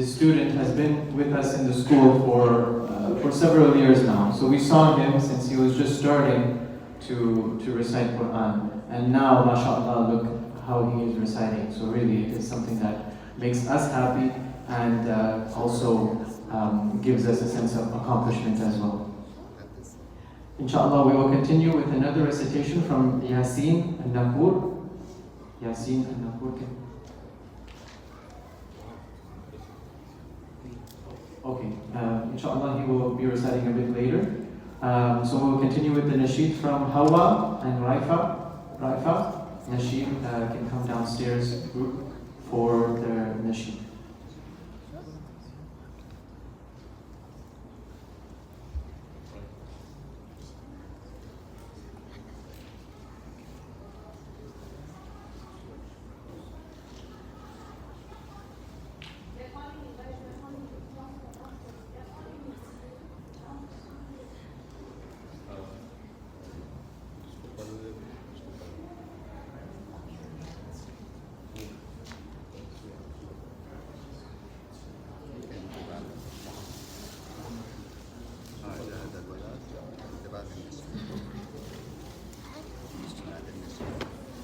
This student has been with us in the school for several years now. So we saw him since he was just starting to recite Quran. And now, mashallah, look how he is reciting. So really, it is something that makes us happy and also gives us a sense of accomplishment as well. Inshallah, we will continue with another recitation from Yasin al-Nakur. Yasin al-Nakur. Okay, inshallah he will be reciting a bit later. So we'll continue with the Nasheed from Hawa and Raifa. Nasheed can come downstairs for their Nasheed.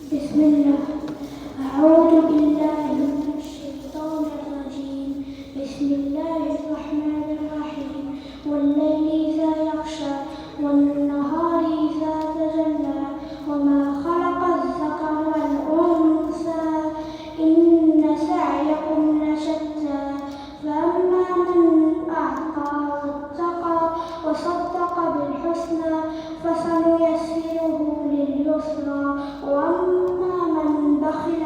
بسم الله أعوذ بالله من الشيطان الرجيم بسم الله الرحمن الرحيم والليل إذا يغشى والنهار إذا تجلى وما خلق الذكر والأنثى إن سعيكم لشتى فأما من أعطى واتقى وصدق بالحسنى فسنيسره لليسرى وأما من بخل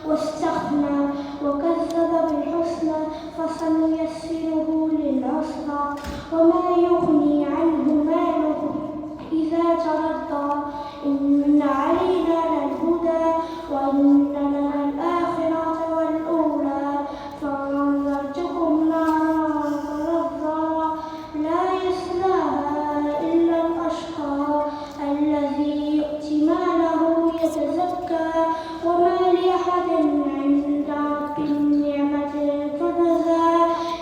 واستغنى وكذب بالحسنى فسنيسره للعسرى وما يغني عنه ماله إذا تردى إن علينا للهدى وإن لنا الآخرة والأولى فأنذرتكم نارا تلظى لا يصلاها إلا الأشقى الذي يؤتي ماله يتزكى وما لأحد عند ربه من نعمة تجزى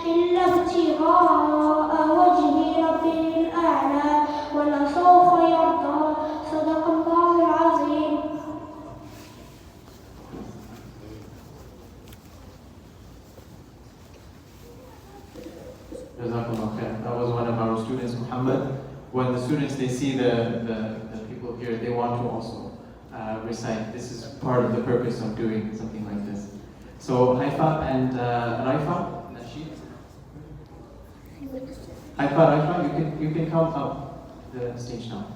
إلا ابتغاء وجه ربه الأعلى ولسوف يرضى صدق الله العظيم. Jazakallah khair. That was one of our students, Muhammad. When the students, they see the people here, they want to also recite. This is part of the purpose of doing something like this. So Haifa and Raifa, Nasheed. Raifa, you can come up the stage now.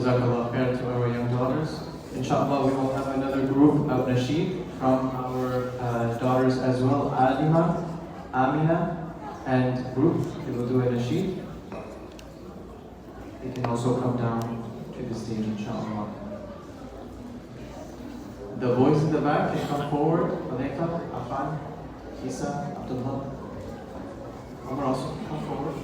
Jazakallah khair to our young daughters. Inshallah, we will have another group of Nasheed from our daughters as well, Alima, Amina, and group. They will do a Nasheed. They can also come down to the stage, inshallah. The boys in the back can come forward. Alayka, Afan, Isa, Abdullah. Omar also come forward.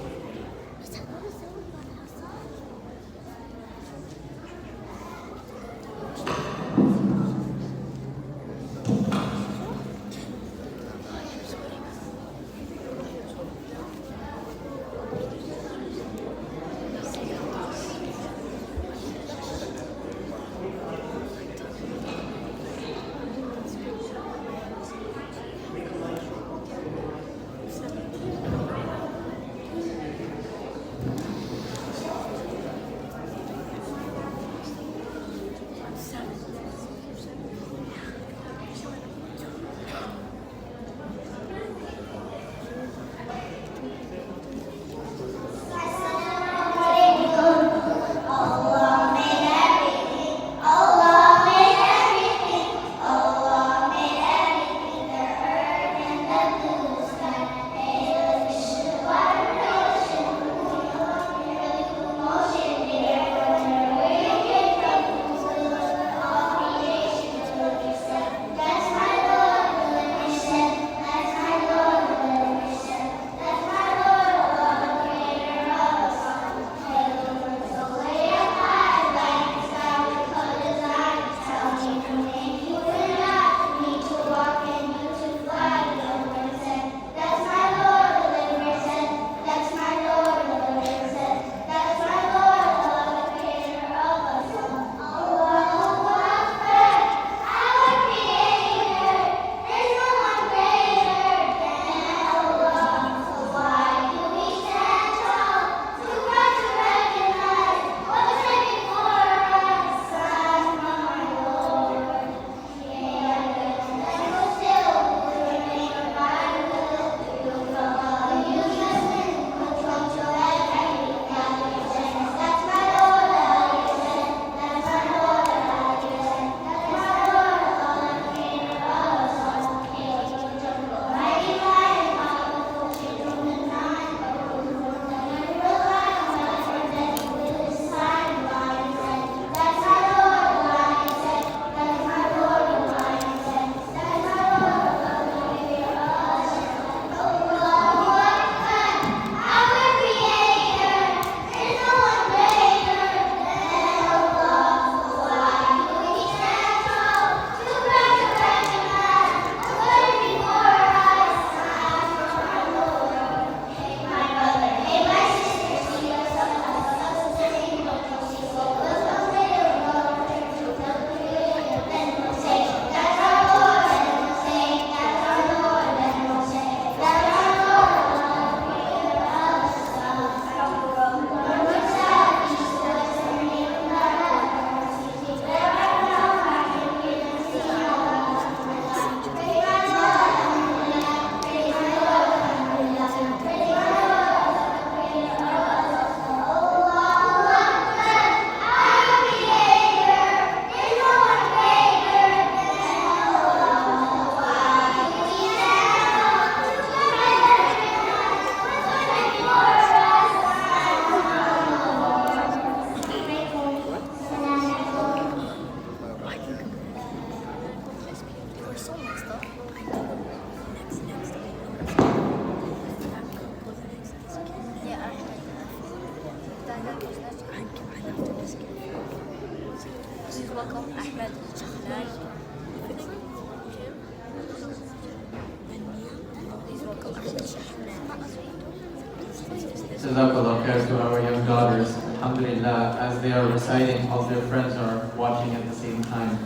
Jazakallah khair to our young daughters. Alhamdulillah, as they are reciting, all their friends are watching at the same time.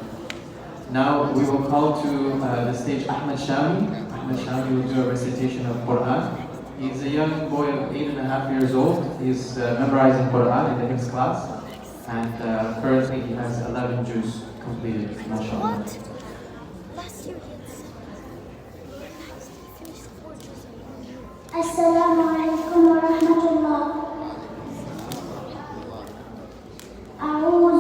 Now we will call to the stage Ahmed Shami. Ahmed Shami will do a recitation of Quran. He's a young boy of 8.5 years old. He's memorizing Quran in the next class. And currently he has 11 juz completed, mashallah. What? Last year he had 7. Next, he finished 4 juz. Assalamu alaikum wa rahmatullah. أعوذ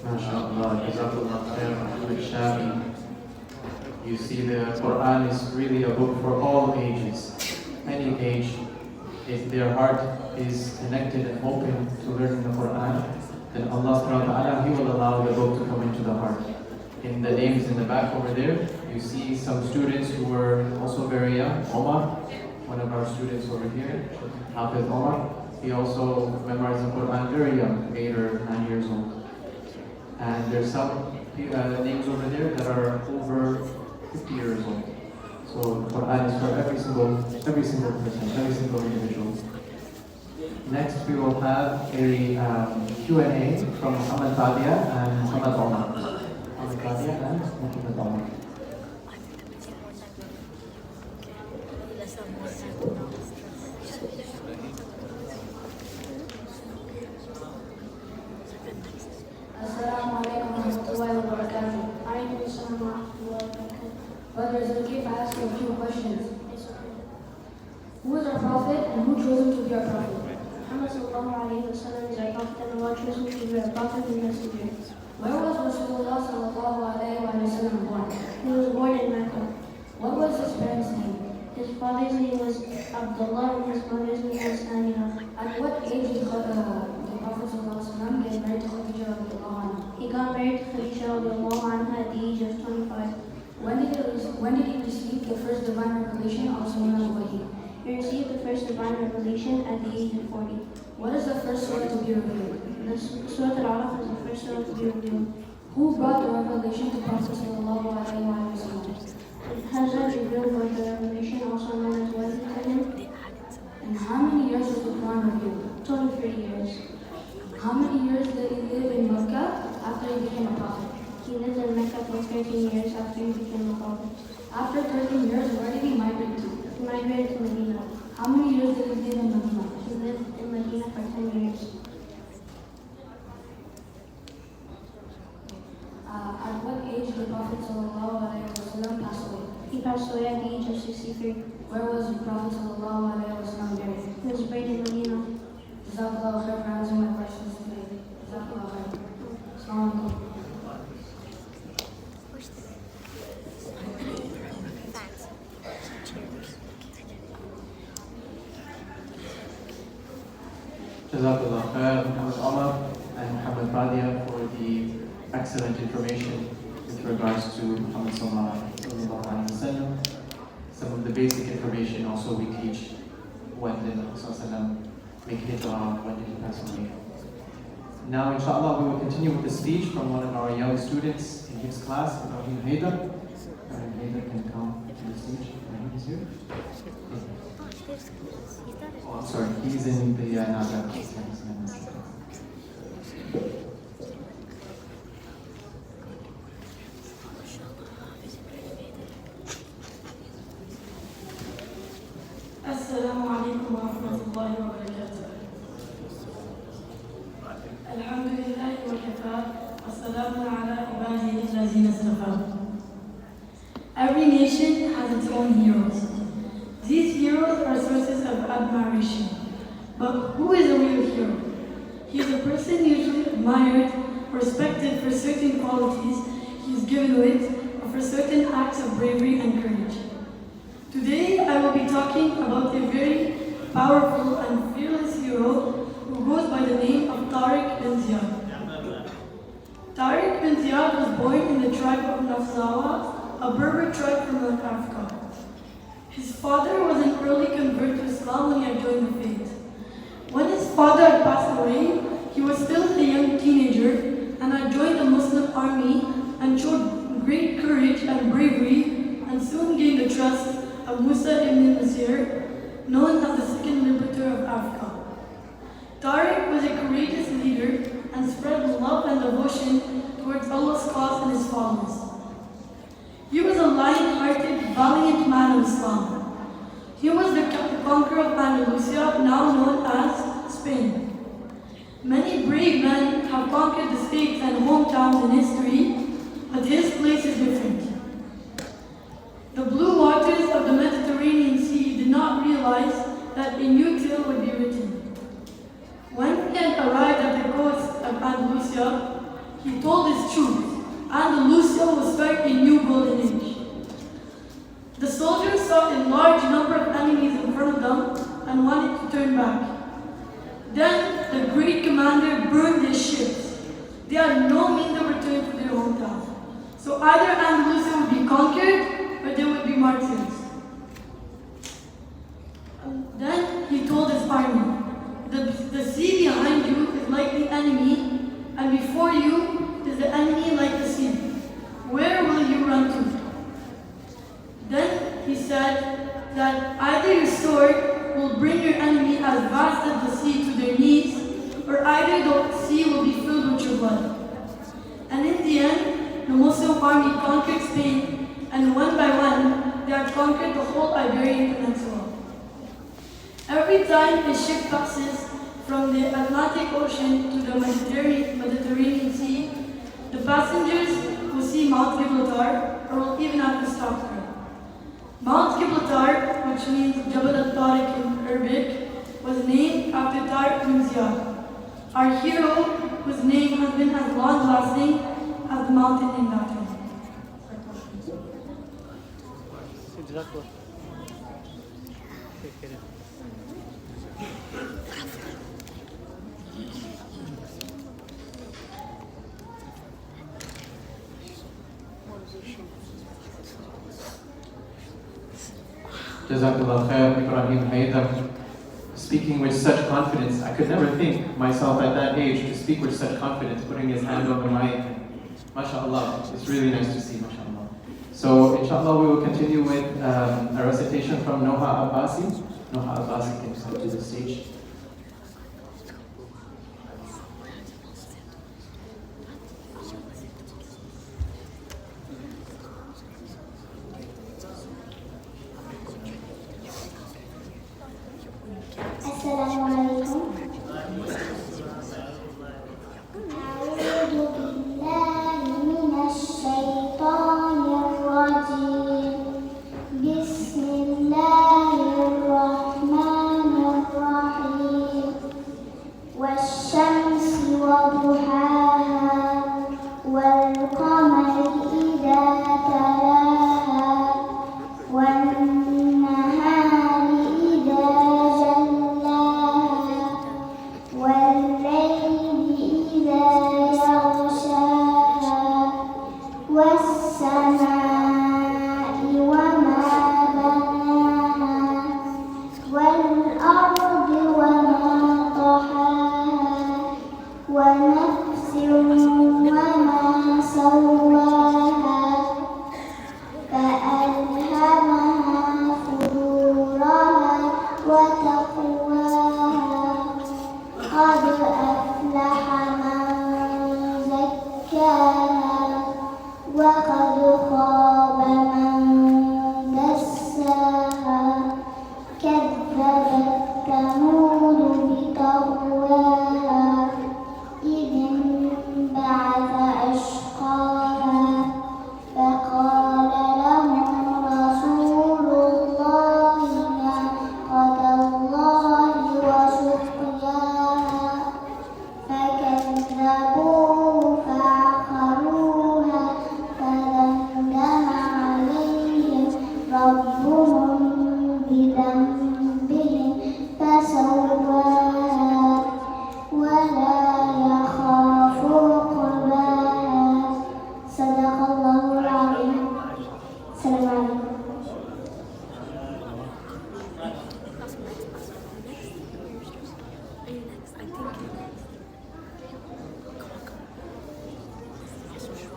MashaAllah, Jazakallah khair, Ahmed Shabi. You see, the Quran is really a book for all ages. Any age, if their heart is connected and open to learning the Quran, then Allah subhanahu wa ta'ala, He will allow the book to come into the heart. In the names in the back over there, you see some students who were also very young. Omar, one of our students over here, Hafiz Omar, he also memorized the Quran very young, 8 or 9 years old. And there's some names over there that are over 50 years old. So the Quran is for every single person, every single individual. Next we will have a Q&A from Muhammad Fadia and Muhammad Omar. Muhammad Fadia and Muhammad Omar. Assalamu alaikum wa rahmatullahi wa barakatuh. Alaykum assalam wa rahmatullahi wa barakatuh. Brother Zaki, if I ask you a few questions. Who is our prophet and who chose him to be our prophet? Muhammad sallallahu alayhi wa sallam is our prophet and Allah chose him to be our prophet and messenger. Where was Rasulullah sallallahu alayhi wa sallam born? He was born in Mecca. What was his parents' name? His father's name was Abdullah and his mother's name was Amina. At what age did the Prophet sallallahu alayhi wa sallam get married to Khadija radiallahu anha? He got married to Khadija radiallahu anha at the age of 25. When did he receive the first divine revelation, also known as Wahi? He received the first divine revelation at the age of 40. What is the first surah to be revealed? The Surah Al-Alaq is the first surah to be revealed. Who brought the revelation to Prophet sallallahu alayhi wa sallam? Hazrat Jibril brought the revelation, also known as Wahi, to him. And how many years was the Quran revealed? 23 years. How many years did he live in Mecca after he became a prophet? He lived in Mecca for 13 years after he became a prophet. After 13 years, where did he migrate to? He migrated to Medina. How many years did he live in Medina? He lived in Medina for 10 years. At what age did Prophet sallallahu alayhi wa sallam pass away? He passed away at the age of 63. Where was the Prophet sallallahu alayhi wa sallam buried? He was buried in Medina. Jazakallah khair for answering my questions today. Jazakallah khair. Assalamu alaikum. Jazakallah khair, Muhammad Omar and Muhammad Fadia, for the excellent information with regards to Muhammad sallallahu alaihi wasallam. Some of the basic information also we teach: when did Muhammad make hijrah, when did he pass away. Now, inshallah, we will continue with the speech from one of our young students in his class, Ibrahim Haydar. Ibrahim Haydar can come to the stage. Ibrahim is here. Oh, I'm sorry, he's in the Nazar class. Assalamu alaikum wa rahmatullahi wa barakatuh. Alhamdulillahi wa kafa, wa salamun ala ibadihi allazina istafa. Every nation has its own heroes. These heroes are sources of admiration. But who is a real hero? He is a person usually admired, respected for certain qualities he is given with, or for certain acts of bravery and courage. Today, I will be talking about a very powerful and fearless hero who goes by the name of Tariq bin Ziyad. Tariq bin Ziyad was born in the tribe of Nafzawa, a Berber tribe from North Africa. His father was an early convert to Islam when he had joined the faith. When his father had passed away, he was still a young teenager and had joined the Muslim army and showed great courage and bravery, and soon gained the trust of Musa ibn Nasir, known as the second liberator of Africa. Tariq was a courageous leader and spread love and devotion towards Allah's cause and his followers. He was a lion-hearted, valiant man of Islam. He was the conqueror of Andalusia, now known as Spain. Many brave men have conquered the states and hometowns in history, but his place is different. The blue waters of the Mediterranean Sea did not realize that a new tale would be written. When he had arrived at the coast of Andalusia, Lucia, he told his troops, Andalusia will start a new golden age. The soldiers saw a large number of enemies in front of them and wanted to turn back. Then the great commander burned his ships. They had no means of return to their hometown. So either Andalusia would be conquered or they would be martyrs. Then he told his army, the sea behind you is like the enemy, and before you is the enemy like the sea. Where will you run to? Then he said that either your sword will bring your enemy as vast as the sea to their knees, or either the sea will be filled with your blood. And in the end, the Muslim army conquered Spain, and one by one, they had conquered the whole Iberian Peninsula. Every time a ship passes from the Atlantic Ocean to the Mediterranean Sea, the passengers will see Mount Gibraltar, or will even have to stop there. Mount Gibraltar, which means Jabal al-Tariq in Arabic, was named after Tariq bin Ziyad, our hero whose name has been as long-lasting as the mountain named after him. Jazakallah khair, Ibrahim Haydar. Speaking with such confidence, I could never think myself at that age to speak with such confidence, putting his hand on the mic. MashaAllah, it's really nice to see, MashaAllah. So, inshallah, we will continue with a recitation from Noha Abbasi. Noha Abbasi can come to the stage. Assalamu alaikum. أعوذ بالله من الشيطان الرجيم. بسم الله الرحمن الرحيم. والشمس وضحاها والقمر إذا تلاها والنهار إذا جلاها والليل إذا يغشاها والسماء وما بناها والأرض وما طحاها ونفس وما سواها فألهمها فجورها وتقواها قد أفلح من زكاها وقد خاب من دساها كذبت ثمود بطغواها إذ انبعث أشقاها فقال لهم رسول الله ناقة الله وسقياها فكذبوه فعقروها فدمدم عليهم ربهم بذنبهم فسواها ولا يخاف عقباها صدق الله العظيم. السلام عليكم.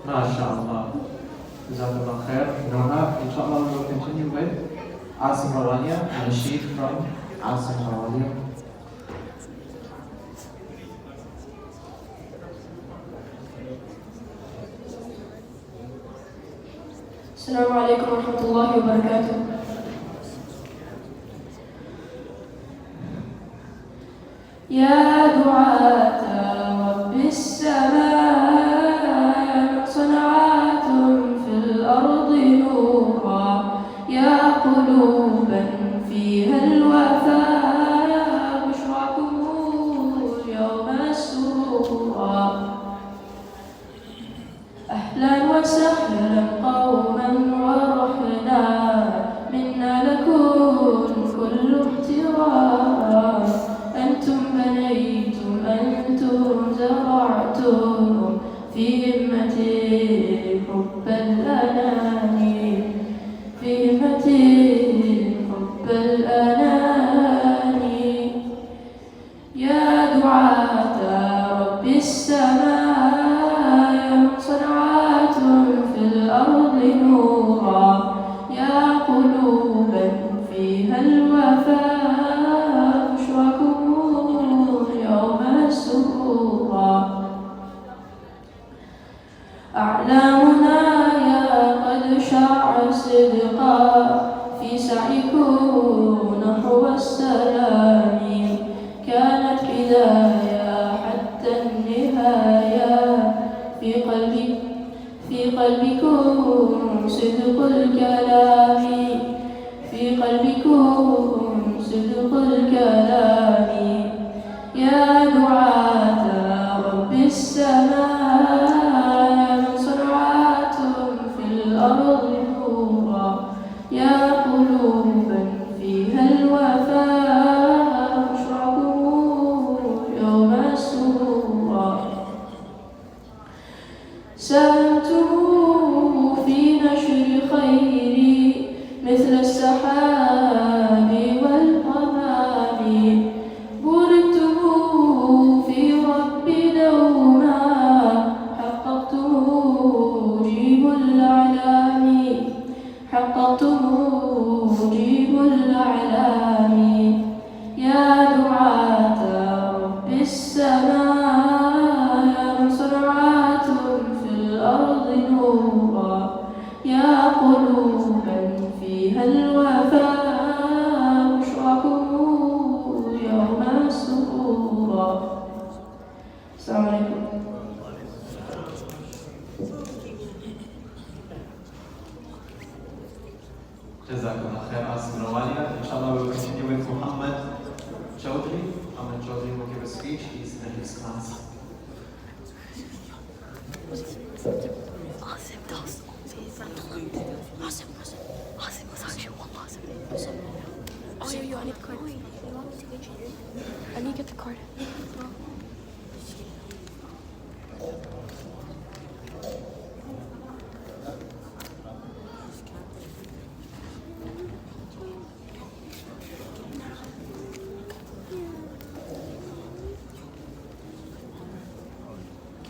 MashaAllah. Jazakallah khair. Noha, inshallah, we will continue with Asim Rawaniya, Nasheed from Asim Rawaniya. السلام عليكم ورحمة الله وبركاته. يا دعاة رب السماء صنعات في الأرض نورا يا قلوبا فيها الوفاء بشراكم اليوم سرورا وسهلا قوما ورحنا منا لكم كل احترام أنتم بنيتم أنتم زرعتم في همتي حب الأنام في همتي حب الأنام يا دعاة رب السماء يا من صنعتم في الأرض نورا يا قلوبا فيها الوفاء بشركم يوم السرورا أعلامنا يا قد شع صدقا في سعيكم نحو السلام كانت بداية حتى النهاية في قلبكم صدق الكلام في قلبكم صدق الكلام يا دعاة رب السماء يا من صنعتم في الأرض نورا يا قلوبا فيها الوفاء بشركم يوم السرورا ساهمتم في نشر خيري مثل السحاب والغمام بوركتم في رب دوما حققتم جيب الأعلام حققتم جيب الأعلام يا دعاة رب السماء يا من صنعتم في الأرض نورا يا قلوبا فيها الوفاء بشركم يوم السرورا السلام عليكم. Jazakallah khair, Asim Rawaliya. Inshallah, we will continue with Muhammad Chaudhry. Muhammad Chaudhry will give a speech. He's in his class. عاصم مساكشن والله عاصم. Oh, I need the card. I need to get the card.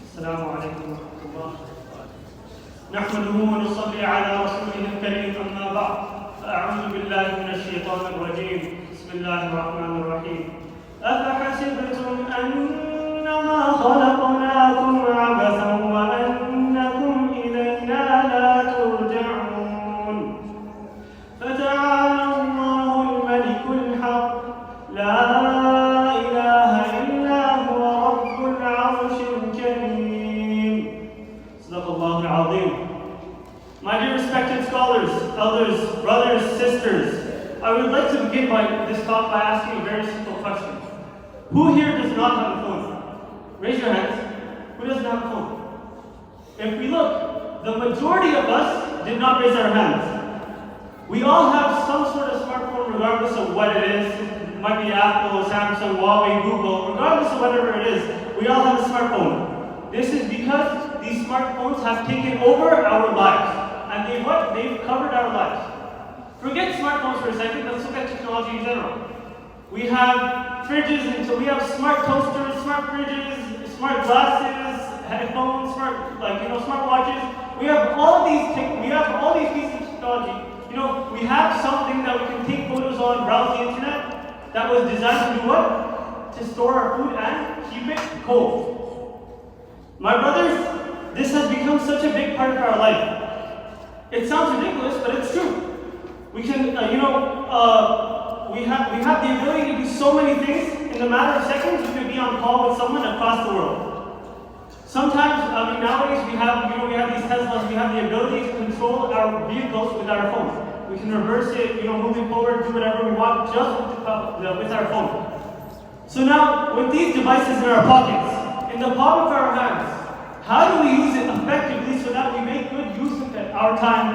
السلام عليكم ورحمة الله. نحمده ونصلي على رسوله الكريم أما بعد فأعوذ بالله من الشيطان الرجيم بسم الله الرحمن الرحيم أفحسبتم أنما خلقناكم عبثا وأنكم إلينا لا ترجعون فتعالى الله الملك الحق لا إله إلا هو رب العرش الكريم صدق الله العظيم. My dear respected scholars, elders, brothers, sisters, I would like to begin this talk by asking a very simple question. Who here does not have a phone? Raise your hands. Who doesn't have a phone? If we look, the majority of us did not raise our hands. We all have some sort of smartphone regardless of what it is. It might be Apple, Samsung, Huawei, Google, regardless of whatever it is, we all have a smartphone. This is because these smartphones have taken over our lives. And they've covered our lives. Forget smartphones for a second, let's look at technology in general. We have fridges, and so we have smart toasters, smart fridges, smart glasses, headphones, smart watches. We have all these pieces of technology. We have something that we can take photos on, browse the internet, that was designed to do what? To store our food and keep it cold. My brothers, this has become such a big part of our life. It sounds ridiculous, but it's true. We can, we have the ability to do so many things. In a matter of seconds, we could be on call with someone across the world. Sometimes, nowadays we have these Teslas. We have the ability to control our vehicles with our phone. We can reverse it, moving forward, do whatever we want just with our phone. So now, with these devices in our pockets, in the palm of our hands, How do we use it effectively so that we make good use of our time?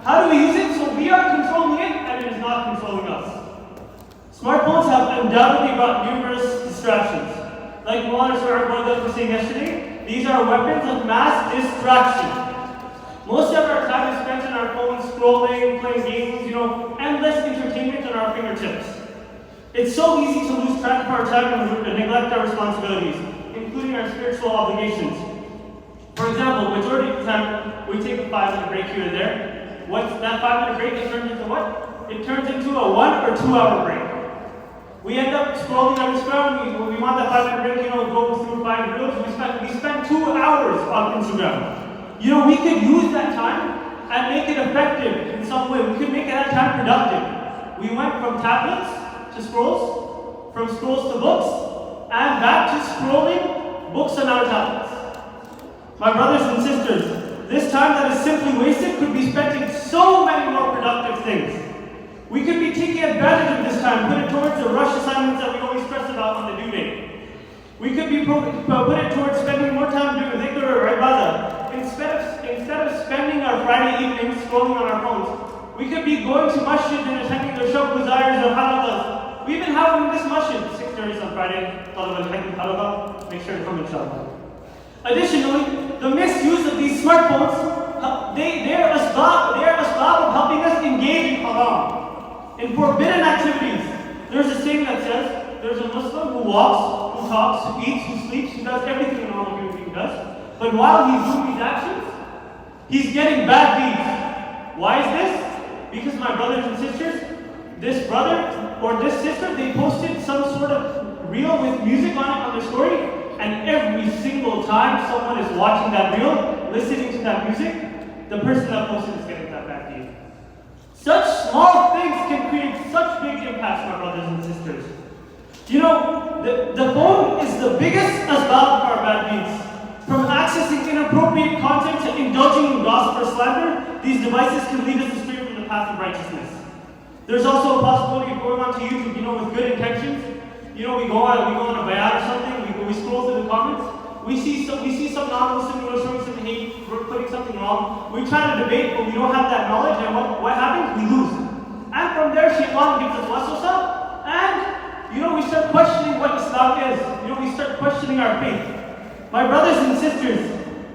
How do we use it so we are controlling it and it is not controlling us? Smartphones have undoubtedly brought numerous distractions. Like Mullah was saying yesterday, these are weapons of mass distraction. Most of our time is spent on our phones, scrolling, playing games, endless entertainment on our fingertips. It's so easy to lose track of our time and neglect our responsibilities, including our spiritual obligations. For example, majority of the time, we take a 5-minute break here and there. Once that 5-minute break, it turns into what? It turns into a 1 or 2 hour break. We end up scrolling on Instagram. We want that 5-minute break, go through 5 reels. We spend 2 hours on Instagram. We could use that time and make it effective in some way. We could make that time productive. We went from tablets to scrolls, from scrolls to books, and back to scrolling books on our tablets. My brothers and sisters, this time that is simply wasted could be spent in so many more productive things. We could be taking advantage of this time, put it towards the rush assignments that we always stress about on the due date. We could be put it towards spending more time doing dhikr or ibadah. Instead of spending our Friday evenings scrolling on our phones, we could be going to masjid and attending the shop bazaars or halaqas. We've been having this masjid 6:30 on Friday. Make sure to come inshallah. Additionally, the misuse of these smartphones, they are asbab of helping us engage in haram, in forbidden activities. There's a saying that says, there's a Muslim who walks, who talks, who eats, who sleeps, who does everything a normal human being does. But while he's doing these actions, he's getting bad deeds. Why is this? Because my brothers and sisters, this brother or this sister, they posted some sort of reel with music on it on their story, and every single time someone is watching that reel, listening to that music, the person that posted is getting that bad deed. Such small things can create such big impacts, my brothers and sisters. The phone is the biggest asbab of our bad deeds. From accessing inappropriate content to indulging in gossip or slander, these devices can lead us astray from the path of righteousness. There's also a possibility of going onto YouTube, with good intentions. We go on a bayan or something, we scroll through the comments, we see some non-Muslim, showing some hate, putting something wrong. We try to debate, but we don't have that knowledge, and what happens? We lose. And from there, shaitan gives us waswasa, and we start questioning what Islam is. We start questioning our faith. My brothers and sisters,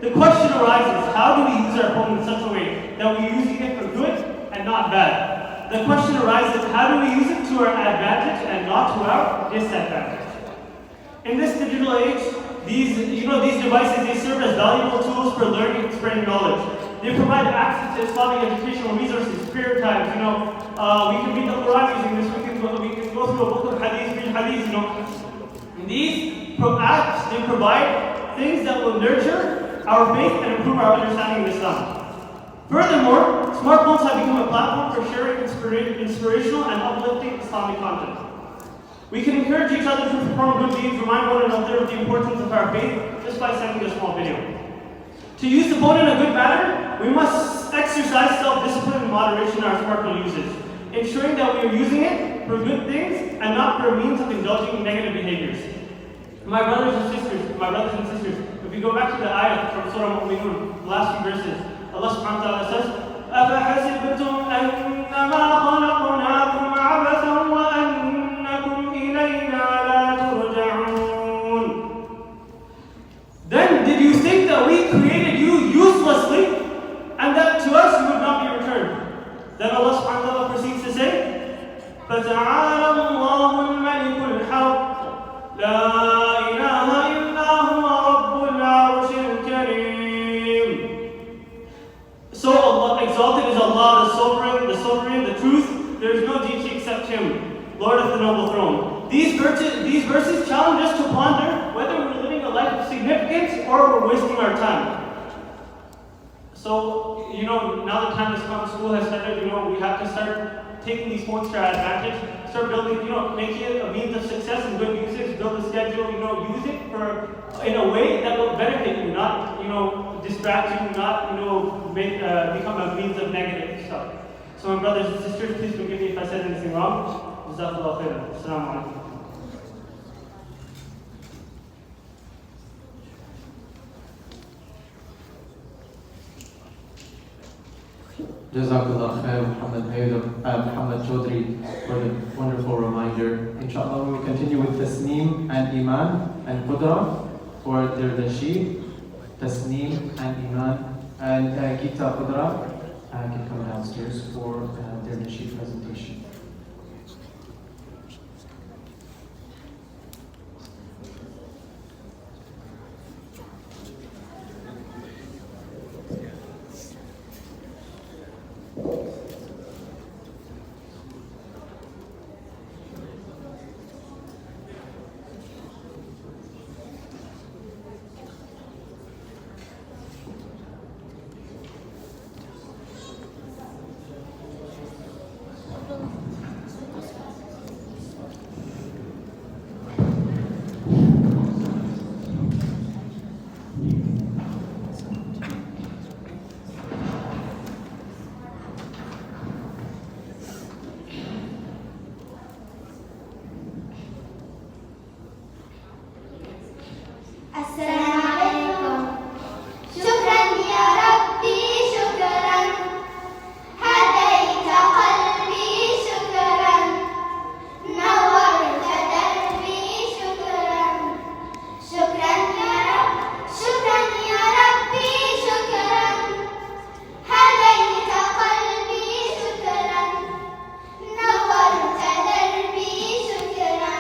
the question arises, how do we use our phone in such a way that we're using it for good and not bad? The question arises, how do we use it to our advantage and not to our disadvantage? In this digital age, these devices, they serve as valuable tools for learning and spreading knowledge. They provide access to Islamic educational resources, prayer times, we can read the Quran using this, we can go through a book of hadith, read hadith, And these apps, they provide things that will nurture our faith and improve our understanding of Islam. Furthermore, smartphones have become a platform for sharing inspirational and uplifting Islamic content. We can encourage each other to perform good deeds, remind one another of the importance of our faith just by sending a small video. To use the phone in a good manner, we must exercise self-discipline and moderation in our smartphone usage, ensuring that we are using it for good things and not for a means of indulging in negative behaviors. My brothers and sisters, if we go back to the ayah from Surah Mu'minun, the last few verses, Allah subhanahu wa ta'ala says, أَفَحَسِبْتُمْ أَنَّمَا خَلَقْنَاكُمْ عَبَثًا وَأَنَّكُمْ إِلَيْنَا لَا تُرْجَعُونَ. Then did you think that we created you uselessly and that to us you would not be returned? Then Allah subhanahu wa ta'ala proceeds to say, فَتَعَالَى اللَّهُ الْمَلِكُ الْحَقِّ لَا إِلَهَ إِلَّا هُوَ رَبُّ الْعَرْشِ الْكَرِيمِ. So Allah, exalted is Allah, the sovereign, the truth. There is no deity except Him, Lord of the noble throne. These verses challenge us to ponder whether we're living a life of significance or we're wasting our time. So, now the time has come, school has started, we have to start taking these phones to our advantage, start building, making it a means of success and good usage, build a schedule, use it in a way that will benefit you, not, distract you, not, become a means of negative stuff. So my brothers and sisters, please forgive me if I said anything wrong. Jazakallah khairan. Assalamu alaikum. Jazakallah khair, Muhammad Chaudhry, for the wonderful reminder. Inshallah, we will continue with Tasneem and Iman and Qudra for their Nasheed. Tasneem and Iman and Gita Qudra can come downstairs for their Nasheed presentation. السلام عليكم. شكرا يا ربي شكرا، هديت قلبي شكرا، نورت دربي شكرا. شكرا يا رب، شكرا يا ربي شكرا، هديت قلبي شكرا، نورت دربي شكرا.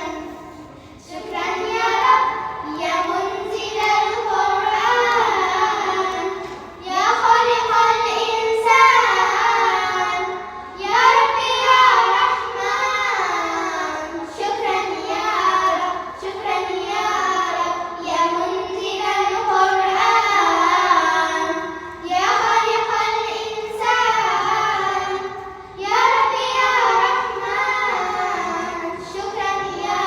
شكرا يا رب يا منزل القرآن، يا خالق الإنسان، يا رب يا رحمن. شكرا يا رب، شكرا يا رب يا منزل القرآن، يا خالق الإنسان، يا رب يا رحمن. شكرا يا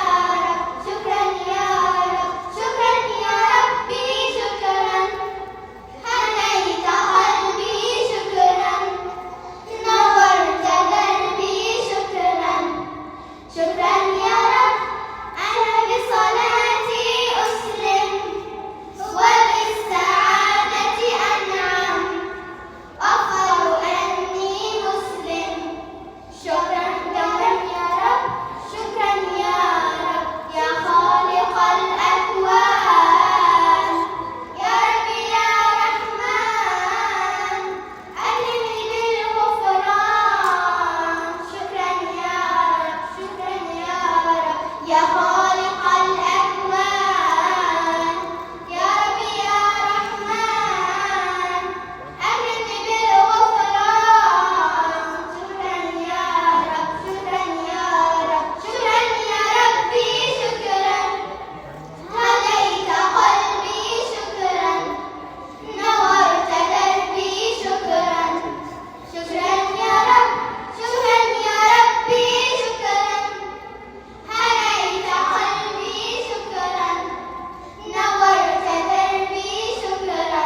رب، شكرا يا رب، شكرا يا ربي شكرا، هديت قلبي شكرا، نورت دربي شكرا. شكرا يا رب أنا بصلاتي أسلم، وبالسعادة أنعم، أفخر أني مسلم. شكرا دوما يا رب، شكرا يا رب يا خالق الأكوان، يا رب يا رحمن، أكرمني بالغفران. شكرا يا رب، شكرا يا رب يا خالق الأكوان، يا رب يا رحمن، أكرمني بالغفران. شكرا يا رب، شكرا يا رب، شكرا يا ربي شكرا، هديت قلبي شكرا، نورت دربي شكرا. شكرا يا رب، شكرا يا ربي شكرا، هديت قلبي شكرا، نورت دربي شكرا.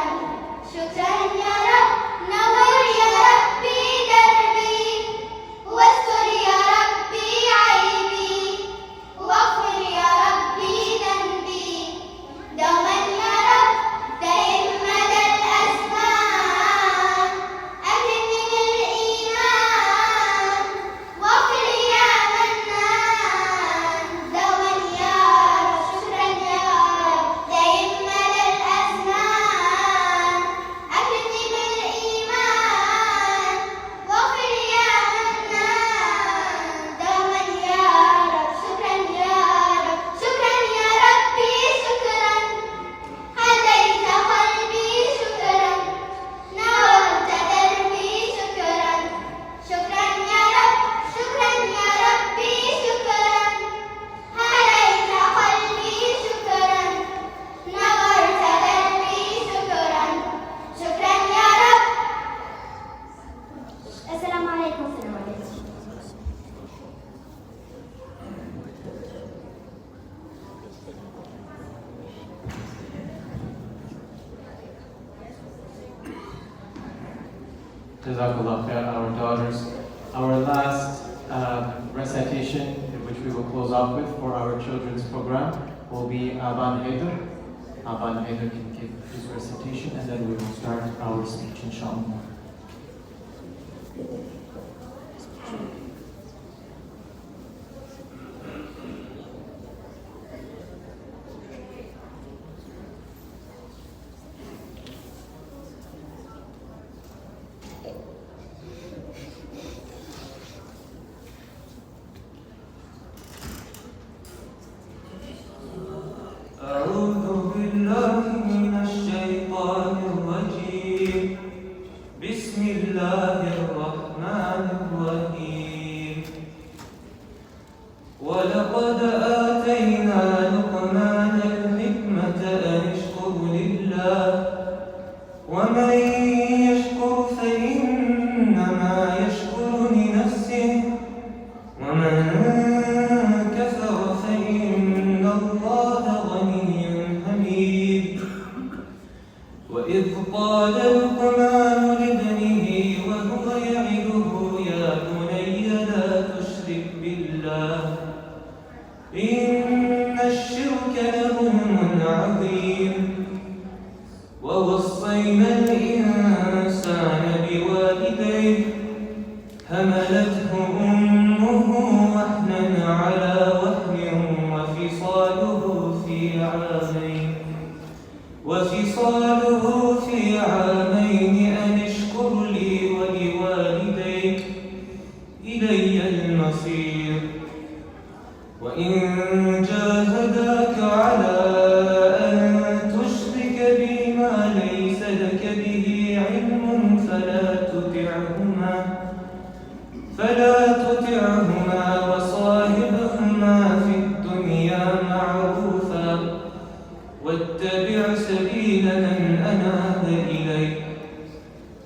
شكرا يا رب، نور يا ربي دربي، واستر يا ربي عيبي، واغفر يا ربي ذنبي. دوما يا رب دائم مدى الأزمان، أكرمني بالإيمان، واغفر يا منان. دوما يا رب، شكرا يا رب دائم مدى الأزمان، أكرمني بالإيمان، واغفر يا منان. دوما يا رب، شكرا يا رب، شكرا يا ربي شكرا، هديت قلبي شكرا، نورت دربي شكرا. شكرا يا رب، شكرا يا ربي شكرا، هديت قلبي شكرا، نورت دربي شكرا. شكرا يا رب. السلام عليكم. السلام عليكم. Jazakallah khair, our daughters. Our last recitation, which we will close off with for our children's program, will be Aban Haider. Aban Haider can give his recitation, and then we will start our speech, inshallah. أعوذ بالله من الشيطان الرجيم. بسم الله الرحمن الرحيم. ولقد آتينا لقمان الحكمة أن اشكر لله ومن يشكر فإنما يشكر لنفسه ومن كفر فإن الله غني حميد. وإذ قال لقمان لابنه وهو يعظه يا بني لا تشرك بالله إن الشرك لظلم عظيم. ووصينا الإنسان بوالديه حملته أمه وهنا على وهن وفصاله في عامين أن اشكر لي ولوالديك إلي المصير. وإن جاهداك على أن تشرك بي ما ليس لك به علم فلا تطعهما وصاحبهما في الدنيا معروفا واتبع سبيل من أناب إلي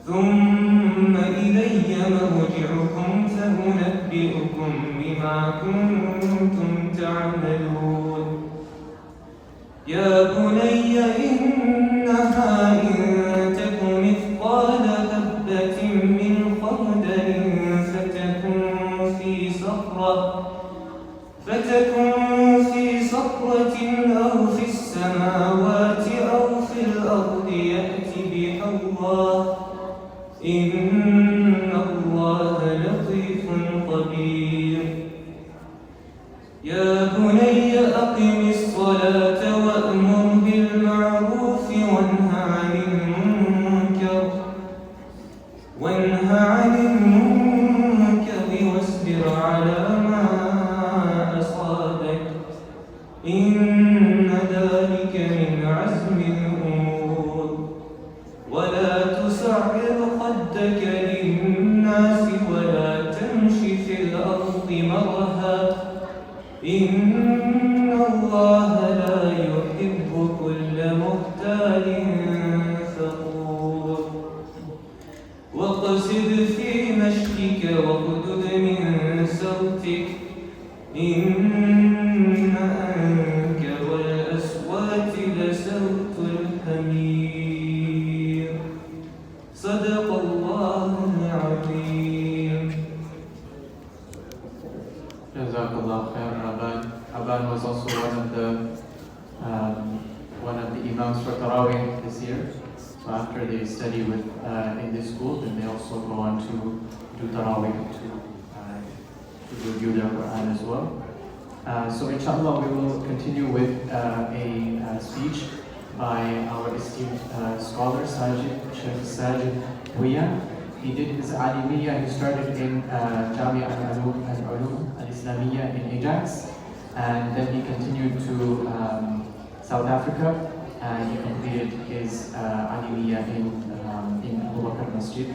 ثم إلي مرجعكم فأنبئكم بما كنتم تعملون. يا بني إنها إن تك مثقال حبة من خردل فتكن في صخرة أو في السماوات أو في الأرض يأت بها الله إن الله لطيف خبير. يا بني أقم الصلاة وأمر بالمعروف وانه عن المنكر واصبر على ما أصابك إن ذلك من عزم الأمور. ولا تصعر خدك للناس ولا تمش في الأرض مرها إن الله لا يحب كل مختال فخور. واقصد في مشيك واغضض من صوتك إن أنكر الأصوات لصوت الحمير. صدق الله العظيم. Jazakallah khair, Aban. Aban was also one of the imams for Taraweeh this year. So after they study in this school, then they also go on to do Taraweeh to review their Quran as well. So inshallah we will continue with a speech by our esteemed scholar Sheikh Sajid Huya. He did his Alimiyya. He started in Jamia al-Ulum al-Islamiyya in Ajax, and then he continued to South Africa, and he completed his Alimiyya in Abu Bakr Masjid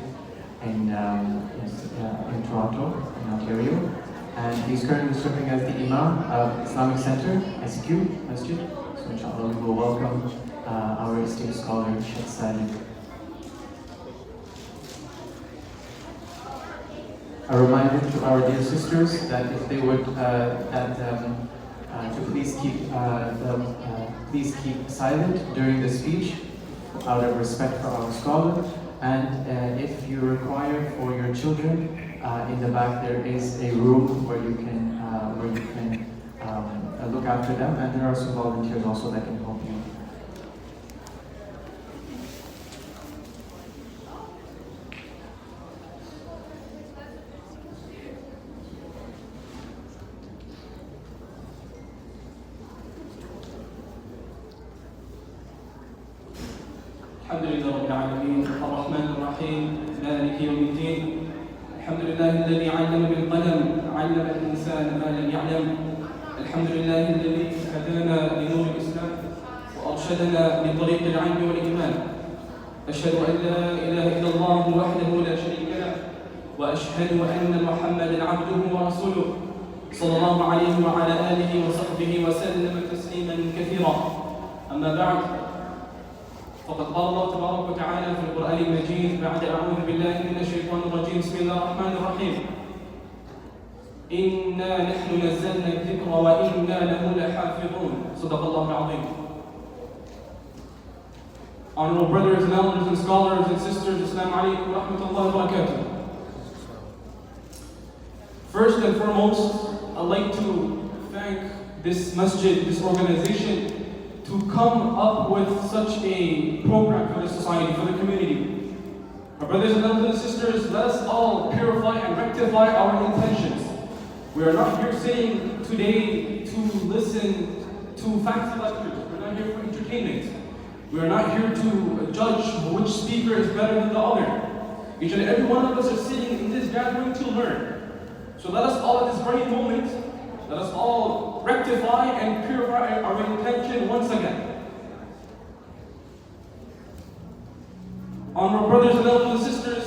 in Toronto, in Ontario. And he's currently serving as the Imam of Islamic Center, SQ Masjid. So inshallah we will welcome our esteemed scholar Sheikh Sajid. A reminder to our dear sisters that if they would to please keep silent during the speech out of respect for our scholar, and if you require for your children in the back there is a room where you can look after them, and there are some volunteers also that can help you. رب العالمين الرحمن الرحيم مالك يوم الدين الحمد لله الذي علم بالقلم علم الإنسان ما لم يعلم الحمد لله الذي هدانا لنور الإسلام وأرشدنا لطريق العلم والإيمان أشهد أن لا إله إلا الله وحده لا شريك له وأشهد أن محمدا عبده ورسوله صلى الله عليه وعلى آله وصحبه وسلم تسليما كثيرا أما بعد فقد قال الله تبارك وتعالى في القرآن المجيد بعد أعوذ بالله من الشيطان الرجيم بسم الله الرحمن الرحيم إنا نحن نزلنا الذكر وإنا له لحافظون صدق الله العظيم. Honorable brothers and elders and scholars and sisters, Assalamu alaikum wa rahmatullahi wa barakatuh. First and foremost, I'd like to thank this masjid, this organization, to come up with such a program for the society, for the community. Our brothers and elders and sisters, let us all purify and rectify our intentions. We are not here sitting today to listen to fancy lectures. We're not here for entertainment. We are not here to judge which speaker is better than the other. Each and every one of us are sitting in this gathering to learn. So let us all at this very moment, let us all rectify and purify our intention once again. Honorable brothers and elders and sisters,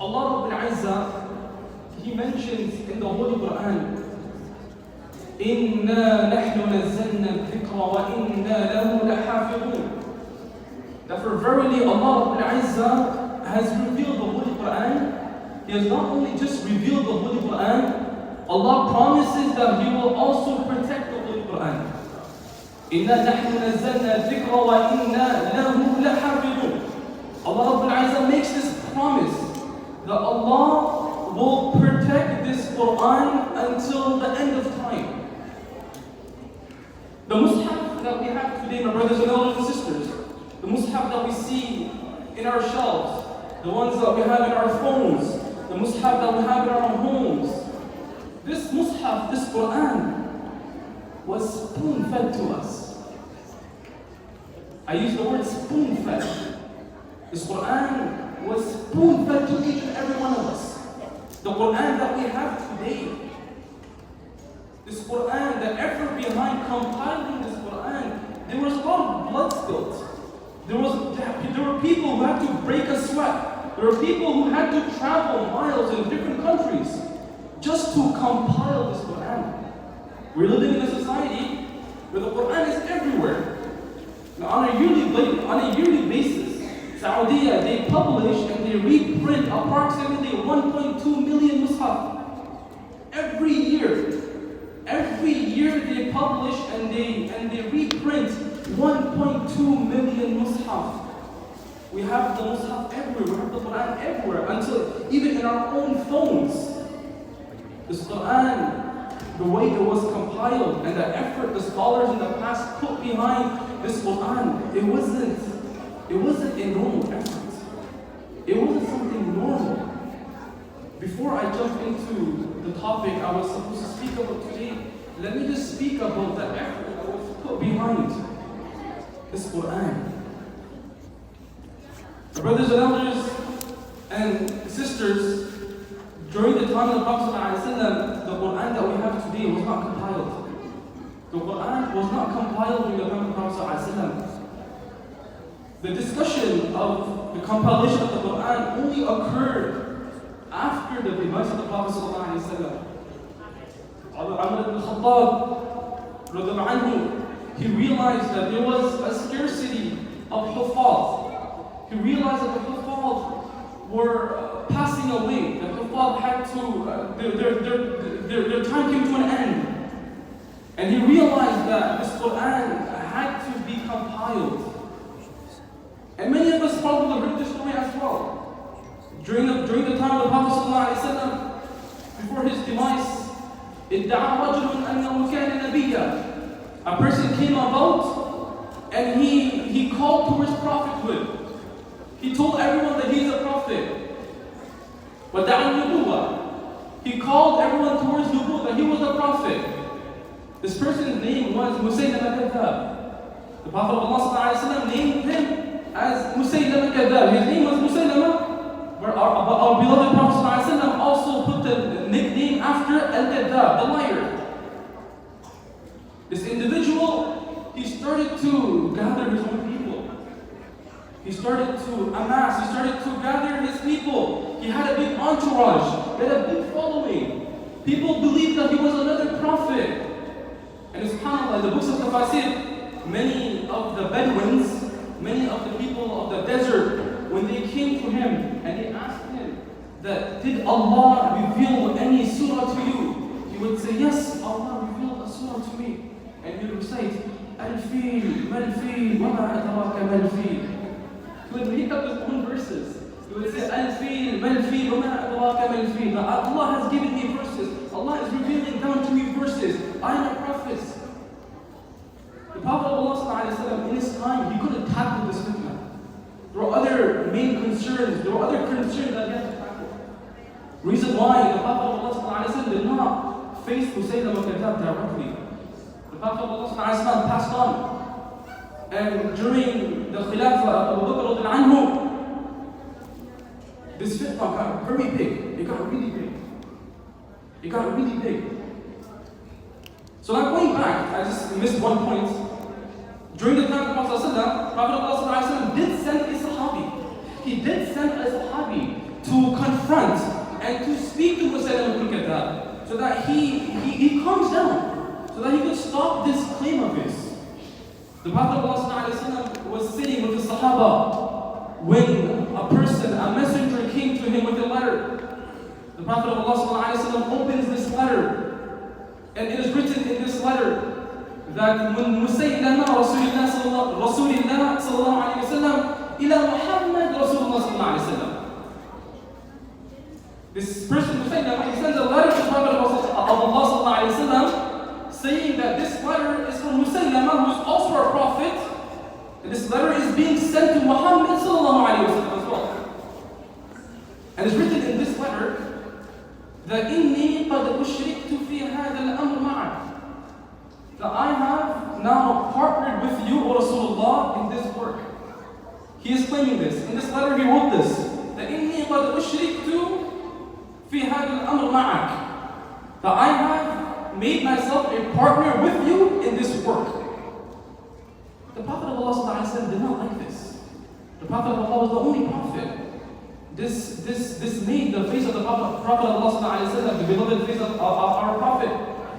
Allah Rabbul Izzah, He mentions in the Holy Quran, إِنَّا نَحْنُ نَزَّلْنَا الذِّكْرَ وَإِنَّا لَهُ لَحَافِظُونَ. That for verily Allah Rabbul Izzah has revealed the Holy Quran. He has not only just revealed the Holy Quran, Allah promises that He will also protect the Holy Quran. إِنَّا نَحْنُ نَزَّلْنَا الذِّكْرَ وَإِنَّا لَهُ لَحَافِظُونَ. Allah Rabbul Izzah makes this promise that Allah will protect this Quran until the end of time. The Mus'haf that we have today, my brothers and elders and sisters, the Mus'haf that we see in our shelves, the ones that we have in our phones, the Mus'haf that we have in our homes, this Mus'haf, this Quran, was spoon-fed to us. I use the word spoon-fed. This Quran was spoon-fed to each and every one of us. The Quran that we have today, this Quran, the effort behind compiling this Quran, there was a lot of blood spilled. There were people who had to break a sweat. There were people who had to travel miles in different countries just to compile this Quran. We're living in a society where the Quran is everywhere. Now, on a yearly basis, Saudi, they publish and they reprint approximately 1.2 million mushaf. Every year they publish and they reprint 1.2 million mushaf. We have the mushaf everywhere, we have the Quran everywhere, until even in our own phones. This Quran, the way it was compiled and the effort the scholars in the past put behind this Quran, it wasn't a normal effort. It wasn't something normal. Before I jump into the topic I was supposed to speak about today, let me just speak about the effort that was put behind this Quran. Brothers and elders and sisters, during the time of the Prophet ﷺ, the Quran that we have today was not compiled. The Quran was not compiled during the time of the Prophet ﷺ. The discussion of the compilation of the Quran only occurred after the demise of the Prophet ﷺ. Umar ibn Khattab, he realized that there was a scarcity of Huffaz. He realized that the Huffaz were passing away. The Huffaz had to, their time came to an end. And he realized that this Quran had to be compiled. And many of us probably read this story as well. During the time of the Prophet ﷺ, before his demise, ادعى رجل أنه كان نبيا. A person came about and he called towards prophethood. He told everyone that he's a prophet. وَدَعَ النُّبُوَّةِ. He called everyone towards nubuwwah, that he was a prophet. This person's name was Musaylama al-Kadhdhab. The Prophet of Allah named him as Musaylama Kadhab. His name was Musaylama, where our beloved Prophet ﷺ also put the nickname after Al-Kadhab, the liar. This individual, he started to gather his own people. He started to amass, he started to gather his people. He had a big entourage, he had a big following. People believed that he was another prophet. And subhanAllah, in the books of Tafasir, many of the Bedouins, many of the people of the desert, when they came to him and they asked him that, did Allah reveal any surah to you? He would say, yes, Allah revealed a surah to me. And he would recite, Al-Fil, Mal-Fil, Wama Adraka Mal-Fil. He would make up his own verses. He would say, Al-Fil, Mal-Fil, Wama Adraka Mal-Fil. Now Allah has given me verses. Allah is revealing down to me verses. I am a prophet. The Prophet of Allah, in his time, he couldn't tackle this fitna. There were other main concerns. There were other concerns that he had to tackle. Reason why the Prophet of Allah did not face Musaylama Kadhab directly. The Prophet of Allah passed on. And during the Khilafah of Abu Bakr anhu, this fitna got very big. It got really big. It got really big. So now going back, I just missed one point. During the time of the Prophet of Allah did send a Sahabi. He did send a Sahabi to confront and to speak to Musaylama ibn Kadhab so that he calms down, so that he could stop this claim of his. The Prophet of Allah was sitting with the Sahaba when a person, a messenger came to him with a letter. The Prophet of Allah opens this letter, and it is written in this letter that when Musaylama Rasulullah sallallahu alayhi wa sallam ila Muhammad Rasulullah sallallahu alayhi wa sallam. This person Musaylama, he sends a letter to the Prophet of Allah sallallahu alayhi wa sallam saying that this letter is from Musaylama, who is also a prophet, and this letter is being sent to Muhammad sallallahu alayhi wa sallam as well. And it's written in this letter that إِنِّي قَدْ أُشْرِكْتُ فِي هَذَا الْأَمْرِ مَعَكَ, that I have now partnered with you, O Rasulullah, in this work. He is claiming this. In this letter he wrote this, that إِنِّي قَدْ أُشْرِكْتُ فِي هَذَا الْأَمْرِ مَعَكَ, that I have made myself a partner with you in this work. The Prophet of Allah did not like this. The Prophet of Allah was the only prophet. This made the face of the Prophet of Allah, the beloved face of our Prophet,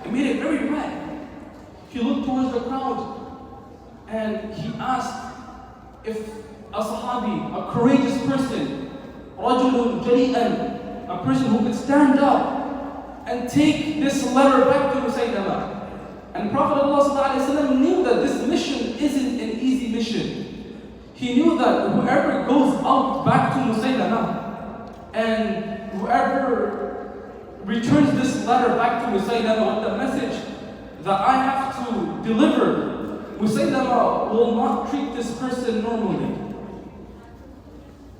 it made it very red. He looked towards the crowd and he asked if a Sahabi, a courageous person, رَجُلٌ جَرِيئًا, a person who could stand up and take this letter back to Musaylama. And the Prophet of Allah knew that this mission isn't an easy mission. He knew that whoever goes out back to Musaylama and whoever returns this letter back to Musaylama with the message that I have to deliver, Musaylama will not treat this person normally.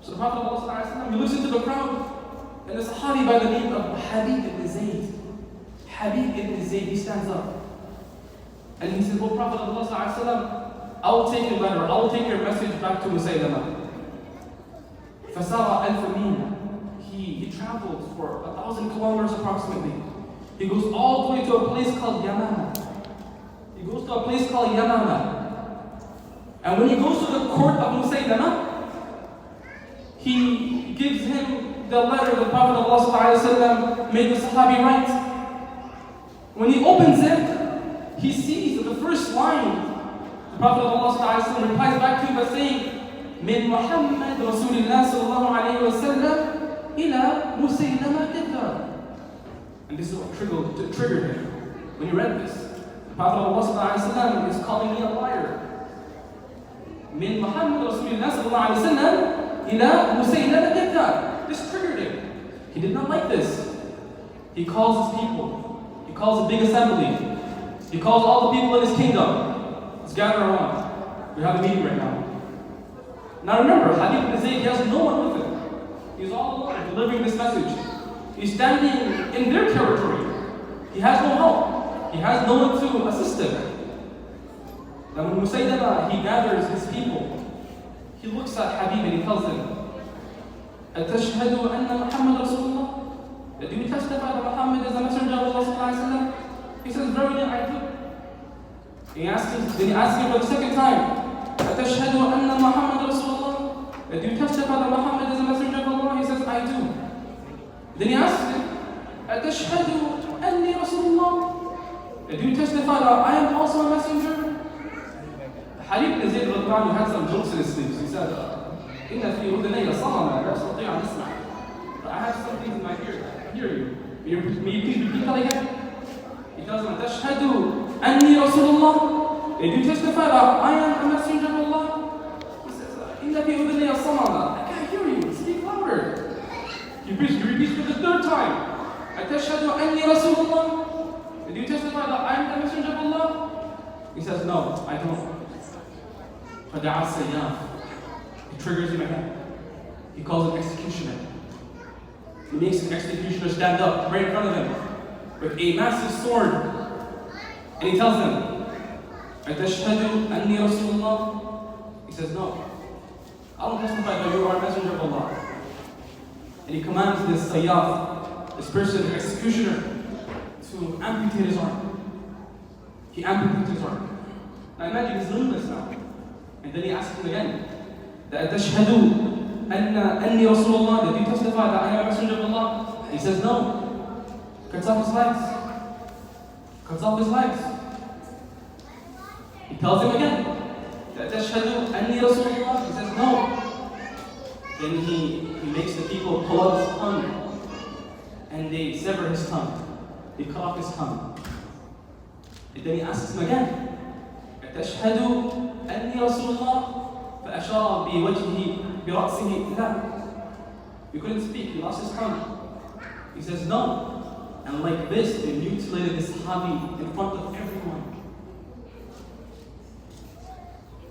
So the Prophet of Allah, he looks into the crowd, and a Sahabi by the name of Habib ibn Zayd. Habib ibn Zayd, he stands up. And he says, "O Prophet of Allah, I will take your letter, I will take your message back to Musaylama." Fasara al-Famin. He traveled for 1,000 kilometers approximately. He goes all the way to a place called Yamama. He goes to a place called Yamama. And when he goes to the court of Musaylama, he gives him the letter the Prophet of Allah made the Sahabi write. When he opens it, he sees that the first line, the Prophet of Allah replies back to him by saying, "Min Muhammad Rasulullah sallallahu alayhi wa sallam ila Musaylama Kadhab." And this is what triggered him. When he read this, the Prophet of Allah is calling me a liar. Min Muhammad Rasulullah sallallahu alayhi wa sallam ila Musaylama Kadhab. This triggered him. He did not like this. He calls his people. He calls a big assembly. He calls all the people in his kingdom. Let's gather around. We have a meeting right now. Now remember, Habib ibn Zayd, he has no one with him. He's all alone delivering this message. He's standing in their territory. He has no help. He has no one to assist him. Now when Musaylama, he gathers his people, he he looks at Habib and he tells him, أتشهد أن محمد رسول الله? Do you testify that Muhammad is the messenger of Allah sallallahu alaihi wasallam? He says, verily I do. Then he asks him for the second time, أتشهد أن محمد رسول الله? Do you testify that Muhammad is the messenger of Allah? He says, I do. Then he asks him, أتشهد أني رسول الله? Do you testify that I am also a messenger? Habib ibn Zayd radhiyallahu anhu had some jokes in his sleeves. He said, إن في أذني صمما لا أستطيع أن أسمع. I have some things in my ear. I hear you. May you please repeat that again? He tells him, تشهد أني رسول الله? Do you testify that I am a messenger of Allah? He says, إن في أذني صمما. I can't hear you. Speak louder. He repeats for the third time. أتشهد أني رسول الله? Do you testify that I am the messenger of Allah? He says, no, I don't. فدعا السياف. He triggers him again. He calls him executioner. He makes the executioner stand up right in front of him with a massive sword. And he tells him, أتشهد أني رسول الله? He says, no. I don't testify that you are a messenger of Allah. And he commands this sayyaf, this person, executioner, to amputate his arm. He amputates his arm. Now imagine he's limbless now. And then he asks him again, أتشهد أني رسول الله? Did you testify that I am a messenger of Allah? He says no. Cuts off his legs. Cuts off his legs. He tells him again, أتشهد أني رسول الله? He says no. Then he makes the people pull out his tongue. And they sever his tongue. They cut off his tongue. And then he asks him again, أتشهد أني رسول الله? فأشار بوجهه برأسه لا. He couldn't speak, he lost his tongue. He says no. And like this, they mutilated this Sahabi in front of everyone.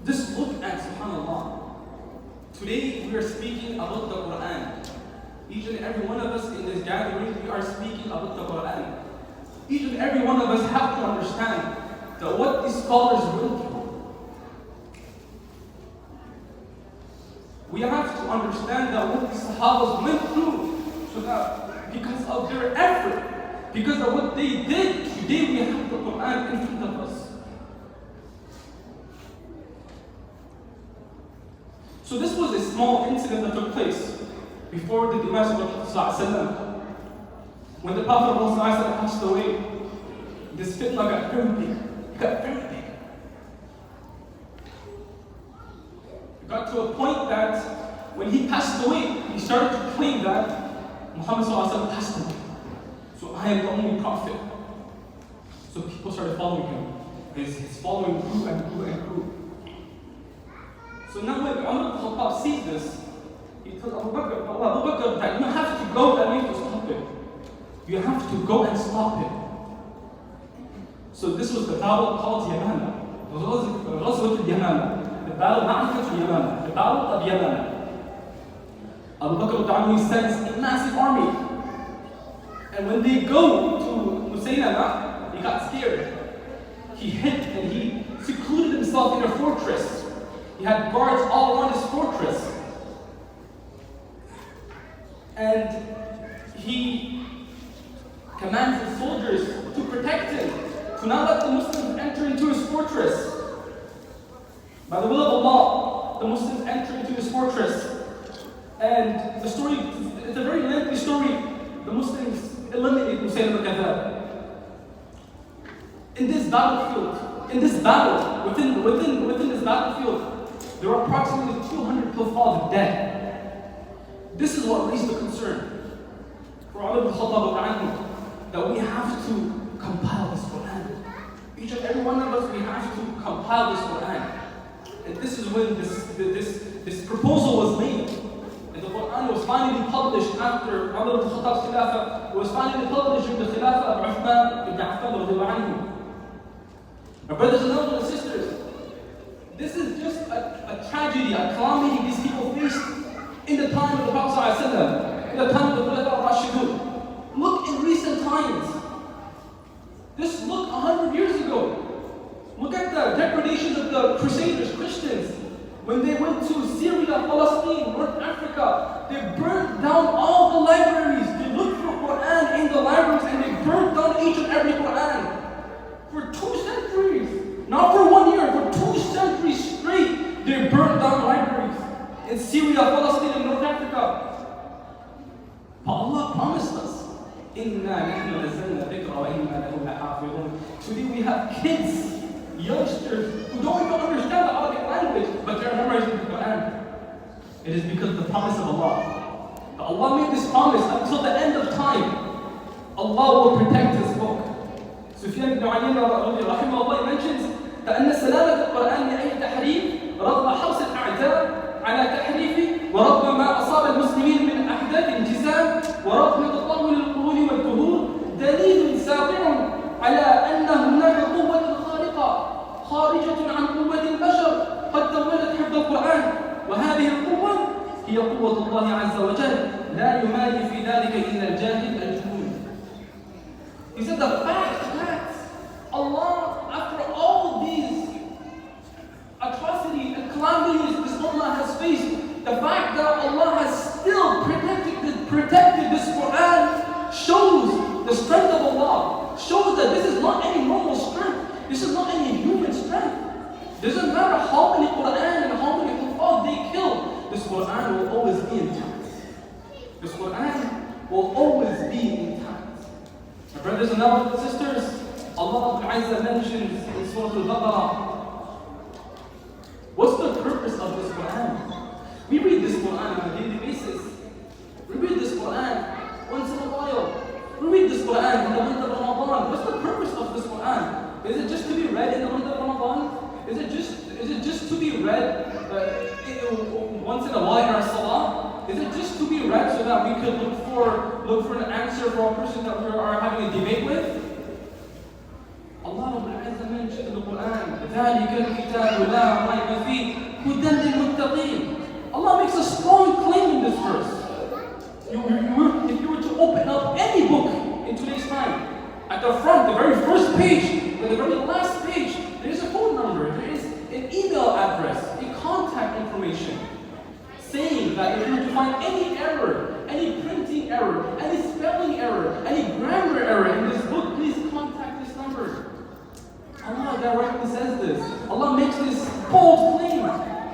Just look at subhanAllah. Today we are speaking about the Quran. Each and every one of us in this gathering, we are speaking about the Quran. Each and every one of us have to understand that what these scholars went through. We have to understand that what the Sahabas went through, so that because of their effort, because of what they did, today we have the Quran in front of us. So this was a small incident that took place before the demise of the Prophet. When the Prophet passed away, this fitna got very big. It got very big. It got to a point that when he passed away, he started to claim that Muhammad passed away. So I am the only prophet. So people started following him. His following grew and grew and grew. So now when Umar ibn Khattab sees this, he tells Abu Bakr that you have to go and make to stop it. You have to go and stop it. So this was the battle called Yamama. غزوة اليمامة. The battle معركة اليمامة. The battle of Yamama. Abu Bakr he sends a massive army. And when they go to Musaynama, he got scared. He hid and he secluded himself in a fortress. He had guards all around his fortress. And he commands his soldiers to protect him, to not let the Muslims enter into his fortress. By the will of Allah, the Muslims enter into his fortress. And the story, it's a very lengthy story. The Muslims eliminate Musaylama al-Kadhab. In this battlefield, in this battle, within this battlefield, there are approximately 200 Kuffar dead. This is what raised the concern for Umar ibn Khattab that we have to compile this Quran. Each and every one of us, we have to compile this Quran. And this is when this proposal was made. And the Quran was finally published after Umar ibn Khattab's Khilafah. It was finally published in the Khilafah of Uthman ibn Affan. My brothers and elders and sisters, this is just a tragedy, a calamity these people faced in the time of the Prophet ﷺ, in the time of the Khulafa al-Rashidun. Look in recent times. Just look 100 years ago. Look at the depredations of the Crusaders, Christians. When they went to Syria, Palestine, North Africa, they burned down all the libraries. They looked for Quran in the libraries and they burned down each and every Quran. For 2 centuries, not for 1 year, for 2 centuries straight, they burned down libraries in Syria, Palestine, and North Africa. But Allah promised us, today we have kids, youngsters, who don't even understand the Arabic language, but they're memorizing the Quran. It is because of the promise of Allah. That Allah made this promise until the end of time. Allah will protect His book. Sufyan ibn Uyayna rahimahullah mentions that أن سلامة القرآن من أي تحريف رغم حرص الأعداء على تحريفه ورغم ما أصاب المسلمين من أحداث انجزام ورغم تطور القرون والدهور دليل ساطع على أن هناك قوة خارقة خارجة عن قوة البشر قد تولت حفظ القرآن وهذه القوة هي قوة الله عز وجل لا يمالي في ذلك إلا الجاهل الجنون. He said the fact that Allah, after all these atrocities and calamities this ummah has faced, the fact that Allah has still protected this Quran shows the strength of Allah, shows that this is not any normal strength, this is not any human strength. Doesn't matter how many Quran and how many Quran they kill, this Quran will always be intact. This Quran will always be intact. My brothers and sisters, Allah Azza mentions in Surah Al-Baqarah, what's the purpose of this Quran? We read this Quran on a daily basis. We read this Quran once in a while. We read this Quran in the month of Ramadan. What's the purpose of this Quran? Is it just to be read in the month of Ramadan? Is it just to be read once in a while in our salah? Is it just to be read so that we could look for an answer for a person that we are having a debate with? Allah Azza mentioned in the Quran, ذَلِكَ الْكِتَابُ لَا رَيْبَ فِيهِ هُدًى لِلْمُتَّقِينَ. Allah makes a strong claim in this verse. If you were to open up any book in today's time, at the front, the very first page, or the very last page, there is a phone number, there is an email address, a contact information, saying that if you were to find any error, any printing error, any spelling error, any grammar error in this book, please contact this number. Allah directly says this. Allah makes this bold claim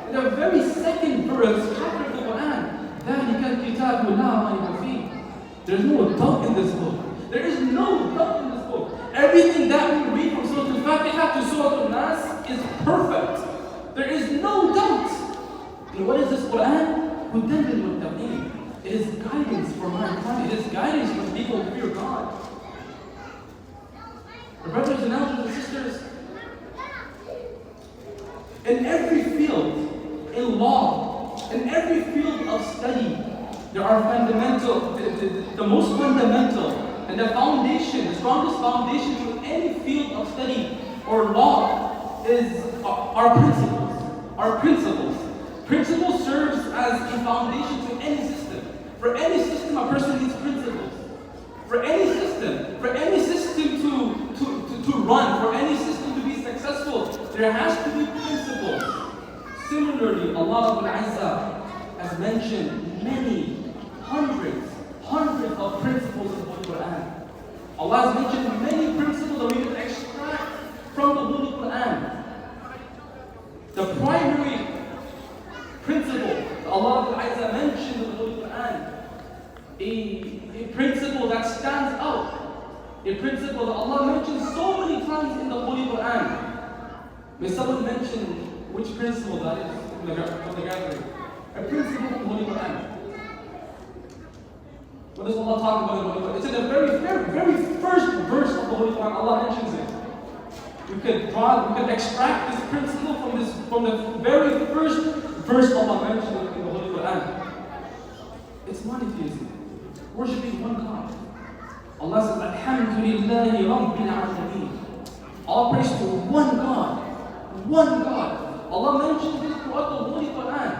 in the very second verse, chapter of the Quran. ذَلِكَ الْكِتَابُ لَا رَيْبَ فِيهِ. There's no doubt in this book. There is no doubt in this book. Everything that we read from Surah Al-Fatiha to Surah Al-Nas is perfect. There is no doubt. And what is this Quran? هُدًى لِلْمُتَّقِينَ. It is guidance for mankind. It is guidance for people who fear God. Brothers and elders and sisters, in every field, in law, in every field of study, there are fundamental, the most fundamental, and the foundation, the strongest foundation to any field of study or law is our principles. Our principles. Principles serves as a foundation to any system. For any system, a person needs principles. For any system to run, for any system to be successful, there has to be principles. Similarly, Allah Azza has mentioned many, hundreds of principles in the Holy Quran. Allah has mentioned many principles that we can extract from the Holy Quran. The primary principle that Allah Azza mentioned in the Holy Quran, a principle that stands out, a principle that Allah mentions so many times in the Holy Quran. May someone mention which principle that is from the gathering? A principle in the Holy Quran. What does Allah talk about in the Holy Quran? It's in the very first verse of the Holy Quran. Allah mentions it. We could extract this principle from the very first verse Allah mentioned in the Holy Quran. It's monotheism, worshiping one God. Allah says, Alhamdulillahi Rabbil Alameen. All praise to one God. One God. Allah mentions this throughout the Holy Quran.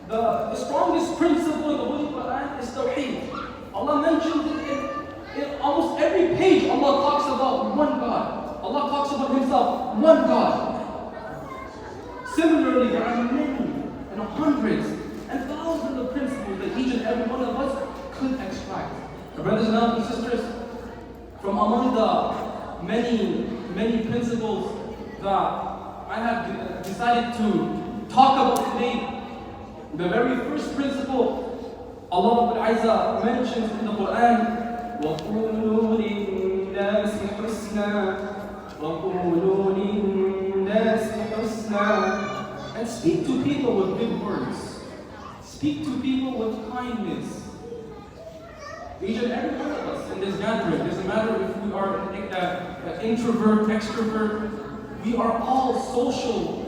The strongest principle in the Holy Quran is Tawheed. Allah mentions it in almost every page. Allah talks about one God. Allah talks about Himself, one God. Similarly, there are many hundreds and thousands of principles that each and every one of us could extract. My brothers and sisters, from among the many principles that I have decided to talk about today, the very first principle Allah Azza mentions in the Quran, وَقُولُوا لِلنَّاسِ حُسْنًا وَقُولُوا لِلنَّاسِ حُسْنًا, and speak to people with good words. Speak to people with kindness. Each and every one of us in this gathering, doesn't matter if we are an introvert, extrovert, we are all social.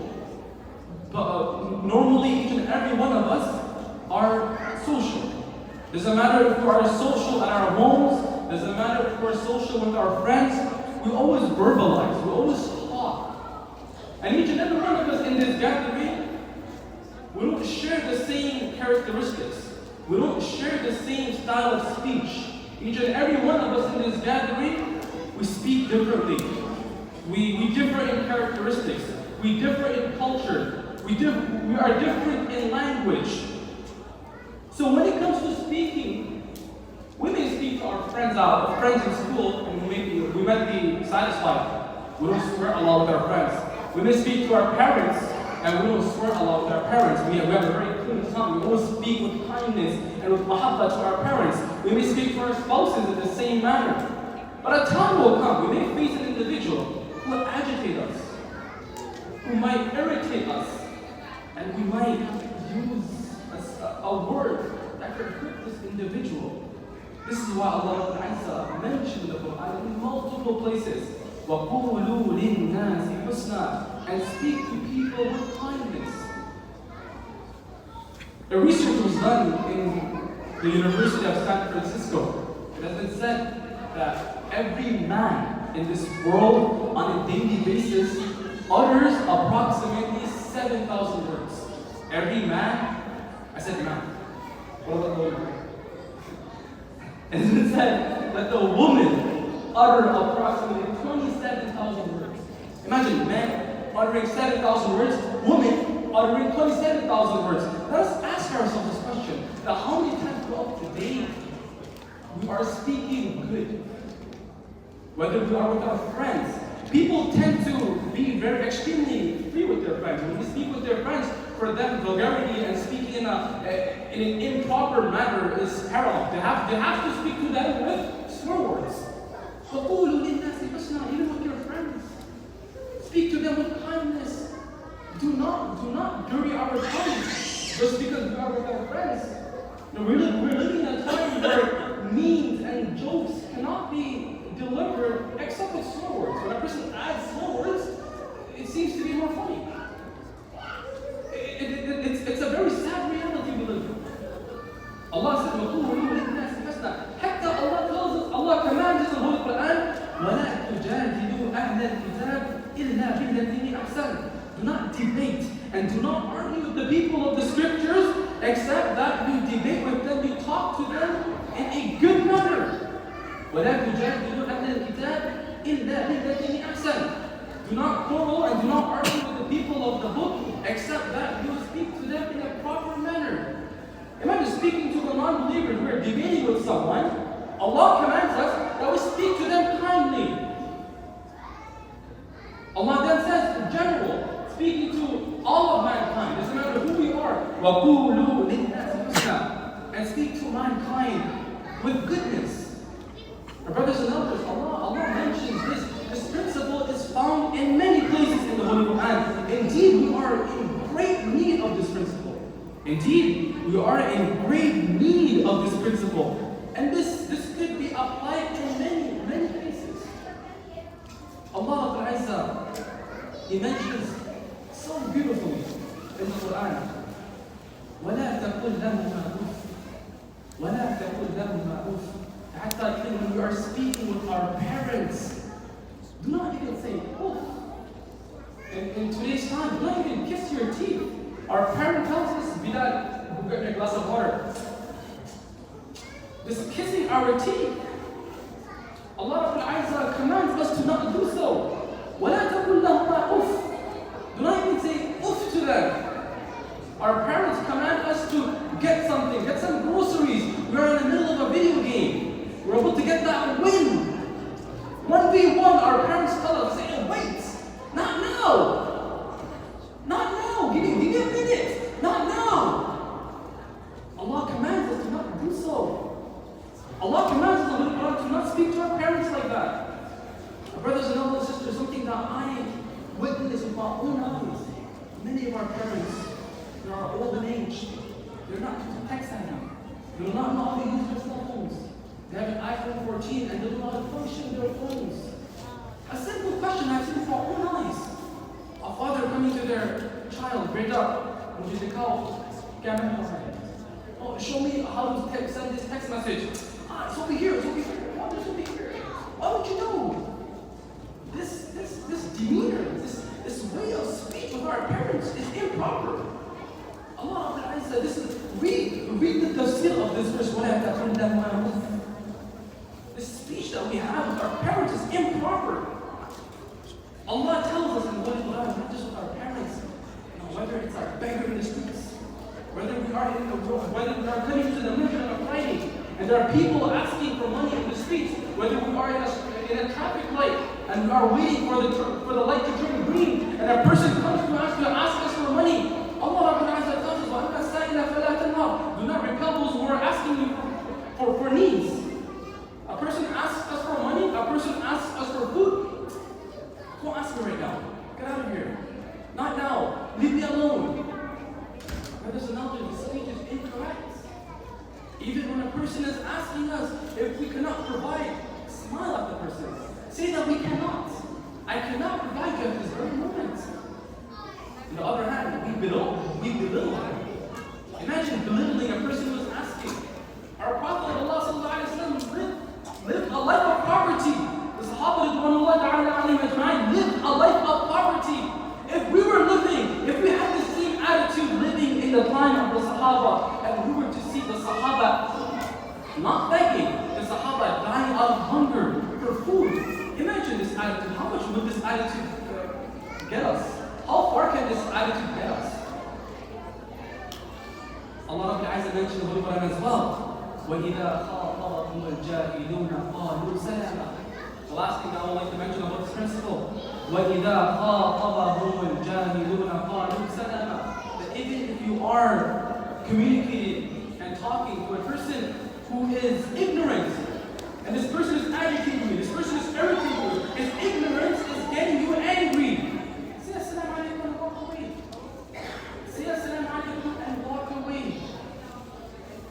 But normally each and every one of us are social. Doesn't matter if we are social at our homes, doesn't matter if we're social with our friends, we always verbalize, we always talk. And each and every one of us in this gathering, we don't share the same characteristics. We don't share the same style of speech. Each and every one of us in this gathering, we speak differently. We differ in characteristics. We differ in culture. We are different in language. So when it comes to speaking, we may speak to our friends in school, and we might be satisfied. We don't swear a lot with our friends. We may speak to our parents, and we don't swear a lot with our parents. We have a very clean tongue. We always speak with kindness and with mahabbah to our parents. We may speak to our spouses in the same manner. But a time will come, we may face an individual who will agitate us, who might irritate us, and we might use a word that could hurt this individual. This is why Allah Azza mentioned the Quran in multiple places. وَقُولُوا لِلنَّاسِ حُسْنًا, and speak to people with kindness. A research was done in the University of San Francisco. It has been said that every man in this world on a daily basis utters approximately 7,000 words. Every man, I said man. What about the woman? It has been said that the woman uttered approximately 27,000 words. Imagine men uttering 7,000 words, women uttering 27,000 words. Let us ask ourselves this question: that how many times throughout the day we are speaking good? Whether we are with our friends, people tend to be very extremely free with their friends. When we speak with their friends, for them vulgarity and speaking in an improper manner is parallel. They have to speak to them with swear words. Even with your friends, speak to them with kindness. Do not dirty our tongues just because we are with our friends. Now, we're living in a time where memes and jokes cannot be delivered except with swear words. When a person adds swear words, it seems to be more funny. It's a very sad reality we live in. Allah said, حتى Allah tells us, Allah commands us in the Holy Quran, وَلَا تُجَادِلُوا أَهْلَ الْكِتَابِ إِلَّا بِالَّتِي أَحْسَنَ. Do not debate and do not argue with the people of the scriptures except that you debate with them, you talk to them in a good manner. وَلَا تُجَادِلُوا أَهْلَ الْكِتَابِ إِلَّا بِالَّتِي أَحْسَنَ. Do not quarrel and do not argue with the people of the book except that you speak to them in a proper manner. Imagine speaking to the non-believers. We are debating with someone. Allah commands us that we speak to them kindly. Allah then says, in general, speaking to all of mankind, doesn't matter who we are, وَقُولُوا لِلنَّاسِ حُسْنًا, and speak to mankind with goodness. Our brothers and elders, Allah mentions this principle is found in many places in the Holy Quran. Indeed, we are in great need of this principle. Indeed, we are in great need of this principle. And this could be applied to many cases. Allah Azza, He mentions so beautifully in the Quran, وَلَا تَقُلْ لَهُمَا أُفٍّ وَلَا تَقُلْ لَهُمَا أُفٍّ. Hatta even when we are speaking with our parents, do not even say oof. In today's time, do not even kiss your teeth. Our parent tells us, Bilal, go get me a glass of water. Just kissing our teeth. Allah Azza commands us to not do so. وَلَا تَقُلْ لَهُمَا أُفٍّ. Do not even say oof to them. Our parents get something, get some groceries. We're in the middle of a video game. We're able to get that win. 1v1, our parents tell us, say, wait, not now. Not now. Give me a minute. Not now. Allah commands us to not do so. Allah commands us to not speak to our parents like that. Brothers and brothers and sisters, something that I witnessed with my own eyes. Many of our parents, they are old in age. They're not tech savvy. They do not know how to use their cell phones. They have an iPhone 14 and they don't know how to function their phones. A simple question I've seen with my own eyes. A father coming to their child, break up, which is a call. Oh, show me how to send this text message. It's over here, it's over here. Father's over here. Why don't you know? This demeanor, this way of speech with our parents is improper. Allah said, this is, read the tafsir of this verse. The speech that we have with our parents is improper. Allah tells us in the Quran, not just with our parents, whether it's our beggar in the streets, whether we are coming to the mission of Friday, and there are people asking for money in the streets, whether we are in a traffic light and we are waiting for the light to turn green, and a person comes to ask us for money. Allah tells us, do not repel those who are asking you for needs. A person asks us for money, a person asks us for food. Don't ask me right now. Get out of here. Not now. Leave me alone. Brothers and elders, the speech is incorrect. Even when a person is asking us if we cannot provide, smile at the person. Say that we cannot. I cannot provide you at this very moment. On the other hand, we belittle them. Imagine belittling a person who is asking. Our Prophet lived a life of poverty. The Sahaba lived a life of poverty. If we were living, if we had the same attitude living in the time of the Sahaba, and we were to see the Sahaba not begging, the Sahaba dying out of hunger for food, imagine this attitude. How much would this attitude get us? How far can this attitude get us? Allah Ta'ala mentioned the Quran as well. وَإِذَا خَاطَبَهُمُ الْجَاهِلُونَ قَالُوا سَلَامًا. The last thing I would like to mention about this principle. وَإِذَا خَاطَبَهُمُ الْجَاهِلُونَ قَالُوا سَلَامًا. That even if you are communicating and talking to a person who is ignorant, and this person is agitating you, this person is irritating you, his ignorance is getting you angry, say Assalamu alaikum and walk away. Say Assalamu alaikum and walk away.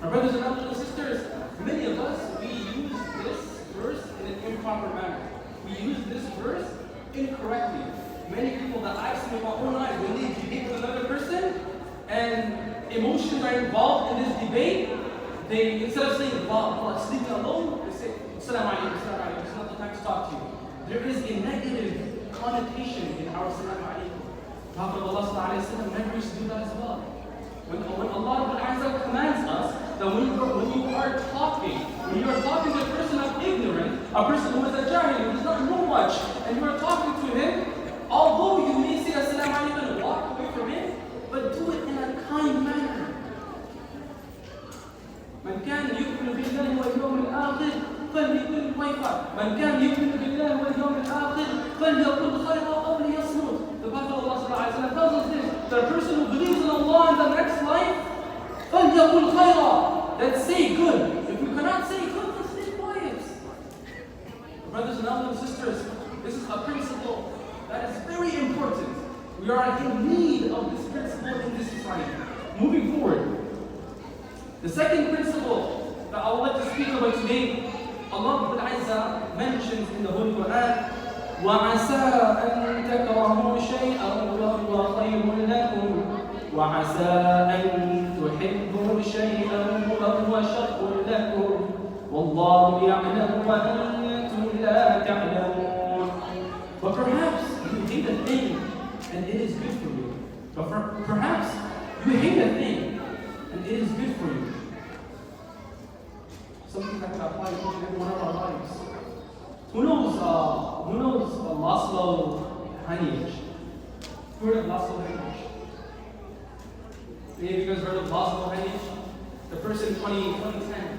My brothers and sisters, many of us, we use this verse in an improper manner. We use this verse incorrectly. Many people that I've seen with my own eyes, when they debate with another person and emotions are involved in this debate, they, instead of saying, sleep alone, they say, Assalamu alaikum, it's not the time to talk to you. There is a negative connotation in our Assalamu alaikum. Prophet Allah never used to do that as well. When Allah commands us that when you are talking to a person of ignorant, a person who is a jahil, who does not know much, and you are talking to him, although you may say Assalamu alaikum and walk away from him, but do it in a kind manner. من كان يؤمن بالله واليوم الآخر فليكن خيرا. من كان يؤمن بالله واليوم الآخر فليقل خيرا أو ليصمت. The Prophet ﷺ tells us this: that a person who believes in Allah in the next life, فليقل خيرا. Let's say good. If you cannot say good, then stay quiet. Brothers and sisters, this is a principle that is very important. We are in need of this principle in this society. Moving forward. The second principle that I would like to speak about today, Allah Azza mentions in the Holy Quran, وَعَسَىٰ أَن تَكْرَهُوا شَيْئًا وَهُوَ خَيْرٌ لَكُمْ وَعَسَىٰ أَن تُحِبُّوا شَيْئًا وَهُوَ شَرٌّ لَكُمْ وَاللَّهُ يَعْلَمُ وَأَنْتُمْ لَا تَعْلَمُونَ. But perhaps you hate a thing and it is good for you. But perhaps you hate a thing and it is good for you. Something that can apply to every one of our lives. Who knows Maslow lineage? Who heard of Maslow lineage? Any of you guys heard of Maslow lineage? The person 2010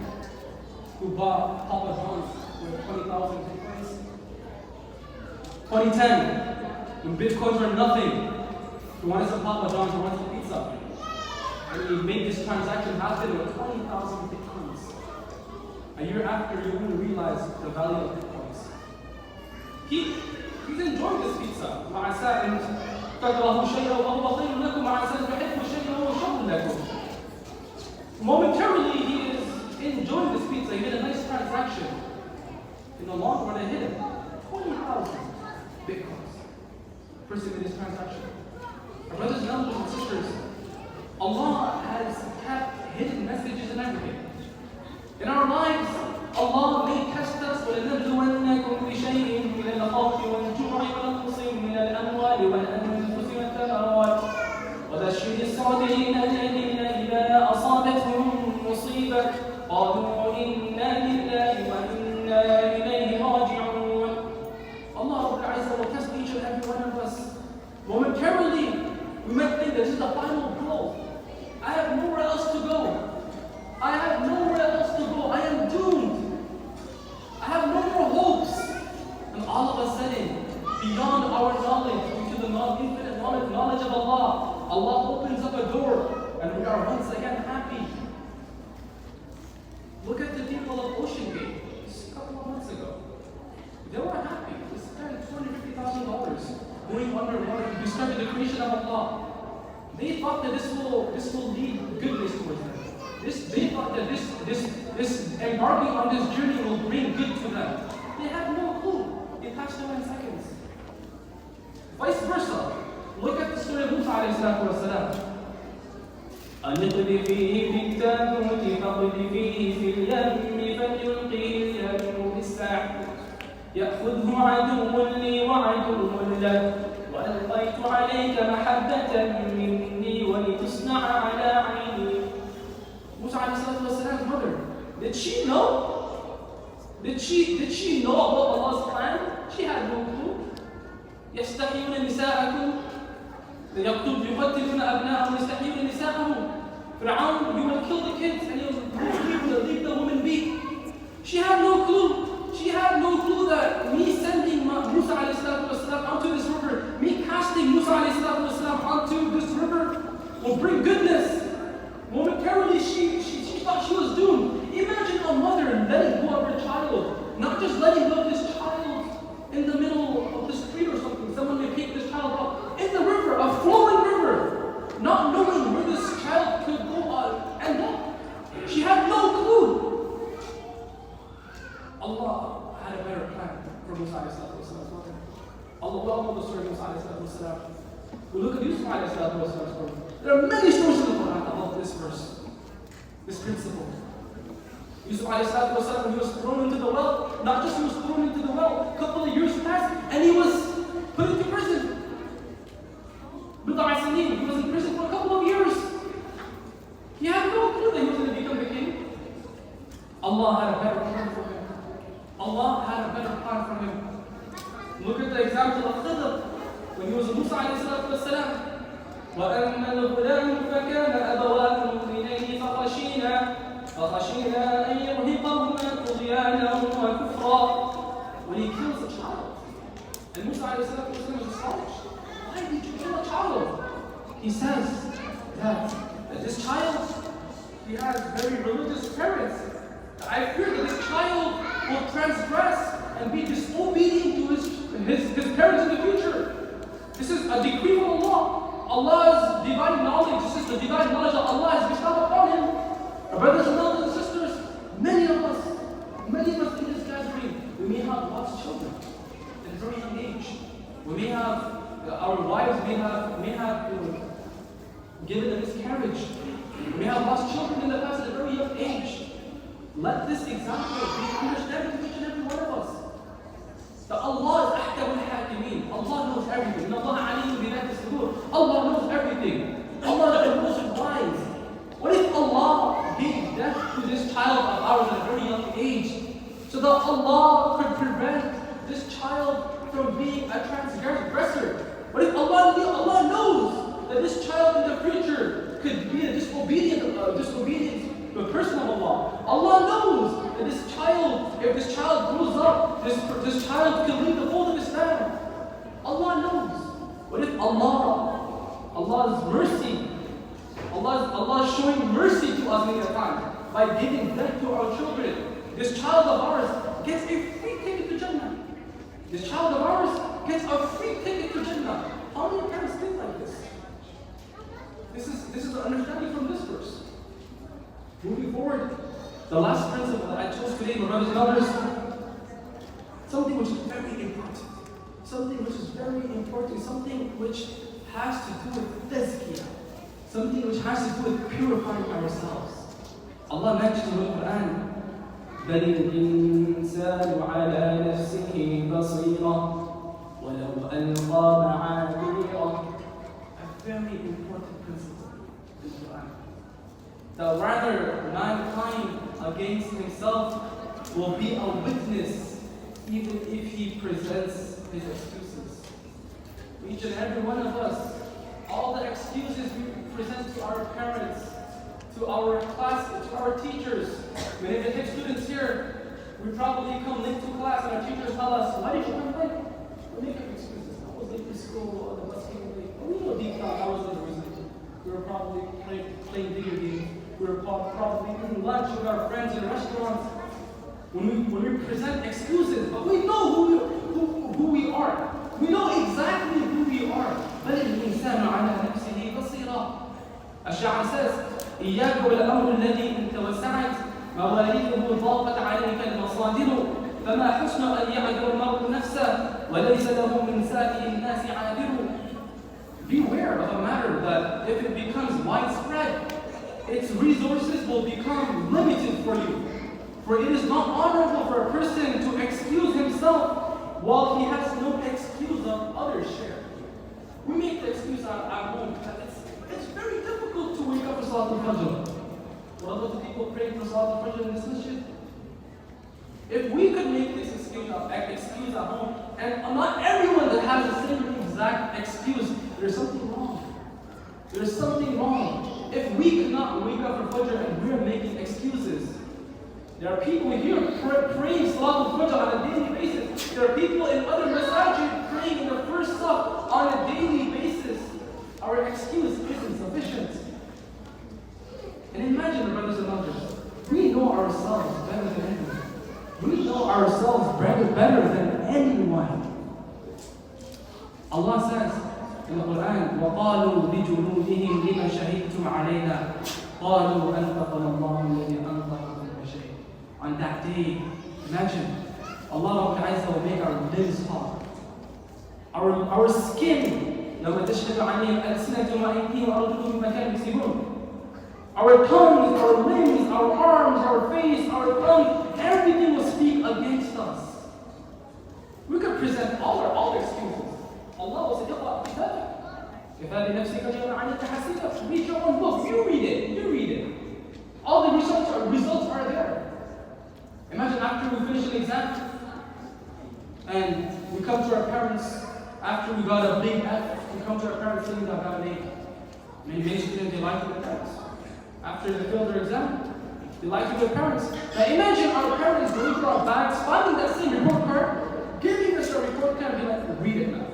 who bought Papa John's with 20,000 bitcoins. 2010, when bitcoins were nothing, he wanted some Papa John's, he wanted some pizza. And he made this transaction happen with 20,000 bitcoins. A year after, you wouldn't realize the value of bitcoins. He's enjoying this pizza. مع عسى تكرهوا شيئا وهو خير لكم مع عسى تحبوا شيئا وهو شر لكم. Momentarily, he is enjoying this pizza. He made a nice transaction. In the long run, it hit him 20,000 bitcoins. Person made this transaction. Our brothers and sisters, Allah has kept hidden messages in everything. In our lives, Allah may test us وَلَنَبْلُوَنَّكُمْ بِشَيْءٍ مِنَ الْخَوْفِ وَالْجُوعِ وَنَقْصٍ مِنَ الْأَمْوَالِ وَالْأَنفُسِ وَالثَّمَرَاتِ وَبَشِّرِ الصَّابِرِينَ الَّذِينَ إِذَا أَصَابَتْهُم مُّصِيبَةٌ قَالُوا إِنَّا لِلَّهِ وَإِنَّا إِلَيْهِ رَاجِعُونَ. Allah Rabbul Izzah will test each and every one of us. Momentarily, we might think this is the final blow. I have nowhere else to go. I have nowhere else to go. I am doomed. I have no more hopes. And all of a sudden, beyond our knowledge, due to the infinite knowledge of Allah, Allah opens up a door and we are once again happy. Look at the people of Ocean Gate just a couple of months ago. They were happy. They spent $250,000 going underwater to discover the creation of Allah. They thought that this will lead goodness towards them. They thought that this embarking on this journey will bring good to them. They have no clue. It passed away in seconds. Vice versa. Look at the story of Musa alayhi salatu wasalam. أَنِقْذِفِيهِ فِي التَّابُوتِ فَاقْذِفِيهِ فِي الْيَمِّ فَلْيُلْقِهِ الْيَمُّ بِالسَّاحِلِ يَأْخُذْهُ عَدُوٌّ لِّي وَعَدُوٌّ لَّهُ وَأَلْقَيْتُ عَلَيْكَ مَحَبَّةً مِّنِّي وَلِتُصْنَعَ عَلَىٰ عَيْنِي. Musa alayhi's mother, did she know? Did she know about Allah's plan? She had no clue. يستحيون نساءكم يقتلون أبناءهم يستحيون نساءهم. Fir'aun, you will kill the kids and you will leave the women be. She had no clue. She had no clue that me sending Musa alayhi onto this river, me casting Musa alayhi onto this river will bring goodness. Momentarily, she thought she was doomed. Imagine a mother letting go of her child, not just letting go of this child in the middle of the street or something. Someone may pick this child up in the river, a flowing river, not knowing where this child could go end up. She had no clue. Allah had a better plan for Musa alayhi mother. Allah well knows the story of Musa alayhi. We look at Yusuf alayhi story. There are many stories in the Quran about this verse, this principle. Yusuf alayhi when he was thrown into the well, not just he was thrown into the well, a couple of years passed and he was put into prison. He was in prison for a couple of years. He had no clue that he was going to become the king. Allah had a better plan for him. Allah had a better plan for him. Look at the example of Khidr when he was a Musa alayhi. وأما الغلام فكان أبواه مؤمنين فخشينا أن يرهقهما طغيانا وكفرا. When he kills a child, and Musa alayhi was astonished. Why did you kill a child? He says that this child, he has very religious parents. I fear that this child will transgress and be disobedient to his parents in the future. This is a decree from Allah. Allah's divine knowledge, this is the divine knowledge that Allah has bestowed upon him. Our brothers and sisters, many of us in this gathering, we may have lost children at a very young age. We may have, our wives may have given a miscarriage. We may have lost children in the past at a very young age. Let this example be understanding to each and every one of us. That Allah is ahkam al-hakimin. Allah knows everything. Allah knows everything. Allah is the most wise. What if Allah gave death to this child of ours at a very young age, so that Allah could prevent this child from being a transgressor? What if Allah knows that this child in the future could be a disobedient the person of Allah. Allah knows that this child, if this child grows up, this child can leave the fold of Islam. Allah knows. What if Allah's mercy, Allah is showing mercy to us in that time by giving death to our children. This child of ours gets a free ticket to Jannah. This child of ours gets a free ticket to Jannah. How many parents think like this? This is the understanding from this verse. Moving forward, the last principle that I chose today, my brothers and others, something which is very important. Something which is very important. Something which has to do with tazkiyah. Something which has to do with purifying ourselves. Allah mentioned in the Quran, بل الإنسان على نفسه بصيرة ولو ألقى معاذيره. A very important principle in the Quran. That rather mankind against himself will be a witness even if he presents his excuses. Each and every one of us, all the excuses we present to our parents, to our class, to our teachers. Many of the tech students here, we probably come late to class and our teachers tell us, why did you come late? We make up excuses. I was late for school, or the bus came late. But we know deep down that wasn't the reason. We were probably playing video games. We were probably eating lunch with our friends in restaurants. When we present excuses, but we know who we are. We know exactly who we are. بل الإنسان على نفسه بصيرة. الشاعر says, إياك والأمر الذي إن توسعت موارده ضاقت عليك المصادر فما حسن أن يعذر المرء نفسه وليس له من سائر الناس عابر. Beware of a matter that if it becomes widespread, its resources will become limited for you. For it is not honorable for a person to excuse himself while he has no excuse of others' share. We make the excuse at home that it's very difficult to wake up for Salat al-Fajr. What about the people praying for Salat al-Fajr in this masjid? If we could make this excuse at home, and not everyone that has the same exact excuse, there's something wrong. There's something wrong. If we could not wake up for Fajr and we're making excuses, there are people here praying Salat al-Fajr on a daily basis. There are people in other masajid praying in the first saf on a daily basis. Our excuse isn't sufficient. And imagine, brothers and sisters, we know ourselves better than anyone. We know ourselves better than anyone. Allah says in the Quran, وَقَالُوا لِجُلُودِهِمْ لِمَ شَهِدْتُمْ عَلَيْنَا قَالُوا أَنْطَقَنَا اللَّهُ الَّذِي أَنْطَقَ كُلَّ شَيْءٍ. On that day, imagine, Allah will make our limbs hot. Our skin, لَوَ تَشْهَدُ عَلَيْهِمْ أَلْسِنَتُهُمْ وَأَيْدِيهِمْ وَأَرْجُلُهُم بِمَا كَانُوا يَكْسِبُونَ. Our tongues, our limbs, our arms, our face, our tongue, everything will speak against us. We could present all excuses. Allah will say, اقرأ كتابك كفى بنفسك اليوم عليك حسيبا. Read your own book. You read it. All the results are there. Imagine after we finish an exam and we come to our parents after we got a big F, we come to our parents saying that we got an A. Many students, they lie to their parents. After they fail their exam, they lie to their parents. Now imagine our parents going through our bags, finding that same report card, giving us a report card, and be like, read it now.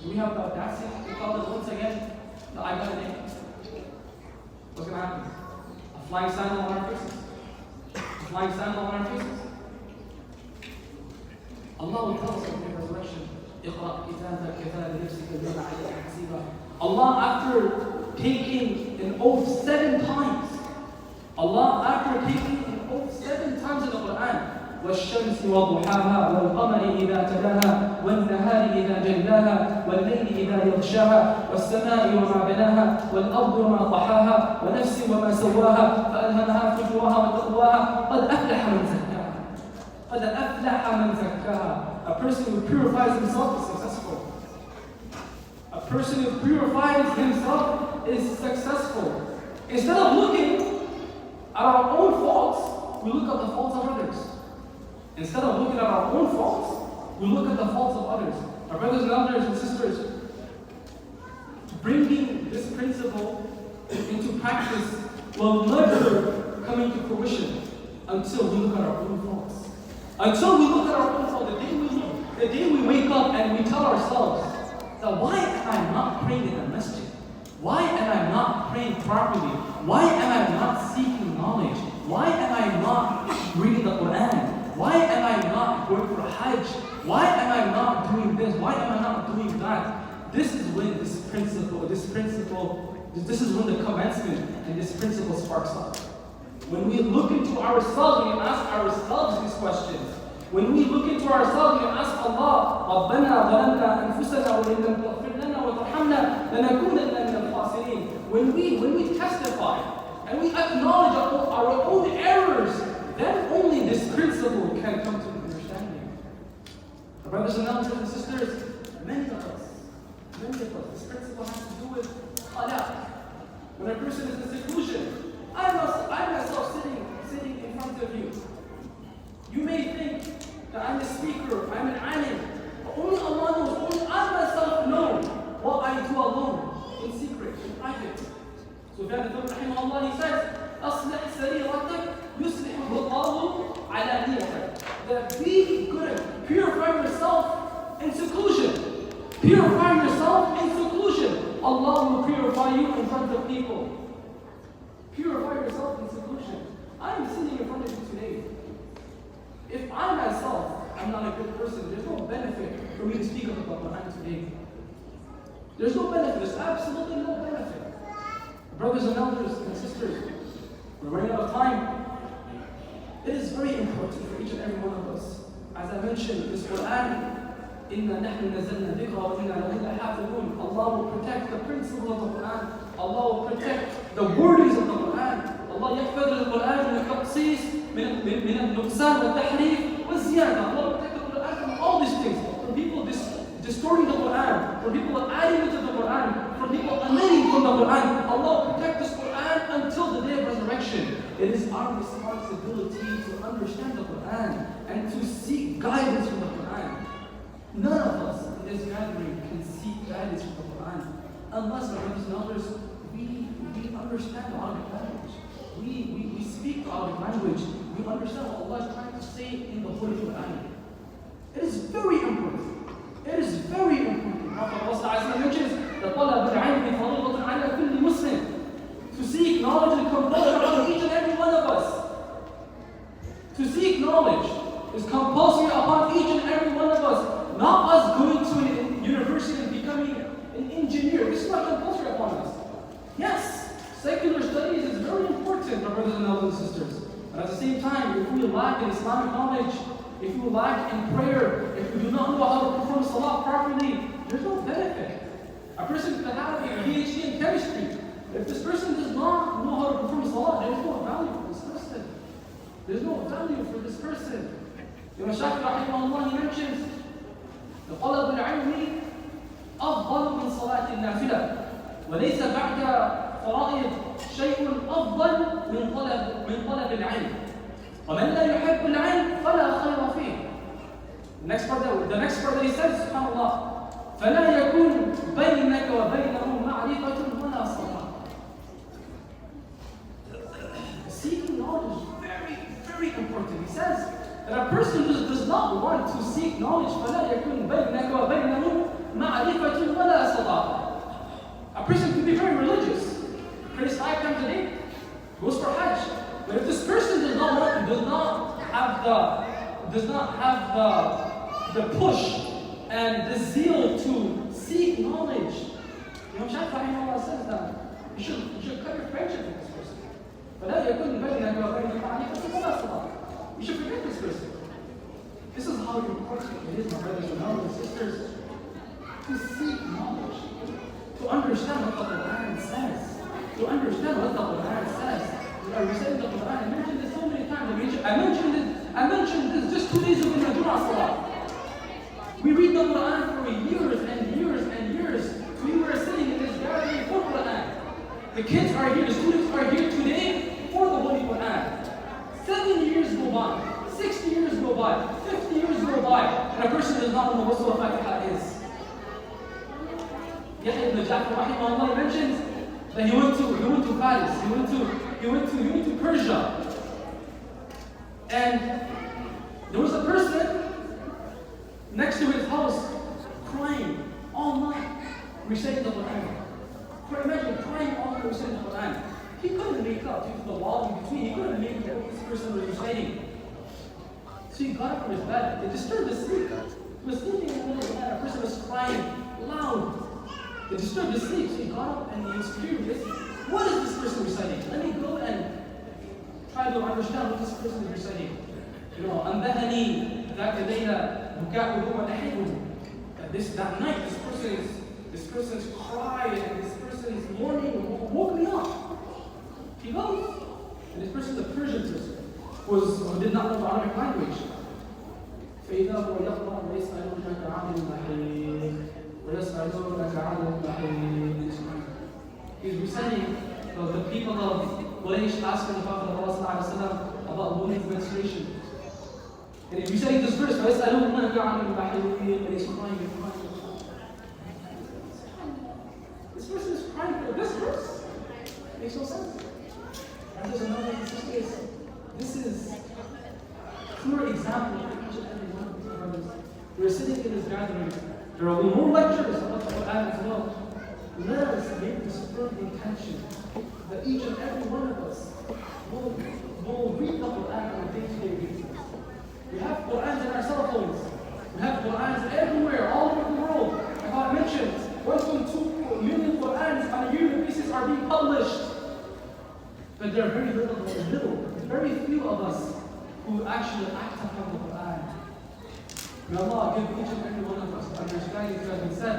Do we have the audacity to tell them once again that I got an A? What's going to happen? A flying sandal on our faces? Flying sandal on our faces. Allah will tell us in the resurrection, اقرأ كتابك كفى بنفسك اليوم عليك حسيبا. Allah, after taking an oath 7 times, Allah, after taking an oath 7 times in the Quran, والشمس وضحاها والقمر إذا تلاها والنهار إذا جلاها والليل إذا يغشاها والسماء وما بناها والأرض وما طحاها ونفس وما سواها فألهمها فجورها وتقواها قد أفلح من زكاها. قد أفلح من زكاها. A person who purifies himself is successful. A person who purifies himself is successful. Instead of looking at our own faults, we look at the faults of others. Instead of looking at our own faults, we look at the faults of others. Our brothers and elders and sisters, bringing this principle into practice will never coming to fruition until we look at our own faults. Until we look at our own faults, the day we wake up and we tell ourselves that why am I not praying in the masjid? Why am I not praying properly? Why am I not seeking knowledge? Why am I not reading the Quran? Why am I not going for Hajj? Why am I not doing this? Why am I not doing that? This is when this is when the commencement and this principle sparks up. When we look into ourselves and ask ourselves these questions, when we look into ourselves and ask Allah, رَبَّنَا ظَلَمْنَا أَنفُسَنَا وَإِن لَّمْ تَغْفِرْ لَنَا وَتَرْحَمْنَا لَنَكُونَنَّ مِنَ الْخَاسِرِينَ. When we testify and we acknowledge our own errors, then only this principle can come to understanding. Brothers and elders and sisters, many of us, this principle has to do with khala. When a person is in seclusion, I myself sitting in front of you. You may think that I'm a speaker, I'm an alim, but only Allah knows, only I myself know what I do alone, in secret, in private. So Ibn Rahimahullah, he says, أصلح سريرتك يصلحه الله علانيتك. That be good, purify yourself in seclusion. Purify yourself in seclusion. Allah will purify you in front of people. Purify yourself in seclusion. I am sitting in front of you today. If I myself am not a good person, there's no benefit for me to speak about the Quran today. There's no benefit. There's absolutely no benefit. Brothers and elders and sisters, we're running out of time. It is very important for each and every one of us. As I mentioned, this Quran, إِنَّا نَحْنُ نَزَلْنَا ذِكْرَ وَإِنَّا لَهُ لَحَافِظُونَ. Allah will protect the principle of the Quran. Allah will protect the wordings of the Quran. Allah يحفظ القرآن من التقصيص من النقصان والتحريف والزيادة. Allah will protect the Quran from all these things. From people distorting the Quran, from people adding into the Quran, from people omitting from the Quran. Allah will protect this Quran until the day of resurrection. It is our responsibility to understand the Quran and to seek guidance from the Quran. None of us in this gathering can seek guidance from the Quran unless, my brothers and elders, we understand the Arabic language. We speak the Arabic language. We understand what Allah is trying to say in the Holy Quran. It is very important. It is very important. Prophet mentions that طلب العلم فريضة على كل مسلم. To seek knowledge and compulsion upon each and every one of us. To seek knowledge is compulsory upon each and every one of us. Not us going to a university and becoming an engineer. This is not compulsory upon us. Yes, secular studies is very important, my brothers and elders and sisters. But at the same time, if we lack in Islamic knowledge, if we lack in prayer, if we do not know how to perform salah properly, there's no benefit. A person could have a PhD in chemistry. If this person does not know how to perform salah, there's no value for this person. There's no value for this person. Imam Shafi rahimahullah, he mentions, طلب العلم أفضل من صلاة النافلة وليس بعد فرائض شيء أفضل من طلب العلم ومن لا يحب العلم فلا خير فيه. The next part that he says, subhanallah, فلا يكون بينك وبينه معرفة ولا صلاة. Seeking knowledge is very, very important. He says that a person who does not want to seek knowledge, فلا يكون بينك وبينه معرفة ولا صلاة. A person can be very religious, prays 5 times a day, goes for Hajj. But if this person does not have the push and the zeal to seek knowledge, Imam Shafi says that you should cut your friendship with this person. فلا يكون بينك وبينه معرفة ولا صلاة. You should forget this person. This is how important it is, my brothers and elders and sisters, to seek knowledge, to understand what the Quran says, to understand what the Quran says. We are reciting the Quran. I mentioned this so many times. I mentioned this just 2 days ago in the Zhur-Asr. We read the Quran for years and years and years. We were sitting in this gathering for Quran. The kids are here, the students are here today for the Holy Quran. 7 years go by, 60 years go by, 50 years go by, and a person does not know what Surah Al-Fatiha is. Yahya ibn Ja'far rahimahullah mentions that he went to Paris, he went to He went to Persia. And there was a person next to his house crying all night, reciting the Quran. Imagine crying all night reciting the Quran. He couldn't make up due to the wall in between. He couldn't make out what this person was reciting. So he got up from his bed. It disturbed his sleep. He was sleeping in the middle of the night. A person was crying loud. It disturbed his sleep. So he got up and he was curious. What is this person reciting? Let me go and try to understand what this person is reciting. أنبهني ذاك الليلة بكاء هو نحيبه. That night, this person's cry and this person's mourning woke me up. He goes, and this person is a Persian person who did not know the Arabic language. فإذا هو يقرأ ويسألونك عن المحيط ويسألونك عن المحيط. He's reciting the people of Quraysh asking the Prophet about women's menstruation. And he's reciting this verse, ويسألونك عن المحيط, and he's crying. This person is crying for this verse. Makes no sense. And there's another sisters. This is a clear example of each and every one of these brothers. We're sitting in this gathering. There will be more lectures about the Quran as well. Let us make this firm intention that each and every one of us will read the Quran on a day-to-day basis. We have Qurans in our cell phones. We have Qurans everywhere, all over the world. Like I mentioned, 1.2 million Qurans on a yearly basis are being published. But there are very few of us who actually act upon the Quran. May Allah give each and every one of us understanding as has been said.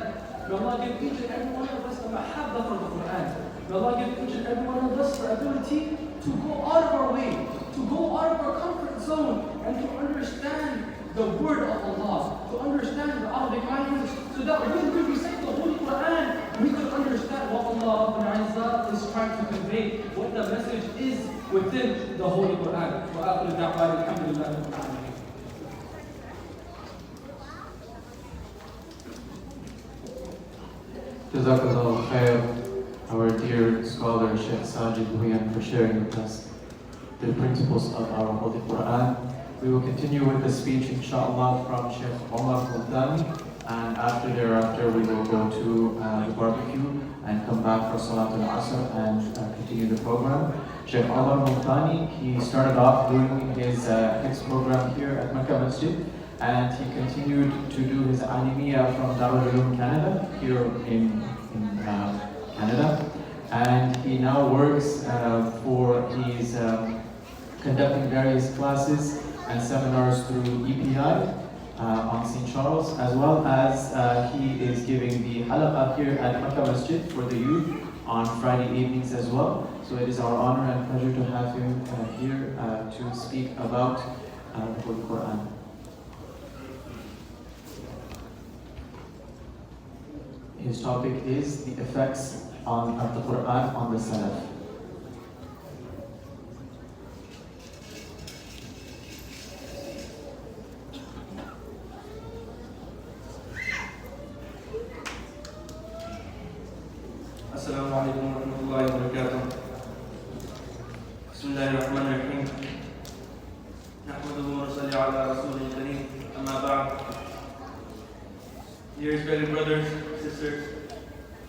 May Allah give each and every one of us a mahabba for the Quran. May Allah give each and every one of us the ability to go out of our way, to go out of our comfort zone, and to understand the word of Allah, to understand the Arabic language, so that when we recite the Holy Quran, we can understand what Allah Rabbul Izzah is trying to convey, what the message is within the Holy Quran. وآخر دعوانا الحمد لله رب العالمين. Jazakallah khair, our dear scholar Sheikh Sajid Huyan, for sharing with us the principles of our Holy Quran. We will continue with the speech, inshallah, from Sheikh Omar Multani, and thereafter we will go to the barbecue and come back for Salatul Asr and continue the program. Sheikh Omar Multani, he started off doing his program here at Makkah Masjid, and he continued to do his Alimiya from Darul Uloom Canada, here in Canada. And he now works he's conducting various classes and seminars through EPI on St. Charles, as well as he is giving the halaqah here at Makkah Masjid for the youth on Friday evenings as well. So it is our honor and pleasure to have him here to speak about the Holy Quran. His topic is the effects of the Quran on the Salaf. السلام عليكم ورحمة الله وبركاته. بسم الله الرحمن الرحيم. نحمده ونصلي على رسوله الكريم. أما بعد. Dear respected brothers, sisters,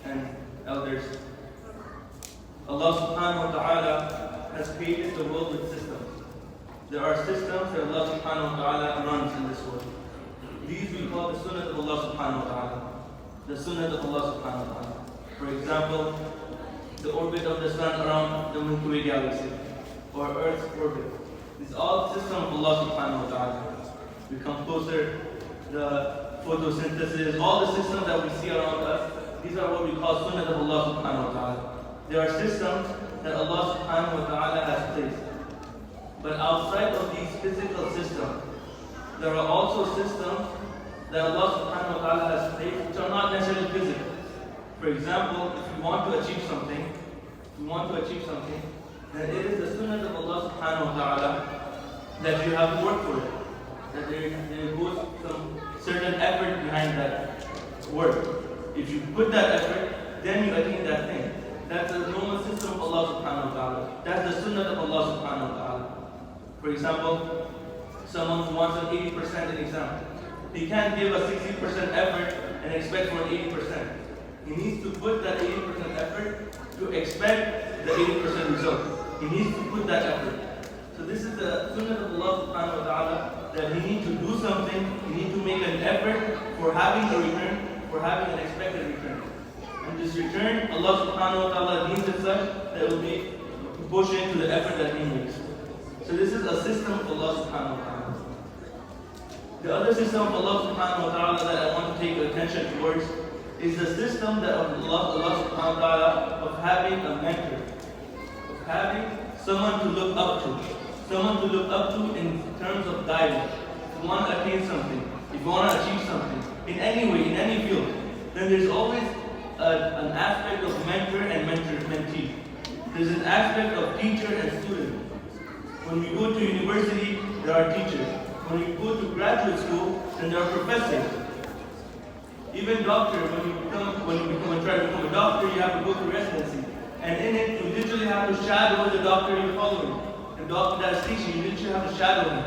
and elders, Allah subhanahu wa ta'ala has created the world with systems. There are systems that Allah subhanahu wa ta'ala runs in this world. These we call the sunnah of Allah subhanahu wa ta'ala. The sunnah of Allah subhanahu wa ta'ala. For example, the orbit of the sun around the Milky Way galaxy, or Earth's orbit. These are all systems of Allah subhanahu wa ta'ala. We come closer, the photosynthesis, all the systems that we see around us, these are what we call sunnah of Allah subhanahu wa ta'ala. There are systems that Allah subhanahu wa ta'ala has placed. But outside of these physical systems, there are also systems that Allah subhanahu wa ta'ala has placed which are not necessarily physical. For example, if you want to achieve something, then it is the sunnah of Allah subhanahu wa ta'ala that you have to work for it. That there goes some certain effort behind that work. If you put that effort, then you attain that thing. That's the normal system of Allah subhanahu wa ta'ala. That's the sunnah of Allah subhanahu wa ta'ala. For example, someone who wants an 80% in exam. He can't give a 60% effort and expect for an 80%. He needs to put that 80% effort to expect the 80% result. He needs to put that effort. So this is the sunnah of Allah subhanahu wa ta'ala, that he needs to do something, he needs to make an effort for having a return, for having an expected return. And this return, Allah subhanahu wa ta'ala deems it such that it will be proportionate to the effort that he makes. So this is a system of Allah subhanahu wa ta'ala. The other system of Allah subhanahu wa ta'ala that I want to take attention towards is the system that of Allah subhanahu wa ta'ala of having a mentor, of having someone to look up to. Someone to look up to in terms of guidance. If you want to attain something, if you want to achieve something, in any way, in any field, then there's always an aspect of mentor and mentee. There's an aspect of teacher and student. When we go to university, there are teachers. When you go to graduate school, then there are professors. Even doctor, when you try to become a doctor, you have to go through residency. And in it, you literally have to shadow the doctor you're following. The doctor that is teaching, you literally have to shadow him.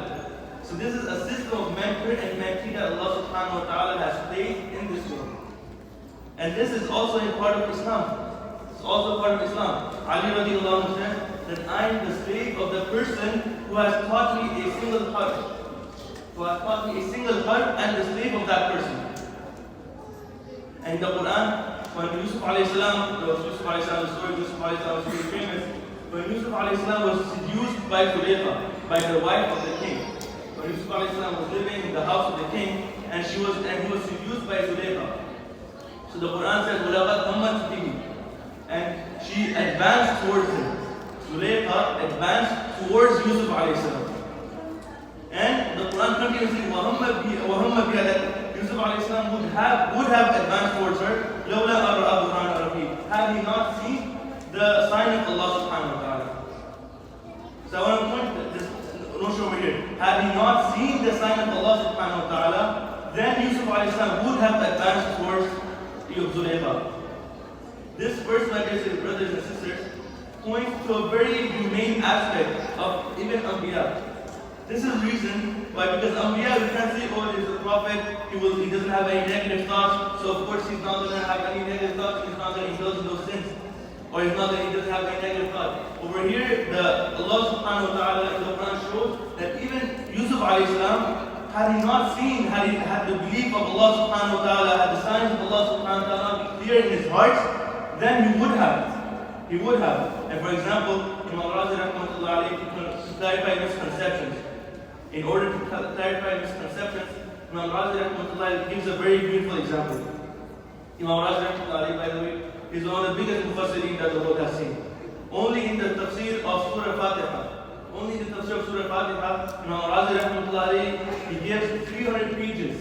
So this is a system of mentor and mentee that Allah subhanahu wa ta'ala has placed in this world. And this is also a part of Islam. It's also a part of Islam. Ali radiallahu anhu says that I am the slave of the person who has taught me a single harf. Who has taught me a single harf and the slave of that person. And the Quran, when Yusuf alayhi salam, the story of Yusuf alayhi salam is very famous. When Yusuf alayhi salam was seduced by Zulaykha, by the wife of the king. When Yusuf alayhi salam was living in the house of the king, and he was seduced by Zulaykha. So the Quran says, وَلَقَدْ هَمَّتْ بِهِ, and she advanced towards him. Zulaykha advanced towards Yusuf alayhi salam. And the Quran continues saying, وَهَمَّ بِهَا, that Yusuf alayhi salam would have advanced towards her, لَوْلَا أَرَى أَبْرَانَ أَرَفِي, had he not seen the sign of Allah subhanahu wa ta'ala. So I want to point this notion over here. Had he not seen the sign of Allah subhanahu wa ta'ala, then Yusuf alayhi salam would have advanced towards Zulaykha. This verse, my dear brothers and sisters, points to a very humane aspect of even Anbiya. This is the reason why, because Anbiya, we can't say, oh, he's a prophet, he doesn't have any negative thoughts, so of course he's not going to have any negative thoughts, he's not going to indulge in those sins. Or it's not that he doesn't have any negative thought. Over here, Allah subhanahu wa ta'ala in the Quran shows that even Yusuf alayhi salam, had he not seen, had he had the belief of Allah subhanahu wa ta'ala, had the signs of Allah subhanahu wa ta'ala be clear in his heart, then he would have. He would have. And for example, Imam Razi rahmatullah alayhi, to clarify misconceptions. In order to clarify misconceptions, Imam Razi rahmatullah alayhi gives a very beautiful example. Imam Razi rahmatullah alayhi, by the way, is one of the biggest mufassirin that the world has seen. Only in the tafsir of Surah Fatiha, only in the tafsir of Surah Fatiha, Imam Razi rahmatullah alayhi, he gives 300 pages.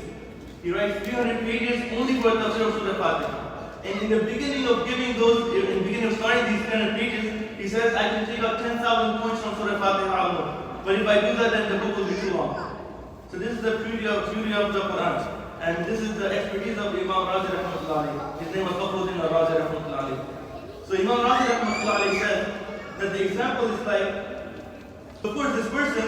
He writes 300 pages only for the tafsir of Surah Fatiha. And in the beginning of starting these 300 pages, he says, I can take out 10,000 points from Surah Fatiha alone. But if I do that, then the book will be too long. So this is the beauty of the Quran. And this is the expertise of Imam Razi rahmatullah alayhi. His name was Fakhruddin Razi rahmatullah alayhi. So Imam Razi rahmatullah alayhi said that the example is like, of course this person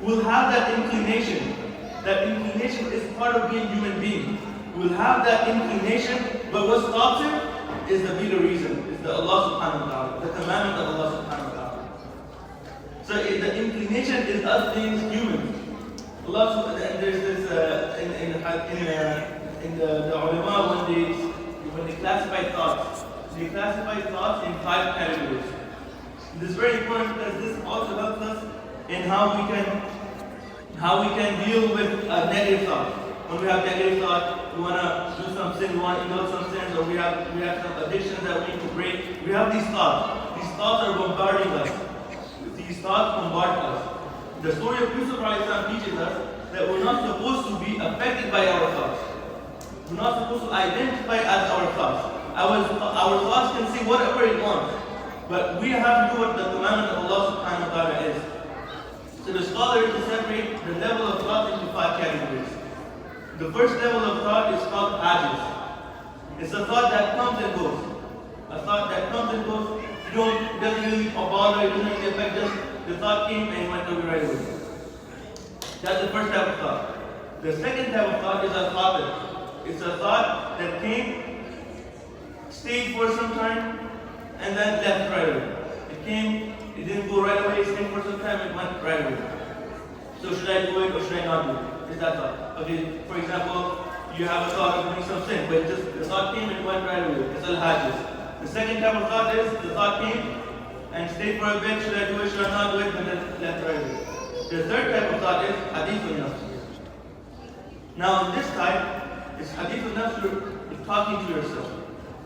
will have that inclination. That inclination is part of being a human being. Will have that inclination, but what stops him is the bigger reason, is the Allah subhanahu wa ta'ala, the commandment of Allah subhanahu wa ta'ala. So the inclination is us being human. Allah, there's this in the ulama when they classify thoughts in 5 categories. This is very important because this also helps us in how we can deal with a negative thought. When we have negative thought, we want to do some sin, we want to indulge some sins, or we have some addictions that we need to break. We have these thoughts. These thoughts are bombarding us. These thoughts bombard us. The story of Yusuf alayhi salam teaches us that we're not supposed to be affected by our thoughts. We're not supposed to identify as our thoughts. Our thoughts can say whatever it wants, but we have to do what the commandment of Allah subhanahu wa ta'ala is. So the scholars separate the level of thought into 5 categories. The first level of thought is called hajis. It's a thought that comes and goes. A thought that comes and goes, it doesn't really bother, it doesn't really affect us. The thought came and went away right away. That's the first type of thought. The second type of thought is a thought. It's a thought that came, stayed for some time, and then left right away. It came, it didn't go right away, it stayed for some time, it went right away. So should I do it or should I not do it? Is that thought? Okay, for example, you have a thought of doing some sin, but the thought came and went right away. It's al-hajjus. The second type of thought is, the thought came and stayed for a bit, should I do it, should I not do it, but then left right away. The third type of thought is hadith al-nafs. Now in this type, it's hadith al-nafs, you're talking to yourself.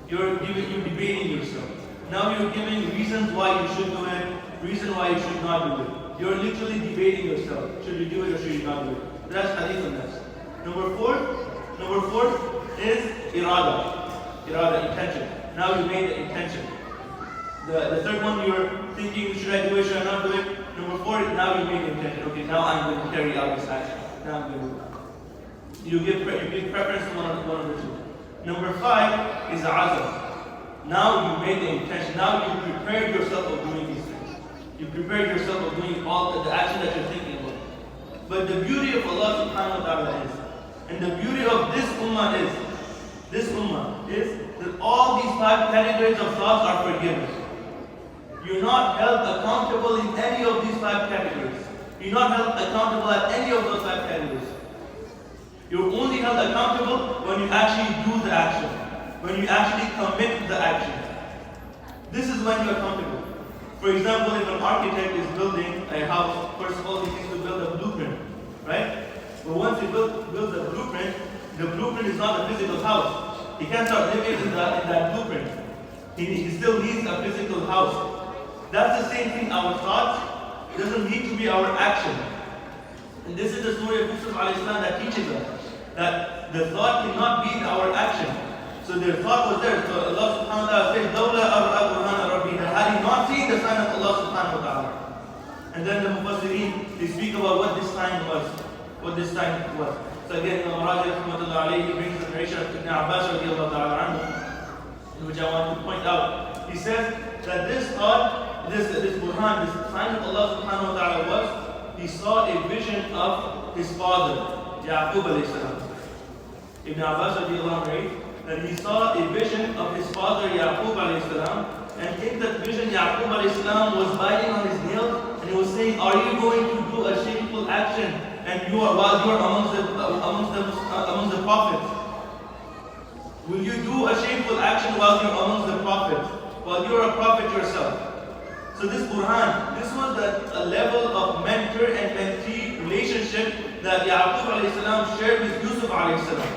You're debating yourself. Now you're giving reasons why you should do it, reason why you should not do it. You're literally debating yourself. Should you do it or should you not do it? That's hadith al-nafs. Number four is irada. Irada, intention. Now you made the intention. The third one, you're thinking, should I do it, should I not do it? Number four is now you make the intention. Okay, now I'm going to carry out this action. Now I'm going to do it. You give preference to one of the two. Number five is azam. Now you made the intention. Now you prepared yourself of doing these things. You prepared yourself of doing all the action that you're thinking about. But the beauty of Allah subhanahu wa ta'ala is, and the beauty of this ummah is that all these five categories of thoughts are forgiven. You're not held accountable in any of these five categories. You're not held accountable at any of those five categories. You're only held accountable when you actually do the action, when you actually commit the action. This is when you're accountable. For example, if an architect is building a house, first of all he needs to build a blueprint, right? But once he builds a blueprint, the blueprint is not a physical house. He can't start living in that blueprint. He still needs a physical house. That's the same thing. Our thoughts doesn't need to be our action. And this is the story of Yusuf alayhi salam that teaches us that the thought cannot be our action. So their thought was there. So Allah subhanahu wa ta'ala says, Dawla abra burhana rabbi. Had he not seen the sign of Allah subhanahu wa ta'ala. And then the Mufassirin, they speak about what this sign was. So again, Raja rahmatullah alayhi, he brings the narration of Ibn Abbas radiallahu ta'ala anhu, which I want to point out. He says that this thought, this burhan, this sign of Allah subhanahu wa ta'ala was, he saw a vision of his father, Yaqub alayhi salam. Ibn Abbas radiallahu anhu, that he saw a vision of his father, Yaqub alayhi salam, and in that vision, Yaqub alayhi salam was biting on his nails, and he was saying, are you going to do a shameful action, and while you are amongst the prophets? Will you do a shameful action while you're amongst the prophets, while you're a prophet yourself? So this Burhan, this was a level of mentor and mentee relationship that Yaqub alayhi salam shared with Yusuf alayhi salam.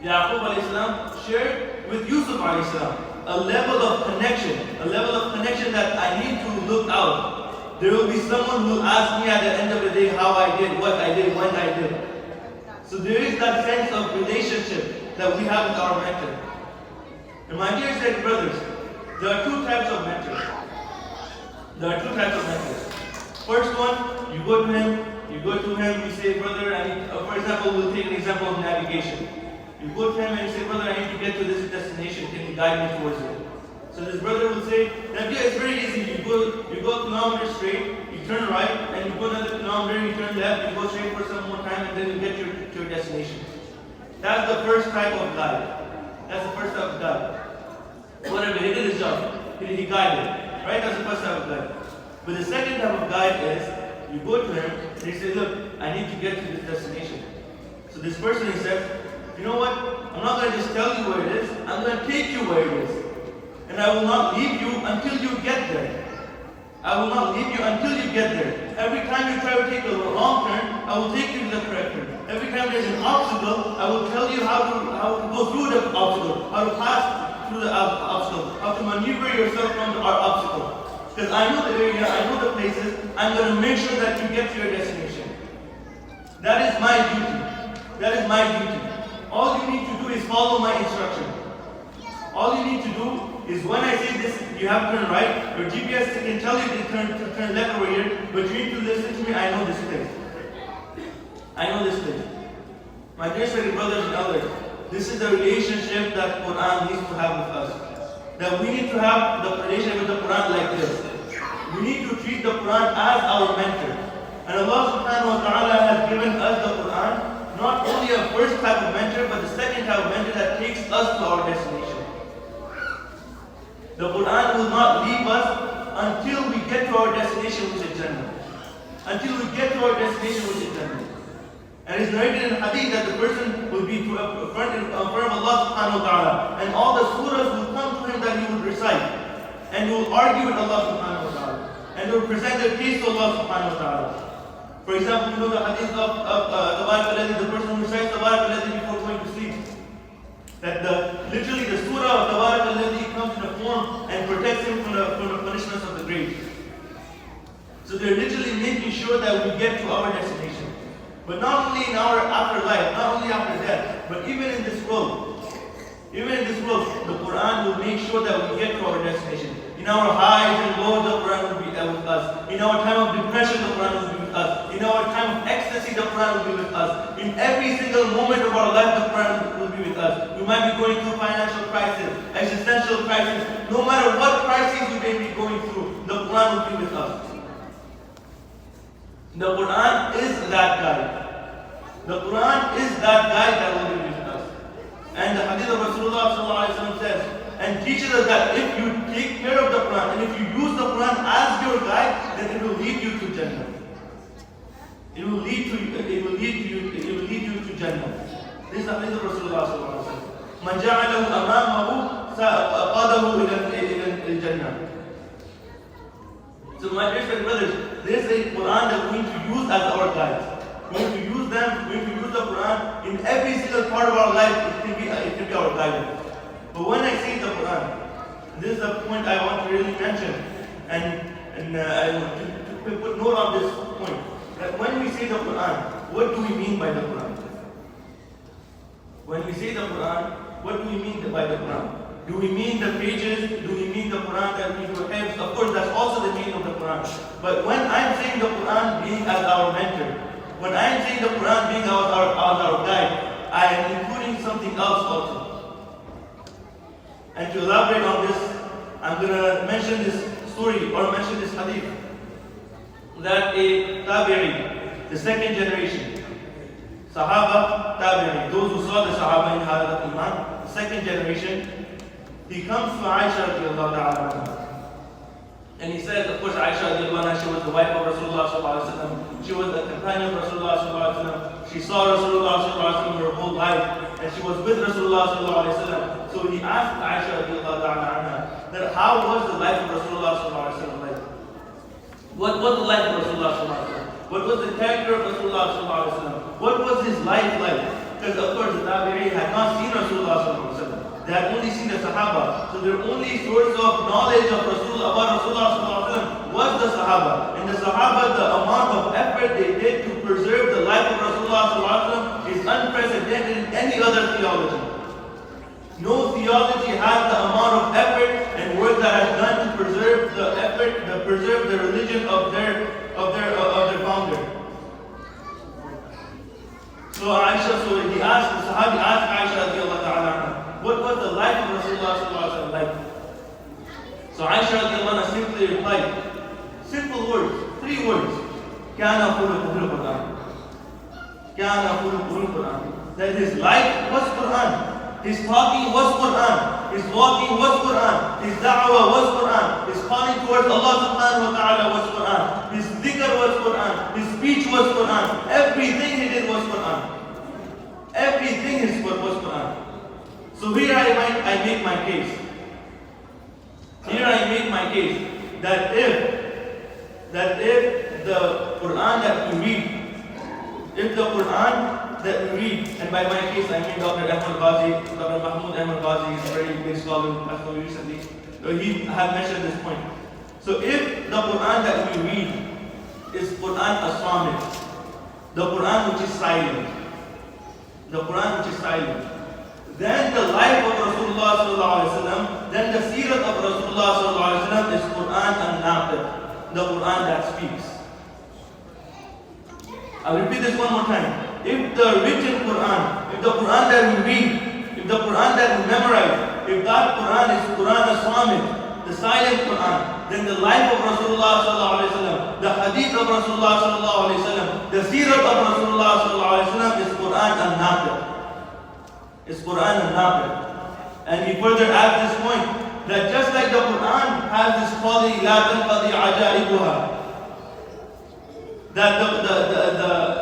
Yaqub alayhi salam shared with Yusuf alayhi salam a level of connection that I need to look out. There will be someone who will ask me at the end of the day how I did, what I did, when I did. So there is that sense of relationship that we have with our mentor. And my dear said brothers, there are two types of mentors. First one, you go to him, you say, brother, for example, we'll take an example of navigation. You go to him and you say, brother, I need to get to this destination, can you guide me towards it? So this brother will say, it's very easy, you go a kilometer straight, you turn right, and you go another kilometer, you turn left, you go straight for some more time, and then you get to your destination. That's the first type of guide. Whatever, he did his job. He guided, right? That's the first type of guide. But the second type of guide is, you go to him, and you say, look, I need to get to this destination. So this person, he says, you know what? I'm not going to just tell you where it is. I'm going to take you where it is. And I will not leave you until you get there. Every time you try to take a wrong turn, I will take you to the correct turn. Every time there's an obstacle, I will tell you how to go through the obstacle, how to pass through the obstacle, how to maneuver yourself from our obstacle. Because I know the area, I know the places, I'm going to make sure that you get to your destination. That is my duty. All you need to do is follow my instruction. All you need to do is when I say this, you have to turn right. Your GPS can tell you to turn left over here, but you need to listen to me. I know this place. My dear brothers and elders, this is the relationship that Quran needs to have with us. that we need to have the relation with the Quran like this. We need to treat the Quran as our mentor. And Allah subhanahu wa ta'ala has given us the Quran, not only a first type of mentor, but the second type of mentor that takes us to our destination. The Quran will not leave us until we get to our destination, which is Jannah. Until we get to our destination, which is Jannah. And it's narrated in hadith that the person will be in front of Allah subhanahu wa ta'ala. And all the surahs will come to him that he would recite. And he will argue with Allah subhanahu wa ta'ala. And he will present their case to Allah subhanahu wa ta'ala. For example, you know the hadith of Tabarak al-Ladhi, the person who recites Tabarak al-Ladhi before going to sleep. That literally the surah of Tabarak al-Ladhi comes in a form and protects him from the punishments of the grave. So they're literally making sure that we get to our destination. But not only in our afterlife, not only after death, but even in this world. Even in this world, the Quran will make sure that we get to our destination. In our highs and lows, the Quran will be with us. In our time of depression, the Quran will be with us. In our time of ecstasy, the Quran will be with us. In every single moment of our life, the Quran will be with us. We might be going through financial crisis, existential crisis. No matter what crisis we may be going through, the Quran will be with us. The Quran is that guide. The Quran is that guide that will be with us. And the hadith of Rasulullah ﷺ says, and teaches us that if you take care of the Quran and if you use the Quran as your guide, then it will lead you to Jannah. It will lead you to Jannah. This is the hadith of Rasulullah ﷺ. Man ja'alahu amamahu saqadahu ila Jannah. So my dear brothers, this is a Quran that we're going to use as our guide. We're going to use them, we're going to use the Quran in every single part of our life. It can be our guidance. But when I say the Quran, this is a point I want to really mention, and I want to put note on this point, that when we say the Quran, what do we mean by the Quran? When we say the Quran, what do we mean by the Quran? Do we mean the pages? Do we mean the Quran that we do have? Of course, that's also the meaning of the Quran. But when I'm saying the Quran being as our mentor, when I'm saying the Quran being as our guide, I am including something else also. And to elaborate on this, I'm going to mention this story or mention this hadith. That a tabi'i, the second generation, Sahaba tabi'i, those who saw the Sahaba in Halat al-Iman, the second generation, he comes to Aisha radiallahu ta'ala. And he says, of course, Aisha radiallahu anha, she was the wife of Rasulullah sallallahu alaihi wasallam. She was the companion of Rasulullah sallallahu alaihi wasallam. She saw Rasulullah sallallahu alaihi wasallam her whole life. And she was with Rasulullah sallallahu alaihi wasallam. So he asked Aisha radiallahu ta'ala anha that how was the life of Rasulullah sallallahu alaihi wasallam like? What was the life of Rasulullah sallallahu alaihi wasallam? What was the character of Rasulullah sallallahu alaihi wasallam? What was his life like? Because of course the Tabi'i had not seen Rasulullah sallallahu alaihi wasallam. They had only seen the Sahaba. So their only source of knowledge of about Rasulullah sallallahu alaihi wasallam was the Sahaba. And the Sahaba, the amount of effort they did to preserve the life of Rasulullah sallallahu alaihi wasallam is unprecedented in any other theology. No theology has the amount of effort and work that has done to preserve the effort, to preserve the religion of their founder. So he asked, the Sahabi asked Aisha radiallahu ta'ala, what was the life of Rasulullah sallallahu alaihi wasallam like? So Aisha radiallahu anha simply replied, simple words, 3 words. Kana khuluquhul Quran. Kana khuluquhul Quran. That his life was Quran. His talking was Quran. His walking was Quran. His da'wah was Quran. His calling towards Allah subhanahu wa ta'ala was Quran. His dhikr was Quran. His speech was Quran. Everything he did was Quran. Everything was Quran. So here I make my case. Here I make my case that if the Quran that we read, and by my case I mean Dr. Ahmad Ghazi, Dr. Mahmoud Ahmad Ghazi is a very big scholar who passed away recently. He had mentioned this point. So if the Quran that we read is Quran as-Samit, the Quran which is silent, then the life of Rasulullah sallallahu alaihi wasallam, then the seerah of Rasulullah sallallahu alaihi wasallam is Quran an-Natiq, the Quran that speaks. I'll repeat this one more time. If the written Quran, if the Quran that we read, if the Quran that we memorize if that Quran is Quran as-Samit, the silent Quran, then the life of Rasulullah sallallahu alaihi wasallam, the hadith of Rasulullah sallallahu alaihi wasallam, the seerah of Rasulullah sallallahu alaihi wasallam is Quran al-Naqid. It's Quran al-Naqid. And he further adds this point, that just like the Quran has this quality, la tanqadi ajaibuha, that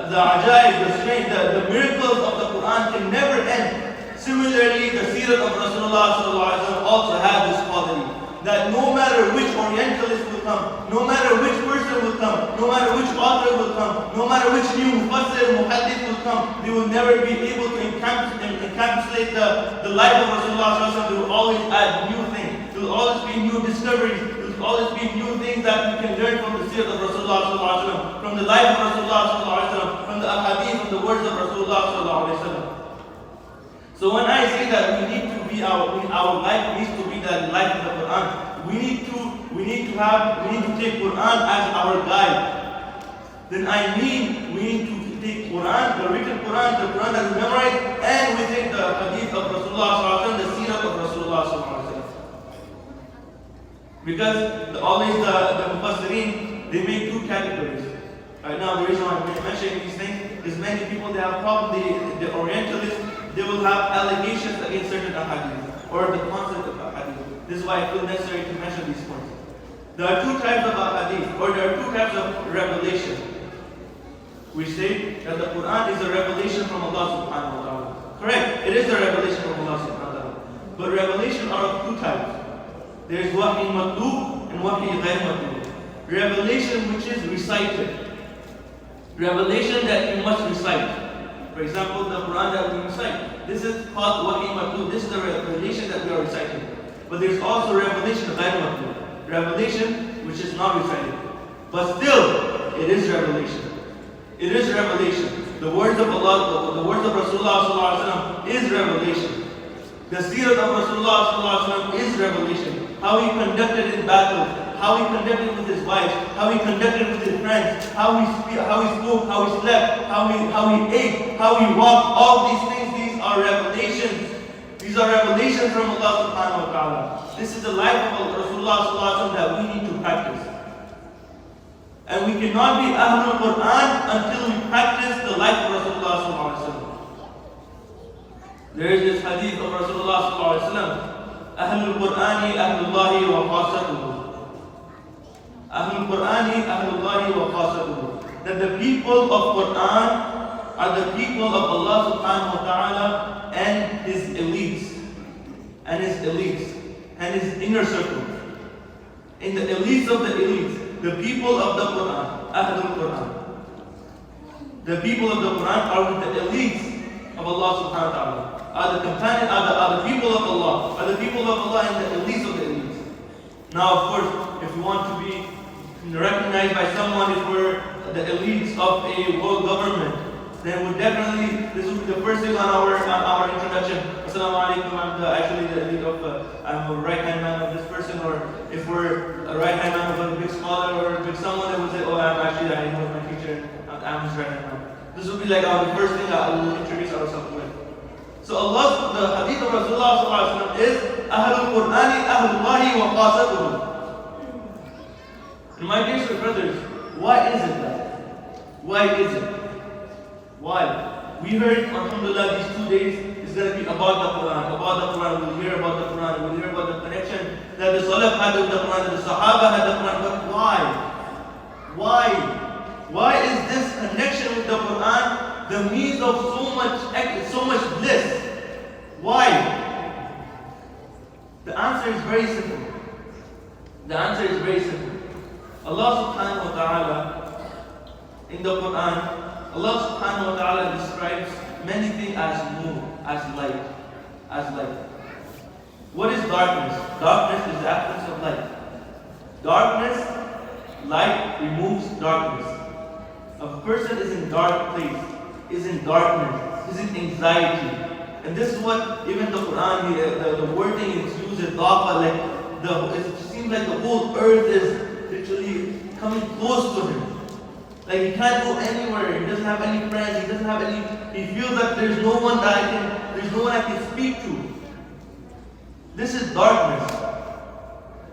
the ajaib, the strength, the miracles of the Quran can never end. Similarly, the seerah of Rasulullah sallallahu alaihi wasallam also has this quality, that no matter which Orientalist will come, no matter which person will come, no matter which author will come, no matter which new mufassir, muhaddith will come, they will never be able to encapsulate the life of Rasulullah sallallahu alaihi wasallam. They will always add new things. There will always be new discoveries. There will always be new things that we can learn from the seerah of Rasulullah sallallahu alaihi wasallam, from the life of Rasulullah sallallahu alaihi wasallam, from the ahadith, from the words of Rasulullah sallallahu alaihi wasallam. So when I say that we need to be our life needs to be the life of the Quran, we need to take Quran as our guide. Then I mean we need to take Quran, the written Quran, the Quran that we memorize, and we take the hadith of Rasulullah sallallahu alaihi wasallam, the seerah of Rasulullah sallallahu alaihi wasallam. Because always the mufassirin, they make two categories. Right now, the reason why I'm mentioning these things is many people, they have problem, the Orientalists, they will have allegations against certain ahadith or the concept of ahadith. This is why I feel necessary to mention these points. There are two types of ahadith, or there are two types of revelation. We say that the Quran is a revelation from Allah subhanahu wa ta'ala. Correct, it is a revelation from Allah subhanahu wa ta'ala. But revelation are of two types. There is wahi matlub and wahi ghayr matlub. Revelation which is recited. Revelation that you must recite. For example, the Quran that we recite. This is called wahi matlub. This is the revelation that we are reciting. But there's also revelation ghayr matlub. Revelation which is not recited. But still, it is revelation. It is revelation. The words of Allah, the words of Rasulullah sallallahu alaihi wasallam is revelation. The seerah of Rasulullah sallallahu alaihi wasallam is revelation. How he conducted in battle, how he conducted with his wife, how he conducted with his friends, how he spoke, how he slept, how he ate, how he walked. All these things, these are revelations. These are revelations from Allah subhanahu wa ta'ala. This is the life of Rasulullah sallallahu alaihi wasallam that we need to practice. And we cannot be Ahlul Quran until we practice the life of Rasulullah sallallahu alaihi wasallam. There is this hadith of Rasulullah sallallahu alaihi wasallam, Ahlul Qur'ani Ahlullahi wa Khasatuhu. Ahlul Qur'ani Ahlullahi wa Khasatuhu. That the people of Quran are the people of Allah subhanahu wa ta'ala and his elites. And his inner circle. In the elites of the elites. The people of the Quran, Ahlul Quran. The people of the Quran are with the elites of Allah subhanahu wa ta'ala. Are the people of Allah. Are the people of Allah and the elites of the elites. Now of course, if we want to be recognized by someone, if we're the elites of a world government, then we definitely, this will be the first thing on our introduction. Assalamu alaikum, I'm the elite of, I'm a right-hand man of this person, or if we're a right-hand man of a big scholar or a big someone that would say, oh, I'm actually, I know my teacher, I'm his right-hand man. This will be like the first thing I will introduce ourselves with. So Allah, the hadith of Rasulullah sallallahu alaihi wasallam is, Ahlul Qur'ani Ahlullahi wa Khasatuhu. And my dear brothers, why is it that? Why is it? Why? We heard, alhamdulillah, these 2 days is going to be about the Quran. We'll hear about the Quran. We'll hear about the connection that the Salaf had with the Quran, that the Sahaba had the Quran. But why? Why is this connection with the Quran the means of so much bliss? Why? The answer is very simple. Allah subhanahu wa ta'ala in the Quran, Allah subhanahu wa ta'ala describes many things as nur, as light. What is darkness? Darkness is the absence of light. Light removes darkness. A person is in dark place, is in darkness, is in anxiety. And this is what even the Quran, the wording is used as dafa, it seems like the whole earth is literally coming close to him. Like he can't go anywhere, he doesn't have any friends, he feels that there's no one I can speak to. This is darkness.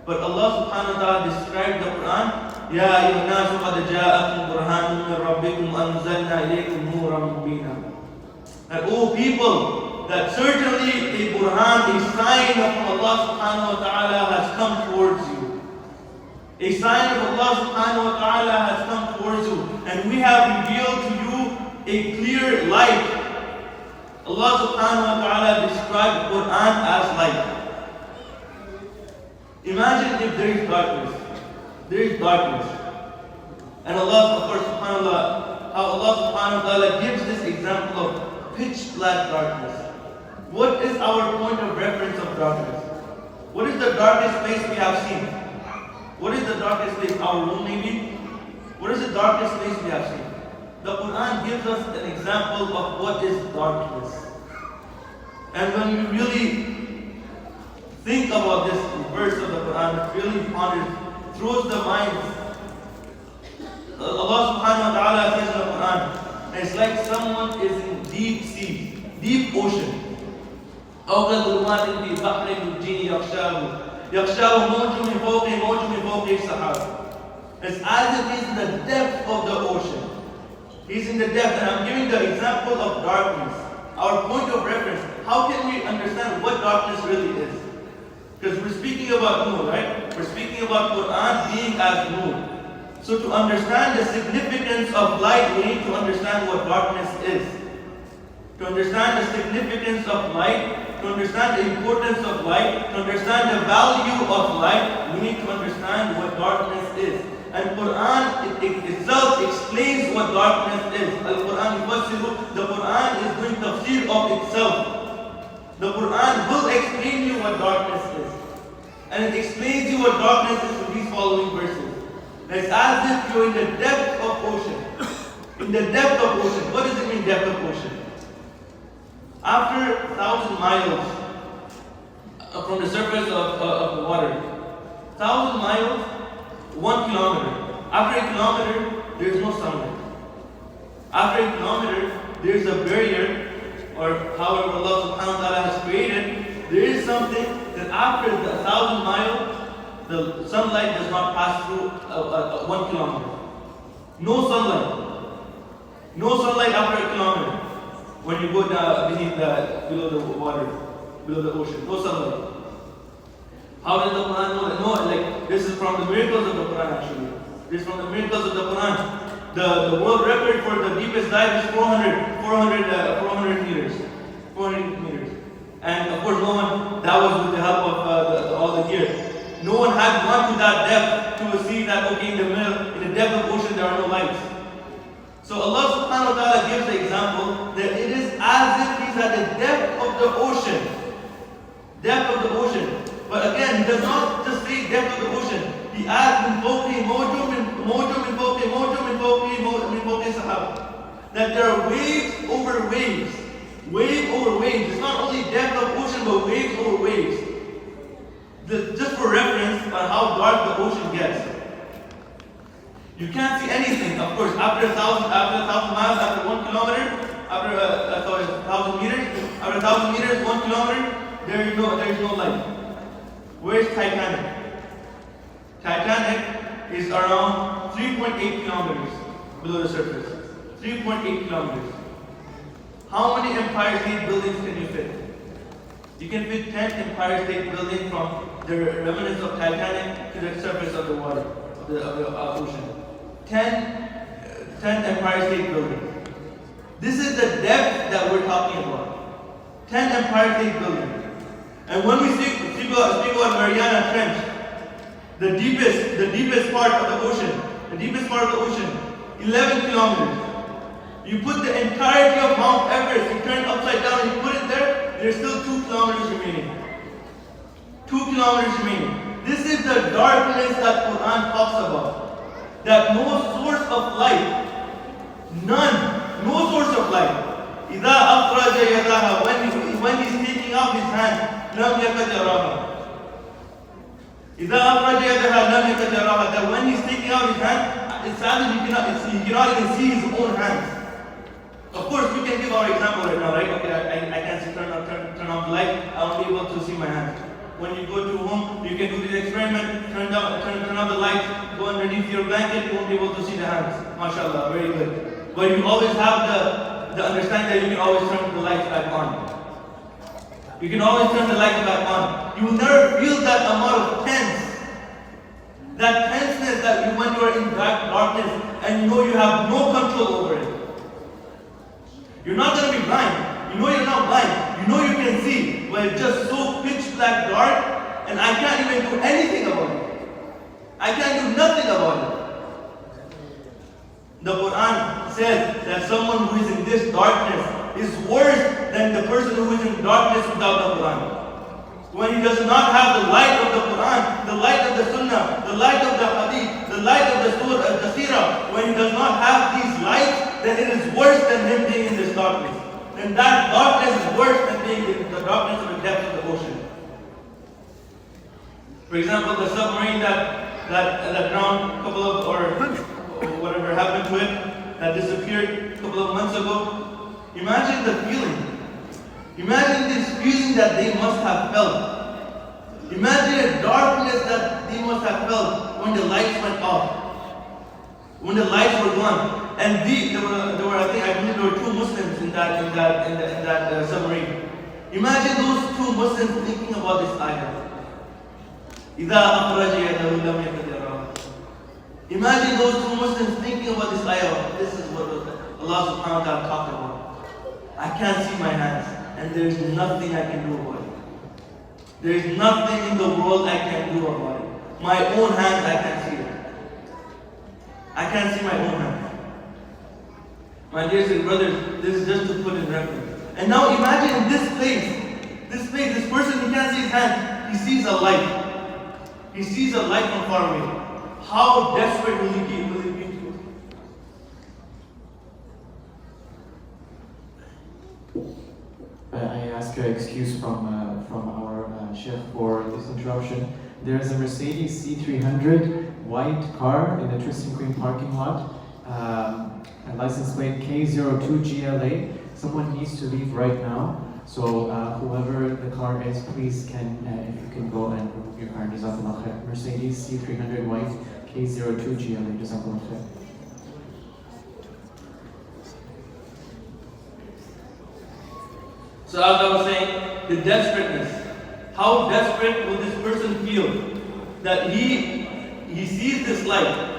But Allah subhanahu wa ta'ala described the Quran, Ya ayyuhan nasu qad ja'akum burhanun min rabbikum anzalna ilaykum nuran mubina. And O people, that certainly a burhan, a sign of Allah subhanahu wa ta'ala has come towards you. A sign of Allah subhanahu wa ta'ala has come towards you. And we have revealed to you a clear light. Allah subhanahu wa ta'ala described the Quran as light. Imagine if there is darkness. There is darkness. And Allah, of course, subhanAllah, how Allah subhanahu wa ta'ala gives this example of pitch black darkness. What is our point of reference of darkness? What is the darkest place we have seen? What is the darkest place? Our room maybe? What is the darkest place we have seen? The Quran gives us an example of what is darkness. And when we really think about this verse of the Quran, it really ponders, throws the mind. Allah subhanahu wa ta'ala says in the Quran, it's like someone is in deep sea, deep ocean. أو كظلمات في بحر الجين يغشاه موج من فوقه موج من فوقه سحاب. It's as if he's in the depth of the ocean. He's in the depth, and I'm giving the example of darkness. Our point of reference. How can we understand what darkness really is? Because we're speaking about nur, right? We're speaking about Quran being as nur. So to understand the significance of light, we need to understand what darkness is. To understand the significance of light, to understand the importance of light, to understand the value of light, we need to understand what darkness is. And Quran itself explains what darkness is. Al-Quran yufassiru, the Quran is doing tafsir of itself. The Quran will explain you what darkness is. And it explains you what darkness is in these following verses. It's as if you're in the depth of ocean. In the depth of ocean. What does it mean, depth of ocean? After 1,000 miles from the surface of the water, 1,000 miles, 1 kilometer. After a kilometer, there is no sunlight. After a kilometer, there is a barrier, or however Allah subhanahu wa ta'ala has created. There is something that after the 1,000 miles, the sunlight does not pass through 1 kilometer. No sunlight. No sunlight after a kilometer. When you go down below the water, below the ocean, no sunlight. How does the Quran know that? No, like this is from the miracles of the Quran actually. This is from the miracles of the Quran. The world record for the deepest dive is 400 meters. 400 meters. And of course, no one, that was with the help of all the gear. No one had gone to that depth to see that, okay, in the depth of ocean, there are no lights. So Allah subhanahu wa ta'ala gives the example that it is as if he's at the depth of the ocean. Depth of the ocean. But again, he does not just say depth of the ocean. He adds min fawqi mawjum min fawqi mawjum min fawqi sahab. That there are waves over waves. Wave over waves. It's not only depth of ocean, but waves over waves. Just for reference on how dark the ocean gets. You can't see anything. Of course, after 1,000 miles, after 1 kilometer, after 1,000 meters, after 1,000 meters, 1 kilometer, there is no light. Where's Titanic? Titanic is around 3.8 kilometers below the surface. 3.8 kilometers. How many Empire State Buildings can you fit? You can fit 10 Empire State Buildings from the remnants of Titanic to the surface of the water, of the ocean. 10 Empire State Buildings. This is the depth that we're talking about. 10 Empire State Buildings. And when we speak about Mariana Trench, the deepest part of the ocean, 11 kilometers. You put the entirety of Mount Everest, you turn it upside down and you put it there, there's still 2 kilometers remaining. 2 kilometers remaining. This is the darkness that Quran talks about. That no source of light, no source of light. إِذَا أَخْرَجَ يَدَهَا, when he's taking out his hand, لَمْ يَكَدْ يَرَاهَا. إِذَا أَخْرَجَ يَدَهَا لَمْ يَكَدْ يَرَاهَا. That when he's taking out his hand, it's as if he cannot even see his own hands. Of course, we can give our example right now, right? Okay, I can't turn off the light, I won't be able to see my hands. experiment, turn out the light, go underneath your blanket, you won't be able to see the hands. MashaAllah, very good. But you always have the understanding that you can always turn the lights back on. You can always turn the lights back on. You will never feel that amount of that tenseness that when you are in darkness and you know you have no control over it. You're not going to be blind. You know you're not blind. You know you can see, but it's just so pitch black dark and I can't even do anything about it. I can't do nothing about it. The Quran says that someone who is in this darkness is worse than the person who is in darkness without the Quran. When he does not have the light of the Quran, the light of the Sunnah, the light of the Hadith, the light of the Surah, the Seerah, when he does not have these lights, then it is worse than him being in this darkness. And that darkness is worse than being in the darkness of the depths of the ocean. For example, the submarine that drowned a couple of, or whatever happened to it, that disappeared a couple of months ago. Imagine the feeling. Imagine this feeling that they must have felt. Imagine the darkness that they must have felt when the lights went off. When the lights were gone. And there were, I believe there were 2 Muslims in that submarine. Imagine those 2 Muslims thinking about this ayah. إِذَا أَخْرَجَ يَدَهُ لَمْ يَقْدِرْ. Imagine those 2 Muslims thinking about this ayah. This is what Allah subhanahu wa ta'ala talked about. I can't see my hands, and there is nothing I can do about it. There is nothing in the world I can do about it. My own hands, I can't see it. I can't see my own hands. My dears and brothers, this is just to put in reference. And now imagine in this place, this person, he can't see his hand, he sees a light. He sees a light from far away. How desperate will he be? I ask an excuse from our chef for this interruption. There is a Mercedes C300 white car in the Tristan Green parking lot. A license plate K02GLA. Someone needs to leave right now. So whoever the car is, please if you can go and remove your car. Jazakallah khair. Mercedes C300 white K02GLA. Jazakallah khair. So as I was saying, the desperateness. How desperate will this person feel that he sees this light?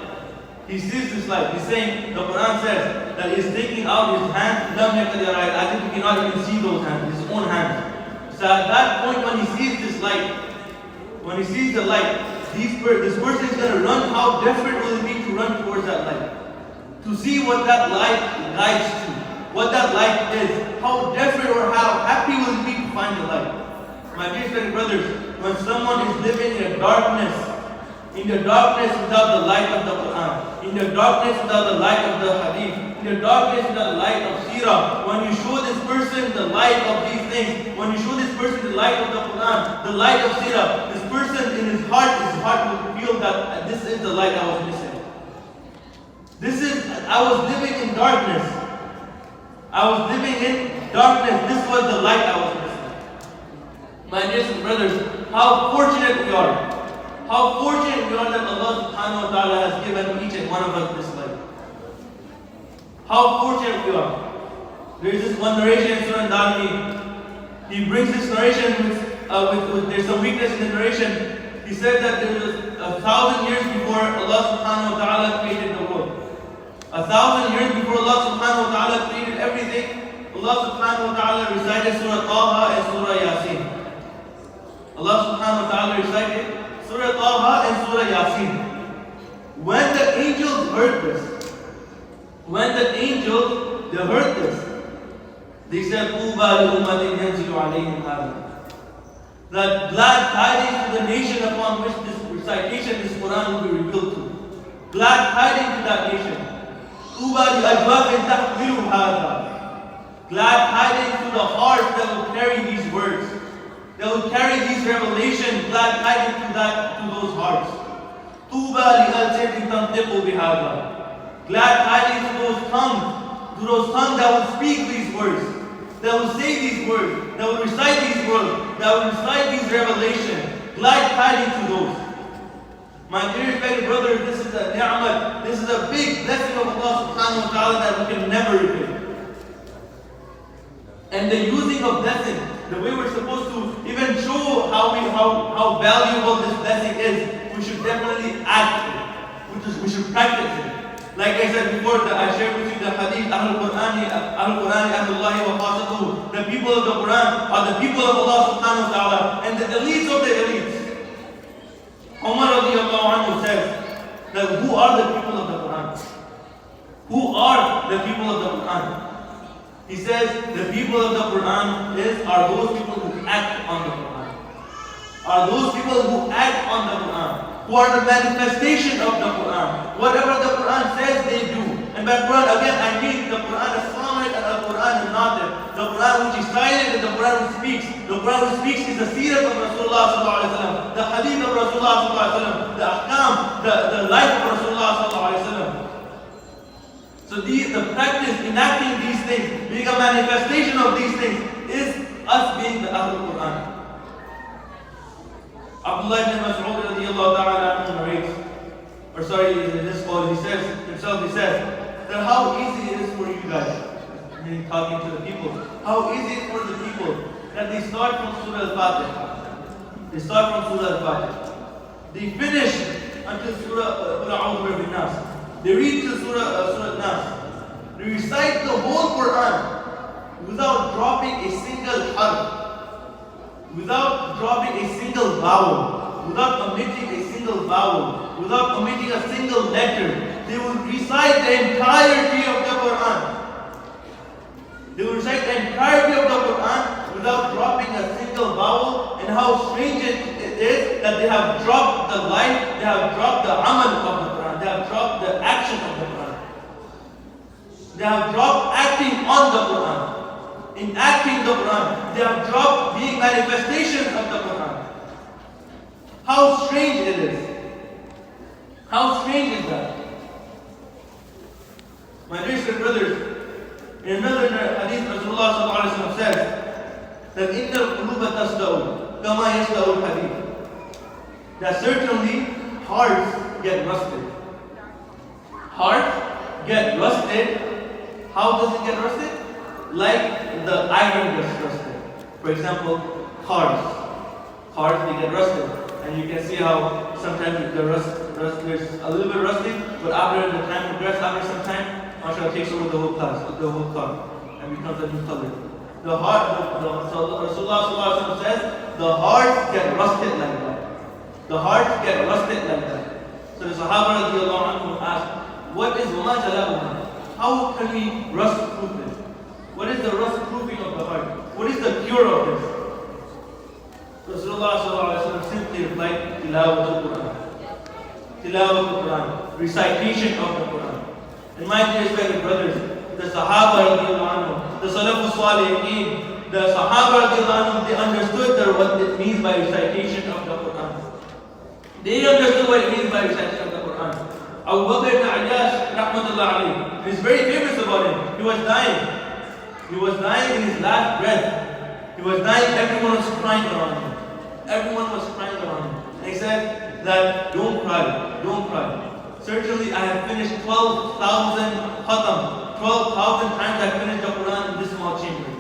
He sees this light. He's saying, the Quran says that he's taking out his hand, as if he cannot even see those hands, his own hands. So at that point when he sees this light, when he sees the light, this person is going to run. How desperate will it be to run towards that light? To see what that light guides to, what that light is. How desperate or how happy will it be to find the light? My dear friends and brothers, when someone is living in the darkness without the light of the Quran, in the darkness without the light of the Hadith, in the darkness without the light of Seerah, when you show this person the light of these things, when you show this person the light of the Quran, the light of Seerah, this person in his heart will feel that this is the light I was missing. I was living in darkness. I was living in darkness. This was the light I was missing. My dears and brothers, how fortunate we are. How fortunate we are that Allah subhanahu wa ta'ala has given each and one of us this light. How fortunate we are. There is this one narration in Surah Al-Darmi. He brings this narration with there's some weakness in the narration. He said that there was 1,000 years before Allah subhanahu wa ta'ala created the world. 1,000 years before Allah subhanahu wa ta'ala created everything, Allah subhanahu wa ta'ala recited Surah Taha and Surah Yasin. Allah subhanahu wa ta'ala recited Surah Taha and Surah Yasin. When the angels heard this, they said, "Tuba li ummatin yanzilu alayhim hadha." That glad tidings to the nation upon which this recitation, this Quran will be revealed to. Glad tidings to that nation. Tuba li ajwafin tahmilu hadha. Glad tidings to the hearts that will carry these words, that will carry these revelations. Glad tidings to those hearts. Tuba li alsinatin tantiqu bihadha. Glad tidings to those tongues that will speak these words, that will say these words, that will recite these words, that will recite these revelations. Glad tidings to those. My dear respected brothers, this is a ni'mat, this is a big blessing of Allah subhanahu wa ta'ala that we can never repay. And the using of blessing, the way we're supposed to even show how valuable this blessing is, we should definitely act it. We should practice it. Like I said before, that I shared with you the hadith, Ahlul Qur'ani, Ahlullahi wa Khasatuhu. The people of the Quran are the people of Allah subhanahu wa ta'ala and the elites of the elites. Umar radiallahu anhu says that who are the people of the Quran? Who are the people of the Quran? He says the people of the Quran are those people who act on the Quran. Are those people who act on the Quran. Who are the manifestation of the Quran. Whatever the Quran says, they do. And by Quran, again, I mean the Quran is silent and the Quran is not there. The Quran which is silent and the Quran which speaks. The Quran which speaks is the seerah of Rasulullah sallallahu alaihi wasallam, the hadith of Rasulullah sallallahu alaihi wasallam, the ahkam, the life of Rasulullah sallallahu alaihi wasallam. So the practice, enacting these things, being a manifestation of these things, is us being the Ahlul Quran. Abdullah ibn Mas'ud radiallahu ta'ala narrates, in this quote, he says that how easy it is for you guys, meaning talking to the people, how easy it is for the people that they start from Surah Al-Fatih. They start from Surah Al-Fatih. They finish until Surah A'udhu bin Nas. They read to Surah Nas. They recite the whole Quran without dropping a single harf, without dropping a single vowel, without omitting a single vowel, without omitting a single letter. They will recite the entirety of the Quran. They will recite the entirety of the Quran without dropping a single vowel. And how strange it is that they have dropped the life, they have dropped the amal of the Quran, they have dropped the action of the Quran. They have dropped acting on the Quran. In acting the Quran, they have dropped being manifestations of the Quran. How strange it is. How strange is that? My dear brothers, in another hadith, Rasulullah sallallahu alaihi wasallam says that إِنَّ الْقُلُوبَ تَصْدَأُ كَمَا يَصْدَأُ الْحَدِيدُ. That certainly hearts get rusted. Hearts get rusted. How does it get rusted? Like the iron gets rusted. For example, cars. Cars, they get rusted. And you can see how sometimes the rust there's a little bit rusting, but after the time progresses, after some time, mashallah takes over the whole car, and becomes a new color. The heart, so Rasulullah says, the hearts get rusted like that. The hearts get rusted like that. So the Sahaba radiallahu anhu asked, what is wama jala'uha? How can we rust-proof it? What is the rust-proofing of the heart? What is the cure of this? Rasulullah simply replied, Tilawat al-Quran. Tilawat al-Quran. Recitation of the Quran. And my dear respected brothers, the Sahaba radiallahu anhu, the Salafus Salihin, the Sahaba radiallahu anhu, they understood what it means by recitation of the Quran. They understood what it means by recitation of the Quran. Abu Bakr ibn Ayyash, rahmatullah alayhi, is very famous about him. He was dying. He was dying in his last breath. He was dying, everyone was crying around him. Everyone was crying around him. And he said that, don't cry, don't cry. Certainly I have finished 12,000 khatam. 12,000 times I finished the Quran in this small chamber.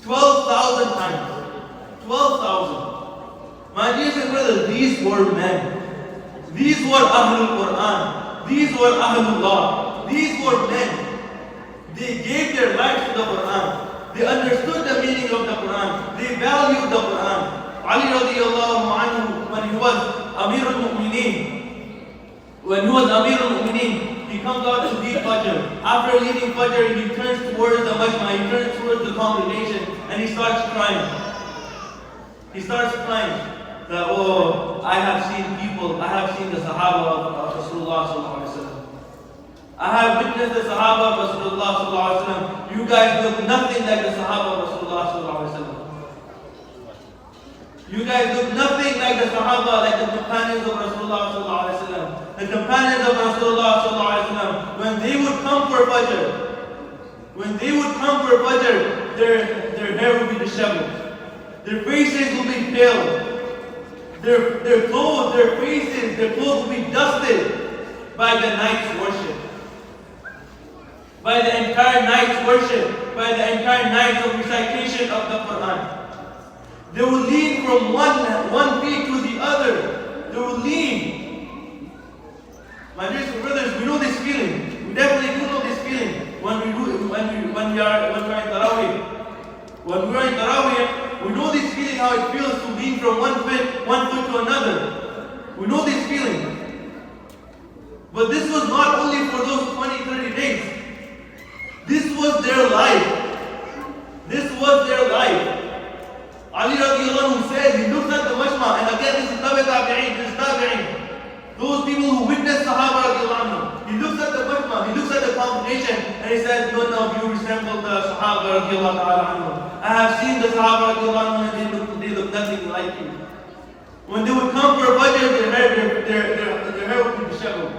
12,000 times. 12,000. My dear brothers, these were men. These were Ahlul Quran. These were Ahlullah. These were men. They gave their lives to the Quran. They understood the meaning of the Quran. They valued the Quran. Ali radiallahu anhu, when he was Amirul Mu'mineen, he comes out to lead Fajr. After leading Fajr, he turns towards the Majma, he turns towards the congregation, and he starts crying. He starts crying that, oh, I have seen the Sahaba of Rasulullah sallallahu alaihi wasallam. I have witnessed the Sahaba of Rasulullah sallallahu alaihi wasallam. You guys look nothing like the Sahaba of Rasulullah sallallahu alaihi wasallam. You guys look nothing like the Sahaba, like the companions of Rasulullah sallallahu alaihi wasallam. The companions of Rasulullah sallallahu alaihi wasallam, when they would come for Fajr, their hair would be disheveled. Their faces would be pale. Their clothes, their faces, their clothes will be dusted by the night's worship. By the entire night's worship, by the entire night of recitation of the Quran. They will lean from one feet to the other. They will lean. My dear brothers, we know this feeling. We definitely do know this feeling when we are in Tarawih. When we are in Tarawih, we know this feeling how it feels to lean from one foot to another. We know this feeling. But this was not only for those 20, 30 days. This was their life. This was their life. Ali radiallahu anhu says, he looks at the majma, and again this is tabi'in. Those people who witnessed Sahaba radiallahu anhu. He looks at the majma, he looks at the congregation, and he says, none of you resemble the Sahaba radiallahu anhu. I have seen the Sahaba radiallahu anhu, and they look nothing like you. When they would come for Fajr, their hair would be disheveled.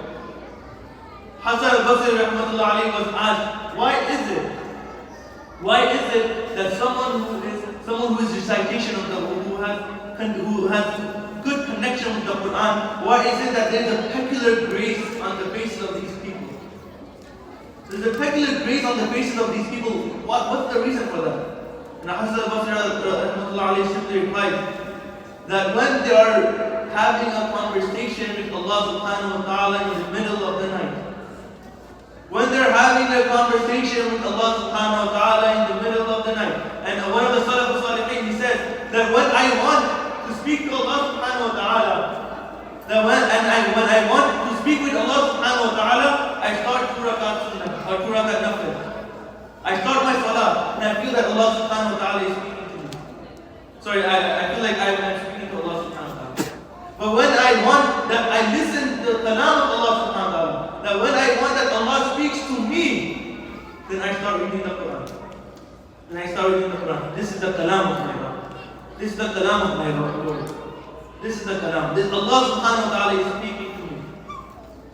Hassan al-Basri rahmatullah alayhi was asked, why is it that someone who is recitation of the who has good connection with the Quran, why is it that there is a peculiar grace on the faces of these people? There's a peculiar grace on the faces of these people. What's the reason for that? And Hassan al-Basri rahmatullah alayhi simply replied that when they are having a conversation with Allah subhanahu wa ta'ala in the middle of the night, when they're having a conversation with Allah subhanahu wa ta'ala in the middle of the night. And one of the Salaf al-Salihin, he says that when I want to speak to Allah subhanahu wa ta'ala, when I want to speak with Allah subhanahu wa ta'ala, I start 2 rakat sunnah or 2 rakat nafil. I start my salah and I feel that Allah subhanahu wa ta'ala is speaking to me. Sorry, I feel like I'm speaking to Allah subhanahu wa ta'ala. But when I want that I listen to the kalam of Allah subhanahu wa ta'ala, that when I want that Allah speaks to me, then I start reading the Quran. This is the kalam of my Lord. This is the kalam of my Lord. This is the kalam. This Allah subhanahu wa ta'ala is speaking to me.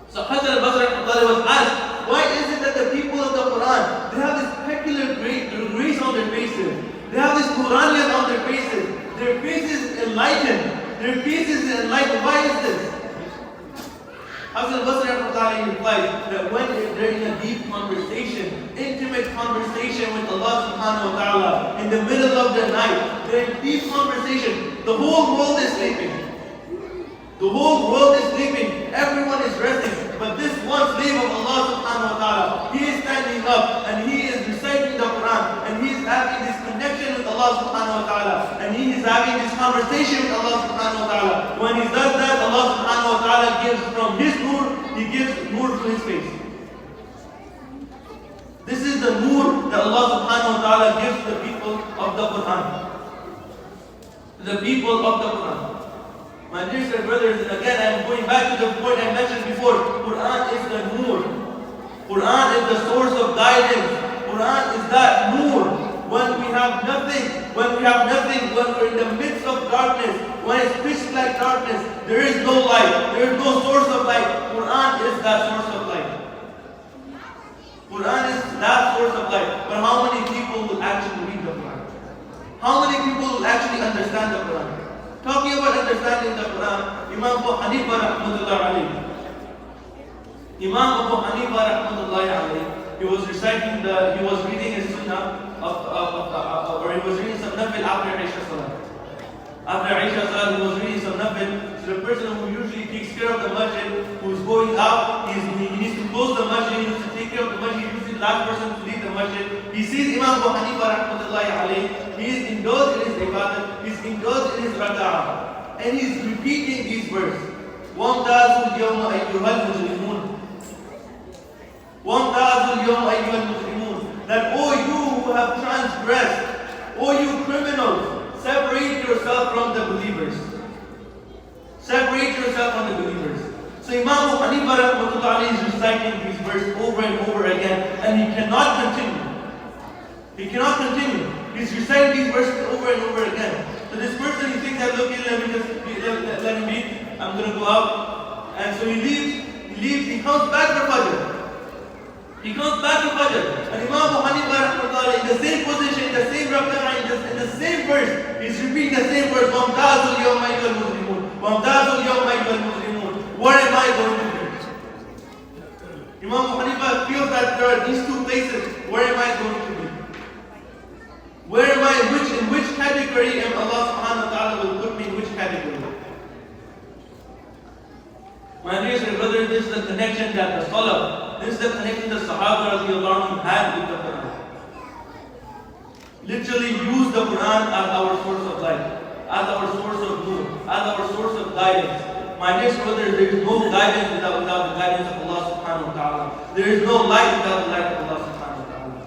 So Hassan al-Basri was asked, why is it that the people of the Quran, they have this peculiar grace on their faces. They have this Quraniyat on their faces. Their faces enlightened. Their faces enlightened. Why is this? Hassan al-Basri replies that when they're in a deep conversation, intimate conversation with Allah subhanahu wa ta'ala, in the middle of the night, they're in deep conversation, the whole world is sleeping. The whole world is sleeping, everyone is resting, but this one slave of Allah subhanahu wa ta'ala, he is standing up and he is reciting the Quran and he is having this connection with Allah subhanahu wa ta'ala and he is having this conversation with Allah subhanahu wa ta'ala. When he does that, Allah subhanahu wa ta'ala gives from his nur, he gives nur to his face. This is the nur that Allah subhanahu wa ta'ala gives to the people of the Quran. The people of the Quran. My dear brothers, and again I'm going back to the point I mentioned before. Quran is the nur. Quran is the source of guidance. Quran is that nur. When we have nothing, when we're in the midst of darkness, when it's pitch black darkness, there is no light, there is no source of light. Quran is that source of light. Quran is that source of light. But how many people will actually read the Quran? How many people will actually understand the Quran? Talking about understanding the Quran, Imam Abu Hanifa rahmatullahi alayhi. Imam Abu Hanifa rahmatullahi alayhi, he was reading his sunnah or he was reading some nafil after Isha Salah. After Isha Salah, he was reading some nafil. So the person who usually takes care of the masjid, who is going out, he needs to close the masjid, he needs to take care of the masjid, he is the last person to leave the masjid. He sees Imam Abu Hanifa rahmatullahi alayhi, he is indulged in his ibadah, he is indulged in his raka'ah, and he is repeating these words. وَامْتَازُوا الْيَوْمَ أَيُّهَا الْمُجْرِمُونَ وَامْتَازُوا الْيَوْمَ أَيُّهَا الْمُجْرِمُونَ. That, O you who have transgressed, O you criminals, separate yourself from the believers. Separate yourself from the believers. So Imam Abu Hanifa rahmatullahi is reciting these verses over and over again, and he cannot continue. He cannot continue. He's reciting these verses over and over again. So this person, he thinks that, okay, let him read. I'm going to go out. And so he leaves, he comes back for Fajr. He comes back to Fajr. And Imam Abu Hanifa rahmatullahi in the same position, in the same rak'ah, in the same verse, he's repeating the same verse. وَامْتَازُوا الْيَوْمَ أَيُّهَا الْمُجْرِمُونَ where am I going to be? Imam Abu Hanifa feels that there are these two places, where am I going to be? Where am I, in which category am Allah subhanahu wa ta'ala will put me in which category? My dear brothers, this is the connection that the Salaf, this is the connection the Sahaba radiallahu anhum had with the Quran. Literally use the Quran as our source of life, as our source of nur, as our source of guidance. My dear brothers, there is no guidance without the guidance of Allah subhanahu wa ta'ala. There is no light without the light of Allah subhanahu wa ta'ala.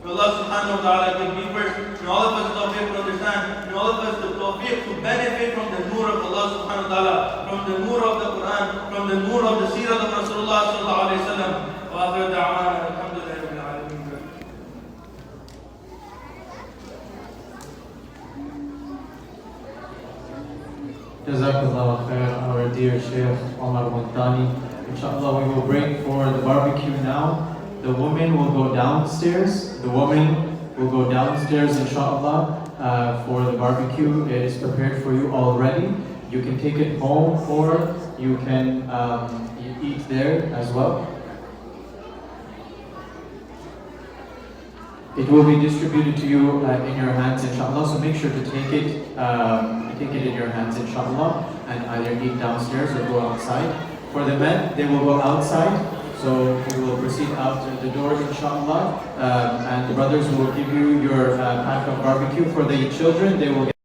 May Allah subhanahu wa ta'ala give me first, may all of us tawfiq to understand, may all of us the tawfiq to benefit from the nur of Allah subhanahu wa ta'ala, from the nur of the Quran, from the nur of the seerah of Rasulullah sallallahu alayhi wa sallam. Wa akhiru da'wana, alhamdulillah rabbil alameen. Jazakallah khair, our dear Sheikh Omar Muntani. Inshallah, we will break for the barbecue now. The women will go downstairs. The woman will go downstairs, inshallah, for the barbecue. It is prepared for you already. You can take it home or you can eat there as well. It will be distributed to you in your hands, inshallah. So make sure to take it in your hands, inshallah, and either eat downstairs or go outside. For the men, they will go outside. So we will proceed out the doors, inshallah, and the brothers will give you your pack of barbecue. For the children, they will get